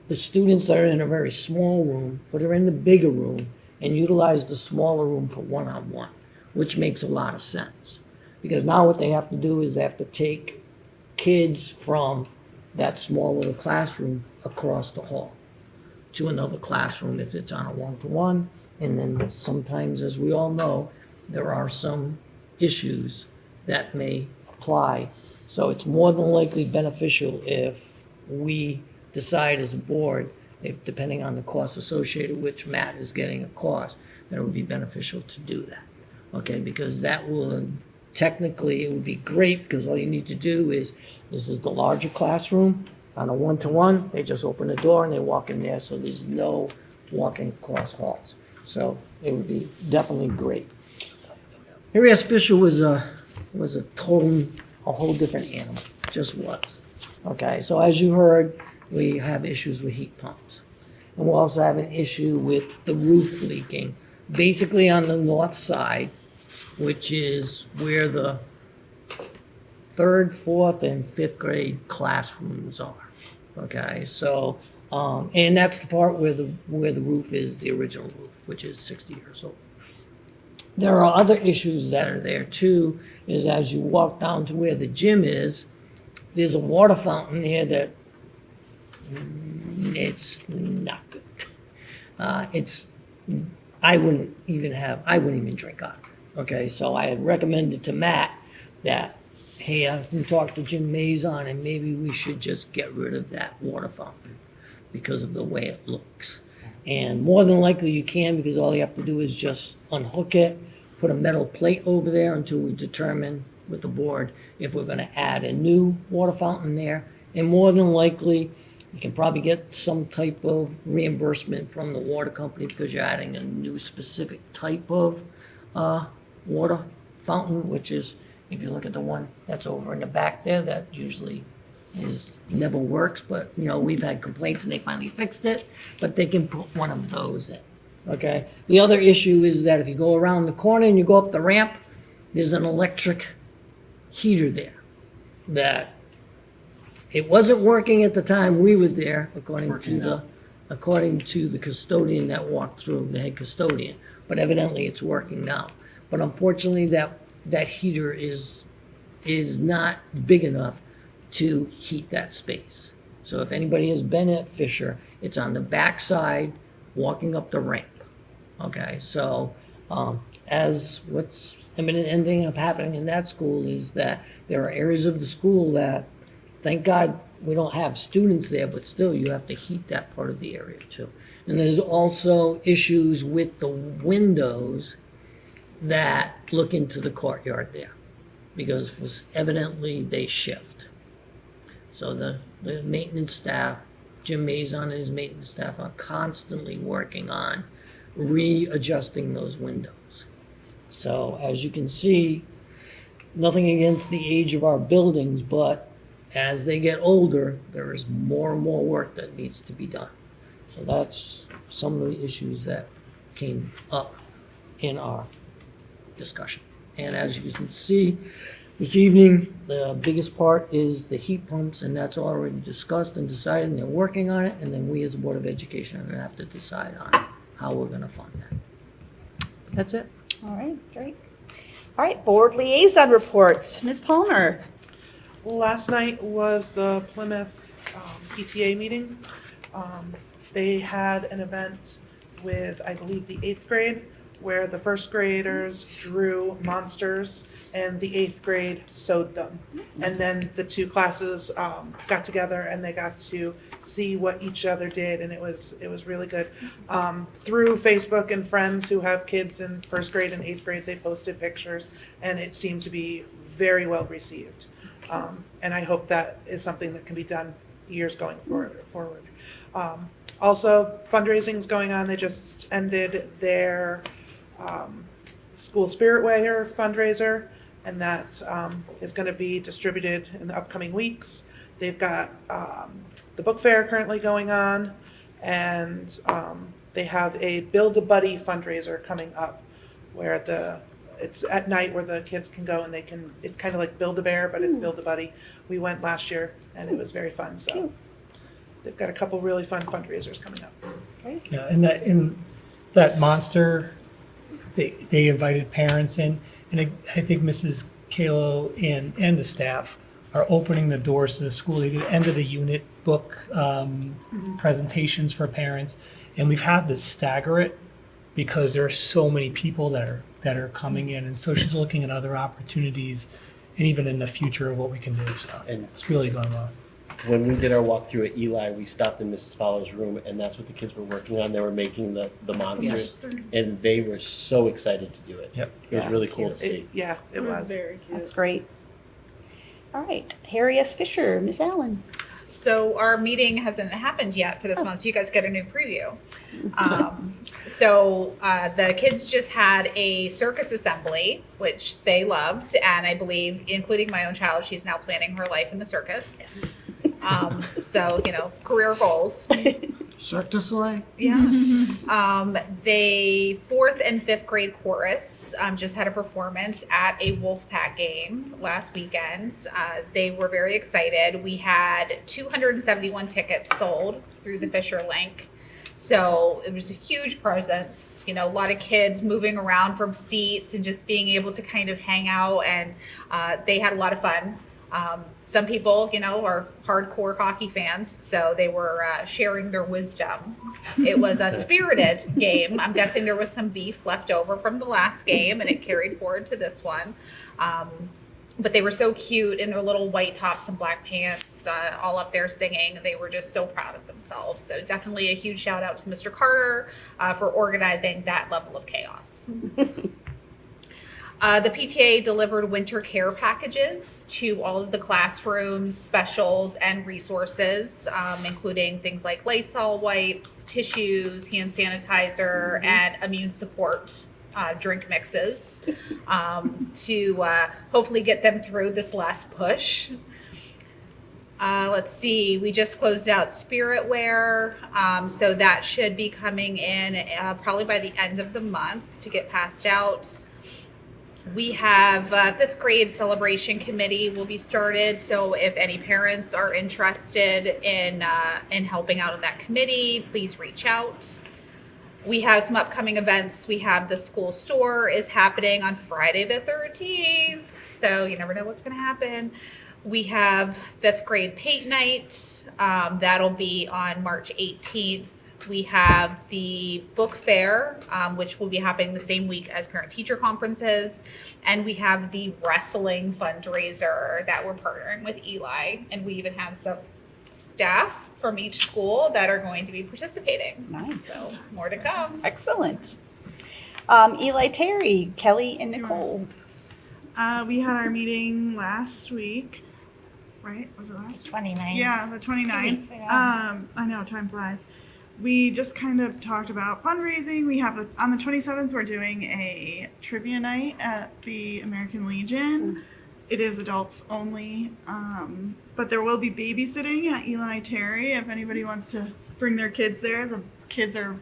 S6: the students that are in a very small room, put her in the bigger room, and utilize the smaller room for one-on-one, which makes a lot of sense. Because now what they have to do is they have to take kids from that small little classroom across the hall to another classroom if it's on a one-to-one. And then sometimes, as we all know, there are some issues that may apply. So it's more than likely beneficial if we decide as a board, if depending on the cost associated, which Matt is getting a cost, that it would be beneficial to do that. Okay, because that will, technically, it would be great, because all you need to do is, this is the larger classroom, on a one-to-one, they just open the door and they walk in there, so there's no walking across halls. So it would be definitely great. Harry S. Fisher was a whole different animal, just was. Okay, so as you heard, we have issues with heat pumps. And we also have an issue with the roof leaking, basically on the north side, which is where the 3rd, 4th, and 5th grade classrooms are. Okay, so, and that's the part where the roof is the original roof, which is 60 years old. There are other issues that are there too, is as you walk down to where the gym is, there's a water fountain here that it's not good. I wouldn't even drink out of it. Okay, so I had recommended to Matt that, hey, I can talk to Jim Mazon and maybe we should just get rid of that water fountain because of the way it looks. And more than likely you can, because all you have to do is just unhook it, put a metal plate over there until we determine with the board if we're gonna add a new water fountain there. And more than likely, you can probably get some type of reimbursement from the water company because you're adding a new specific type of water fountain, which is, if you look at the one that's over in the back there, that usually is never works, but, you know, we've had complaints and they finally fixed it, but they can put one of those in, okay? The other issue is that if you go around the corner and you go up the ramp, there's an electric heater there that it wasn't working at the time we were there, according to the custodian that walked through, the head custodian, but evidently it's working now. But unfortunately, that heater is not big enough to heat that space. So if anybody has been at Fisher, it's on the back side, walking up the ramp. Okay, so as what's ending up happening in that school is that there are areas of the school that, thank God, we don't have students there, but still you have to heat that part of the area too. And there's also issues with the windows that look into the courtyard there, because evidently they shift. So the maintenance staff, Jim Mazon and his maintenance staff are constantly working on readjusting those windows. So as you can see, nothing against the age of our buildings, but as they get older, there is more and more work that needs to be done. So that's some of the issues that came up in our discussion. And as you can see, this evening, the biggest part is the heat pumps, and that's already discussed and decided, and they're working on it, and then we as a Board of Education are gonna have to decide on how we're gonna fund that. That's it.
S1: All right, great. All right, board liaison reports. Ms. Palmer.
S3: Last night was the Plymouth PTA meeting. They had an event with, I believe, the 8th grade, where the first graders drew monsters and the 8th grade sewed them. And then the two classes got together and they got to see what each other did, and it was really good. Through Facebook and friends who have kids in first grade and 8th grade, they posted pictures, and it seemed to be very well received. And I hope that is something that can be done years going forward. Also, fundraising's going on. They just ended their School Spirit Wear fundraiser, and that is going to be distributed in the upcoming weeks. They've got the book fair currently going on, and they have a Build-A-Buddy fundraiser coming up, where it's at night where the kids can go and it's kind of like Build-A-Bear, but it's Build-A-Buddy. We went last year and it was very fun, so they've got a couple really fun fundraisers coming up.
S2: Yeah, and that monster, they invited parents in, and I think Mrs. Kalo and the staff are opening the doors to the school. They did end of the unit book presentations for parents, and we've had to stagger it because there are so many people that are coming in, and so she's looking at other opportunities and even in the future of what we can do. So
S14: And
S2: it's really going well.
S14: When we did our walkthrough at Eli, we stopped in Mrs. Fowler's room, and that's what the kids were working on. They were making the monsters, and they were so excited to do it.
S2: Yep.
S14: It was really cool to see.
S3: It was
S13: very cute.
S1: That's great. All right, Harry S. Fisher, Ms. Allen.
S12: So our meeting hasn't happened yet for this month, so you guys get a new preview. So the kids just had a circus assembly, which they loved, and I believe, including my own child, she's now planning her life in the circus.
S1: Yes.
S12: So, career goals.
S6: Cirque du Soleil?
S12: Yeah. They 4th and 5th grade chorus just had a performance at a Wolfpack game last weekend. They were very excited. We had 271 tickets sold through the Fisher link. So it was a huge presence, a lot of kids moving around from seats and just being able to kind of hang out, and they had a lot of fun. Some people, are hardcore hockey fans, so they were sharing their wisdom. It was a spirited game. I'm guessing there was some beef left over from the last game, and it carried forward to this one. But they were so cute in their little white tops and black pants, all up there singing. They were just so proud of themselves. So definitely a huge shout out to Mr. Carter for organizing that level of chaos. The PTA delivered winter care packages to all of the classrooms, specials, and resources, including things like Lysol wipes, tissues, hand sanitizer, and immune support drink mixes to hopefully get them through this last push. Let's see, we just closed out Spirit Wear, so that should be coming in probably by the end of the month to get passed out. We have fifth grade celebration committee will be started. So if any parents are interested in helping out on that committee, please reach out. We have some upcoming events. We have the school store is happening on Friday the 13th. So you never know what's going to happen. We have fifth grade paint night. That'll be on March 18th. We have the book fair, which will be happening the same week as parent-teacher conferences. And we have the wrestling fundraiser that we're partnering with Eli. And we even have some staff from each school that are going to be participating.
S1: Nice.
S12: So more to come.
S1: Excellent. Eli, Terry, Kelly, and Nicole.
S13: We had our meeting last week, right? Was it last week?
S11: 29th.
S13: Yeah, the 29th.
S11: 2 weeks ago.
S13: I know, time flies. We just kind of talked about fundraising. We have on the 27th, we're doing a trivia night at the American Legion. It is adults only, but there will be babysitting at Eli Terry if anybody wants to bring their kids there. The kids are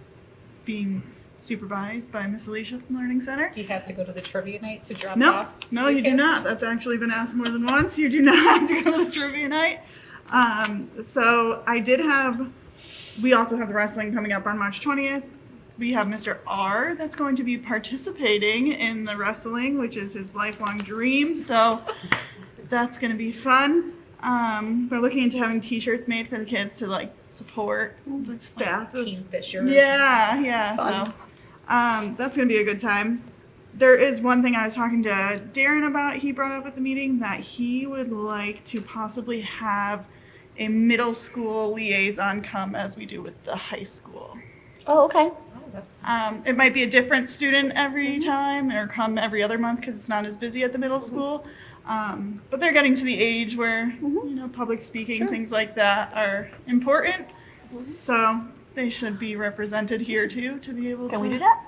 S13: being supervised by Miss Alicia from Learning Center.
S12: Do you have to go to the trivia night to drop
S13: No,
S12: off?
S13: no,
S12: your
S13: you do
S12: kids?
S13: not. That's actually been asked more than once. You do not have to go to the trivia night. So I did have. We also have the wrestling coming up on March 20th. We have Mr. R that's going to be participating in the wrestling, which is his lifelong dream. So that's going to be fun. We're looking into having T-shirts made for the kids to like support the staff.
S12: Team Fishers.
S13: Yeah.
S12: Fun.
S13: So that's going to be a good time. There is one thing I was talking to Darren about. He brought up at the meeting that he would like to possibly have a middle school liaison come as we do with the high school.
S1: Oh, okay.
S13: It might be a different student every time or come every other month because it's not as busy at the middle school. But they're getting to the age where, you know, public speaking, things like that are important. So they should be represented here too to be able to.
S1: Can we do that?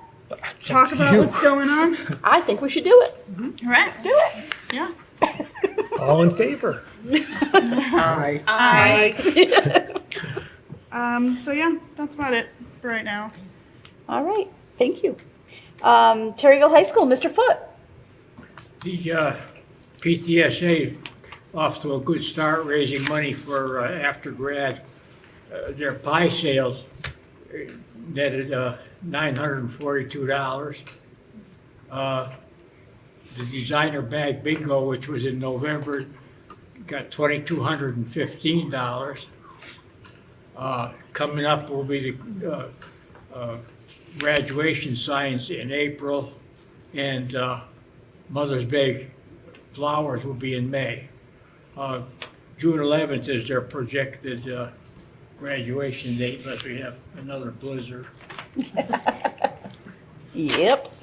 S13: Talk about what's going on.
S1: I think we should do it.
S13: All right, do it. Yeah.
S2: All in favor?
S16: Aye.
S13: So yeah, that's about it for right now.
S1: All right, thank you. Terryville High School, Mr. Foote.
S17: The PTSA off to a good start raising money for after grad. Their pie sales netted $942. The designer bag bingo, which was in November, got $2,215. Coming up will be the graduation signs in April, and Mother's Day flowers will be in May. June 11th is their projected graduation date, unless we have another blizzard.
S1: Yep.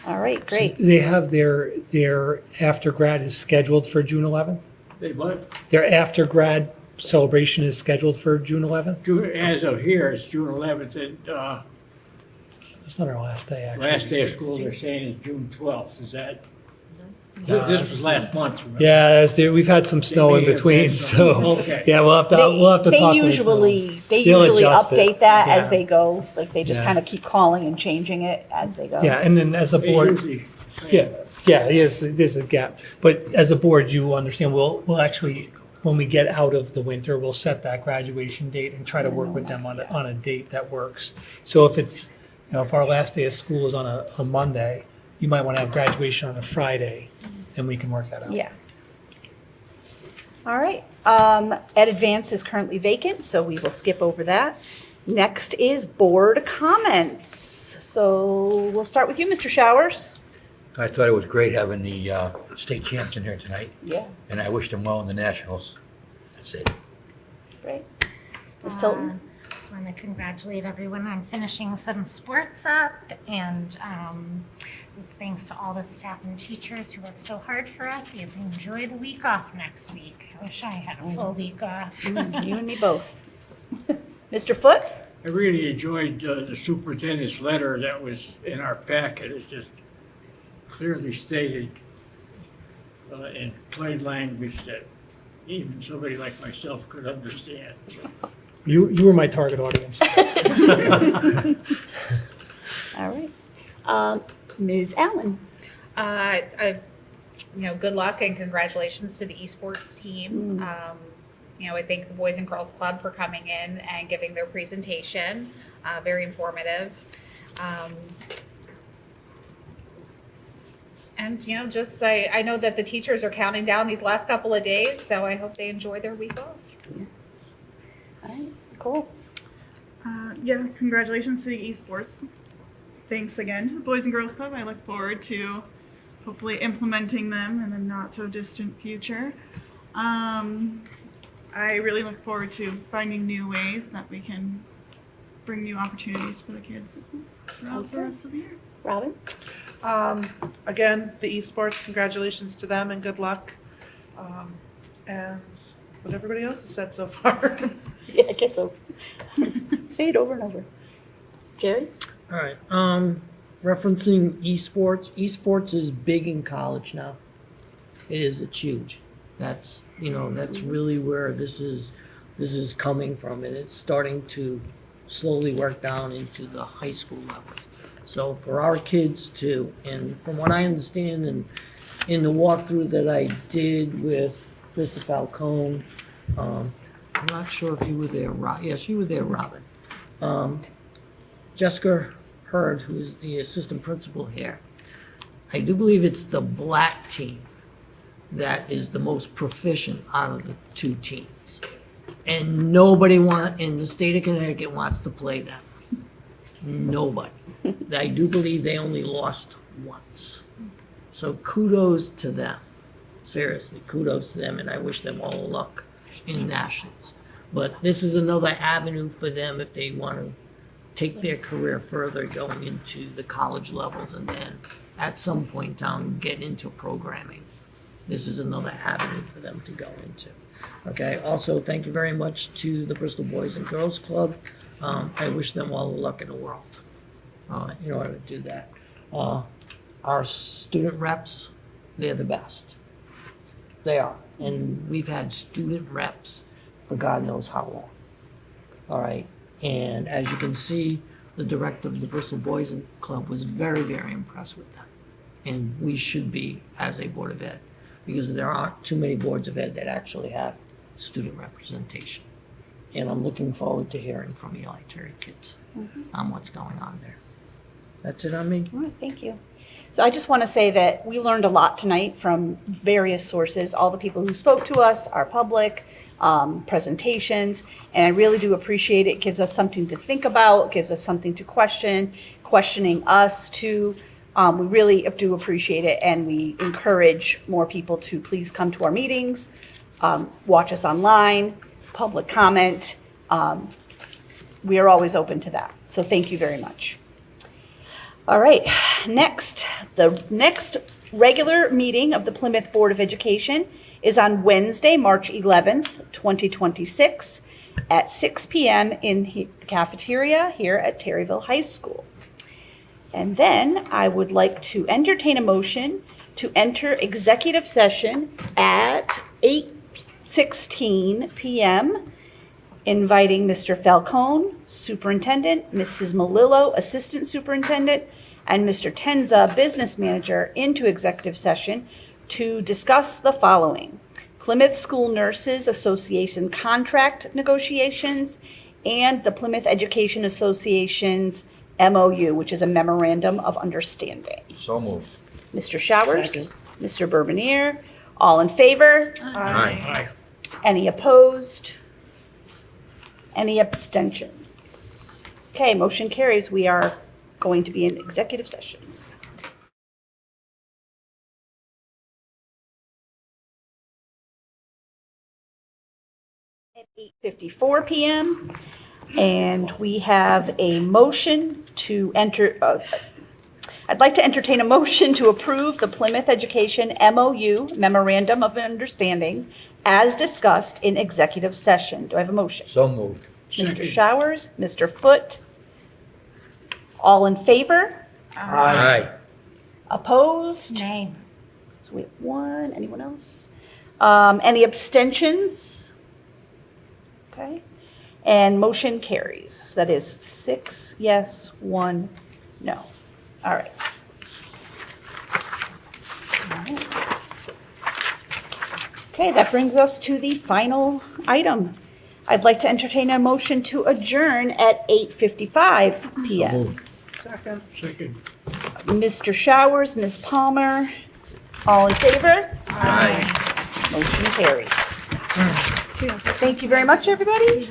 S1: All right, great.
S2: They have their after grad is scheduled for June 11th?
S17: They what?
S2: Their after grad celebration is scheduled for June 11th?
S17: As of here, it's June 11th, and
S2: It's not our last day, actually.
S17: last day of school, they're saying is June 12th. Is that? This was last month, remember?
S2: Yeah, we've had some snow in
S17: may have
S2: between,
S17: had some.
S2: so,
S17: Okay.
S2: yeah, we'll have to talk.
S1: They
S2: with
S1: usually
S2: They'll adjust it.
S1: update that as
S2: Yeah.
S1: they go. Like they just
S2: Yeah.
S1: kind of keep calling and changing it as they go.
S2: Yeah, and then as a
S17: They
S2: board,
S17: usually-
S2: yes, there's a gap. But as a board, you understand, we'll actually, when we get out of the winter, we'll set that graduation date and try to work with them on a date that works. So if it's, if our last day of school is on a Monday, you might want to have graduation on a Friday, and we can work that out.
S1: Yeah. All right. Ed Advance is currently vacant, so we will skip over that. Next is board comments. So we'll start with you, Mr. Showers.
S15: I thought it was great having the state champs in here tonight,
S1: Yeah,
S15: and I wish them well in the nationals. That's it.
S1: great. Ms. Tilton?
S11: Just want to congratulate everyone on finishing some sports up, and just thanks to all the staff and teachers who work so hard for us. You can enjoy the week off next week. I wish I had a full week off.
S1: You and me both. Mr. Foote?
S17: I really enjoyed the superintendent's letter that was in our packet. It's just clearly stated in plain language that even somebody like myself could understand.
S2: You were my target audience.
S1: All right. Ms. Allen?
S12: Good luck and congratulations to the esports team. I thank the Boys and Girls Club for coming in and giving their presentation. Very informative. I know that the teachers are counting down these last couple of days, so I hope they enjoy their week off.
S1: Yes. All right, cool.
S13: Yeah, congratulations to the esports. Thanks again to the Boys and Girls Club. I look forward to hopefully implementing them in the not so distant future. I really look forward to finding new ways that we can bring new opportunities for the kids throughout the rest of the year.
S1: Robin?
S3: Again, the esports, congratulations to them and good luck. And what everybody else has said so far.
S1: Yeah, it gets over. Say it over and over. Jerry?
S6: All right. Referencing esports is big in college now. It is. It's huge. That's really where this is coming from, and it's starting to slowly work down into the high school levels. So for our kids too, and from what I understand, and in the walkthrough that I did with Mr. Falcone, I'm not sure if you were there, Yes, you were there, Robin. Jessica Hurd, who is the assistant principal here, I do believe it's the black team that is the most proficient out of the two teams. And nobody in the state of Connecticut wants to play them. Nobody. I do believe they only lost once. So kudos to them. Seriously, kudos to them, and I wish them all luck in nationals. But this is another avenue for them if they want to take their career further going into the college levels and then at some point down get into programming. This is another avenue for them to go into. Okay, also thank you very much to the Bristol Boys and Girls Club. I wish them all the luck in the world in order to do that. Our student reps, they're the best. They are. And we've had student reps for God knows how long. All right. And as you can see, the director of the Bristol Boys and Club was very, very impressed with them. And we should be as a Board of Ed, because there aren't too many boards of ed that actually have student representation. And I'm looking forward to hearing from Eli Terry kids on what's going on there. That's it on me.
S1: All right, thank you. So I just want to say that we learned a lot tonight from various sources, all the people who spoke to us, our public, presentations, and I really do appreciate it. It gives us something to think about, gives us something to questioning us too. We really do appreciate it, and we encourage more people to please come to our meetings, watch us online, public comment. We are always open to that. So thank you very much. All right, the next regular meeting of the Plymouth Board of Education is on Wednesday, March 11th, 2026 at 6 p.m. in the cafeteria here at Terryville High School. And then I would like to entertain a motion to enter executive session at 8:16 p.m., inviting Mr. Falcone, Superintendent, Mrs. Melillo, Assistant Superintendent, and Mr. Tenza, Business Manager, into executive session to discuss the following: Plymouth School Nurses Association contract negotiations and the Plymouth Education Association's MOU, which is a memorandum of understanding.
S15: So moved.
S1: Mr. Showers? Second. Mr. Bourbonnier? All in favor?
S15: Aye.
S1: Any opposed? Any abstentions? Okay, motion carries. We are going to be in executive session. At 8:54 p.m. And we have a motion to I'd like to entertain a motion to approve the Plymouth Education MOU, Memorandum of Understanding, as discussed in executive session. Do I have a motion?
S15: So moved.
S1: Mr. Showers, Mr. Foote, all in favor?
S15: Aye.
S1: Opposed?
S11: Nay.
S1: So we have one. Anyone else? Any abstentions? Okay. And motion carries. So that is 6 yes, 1 no. All right. Okay, that brings us to the final item. I'd like to entertain a motion to adjourn at 8:55 PM.
S3: Second.
S17: Second.
S1: Mr. Showers, Ms. Palmer, all in favor?
S17: Aye.
S1: Motion carries. Thank you very much, everybody.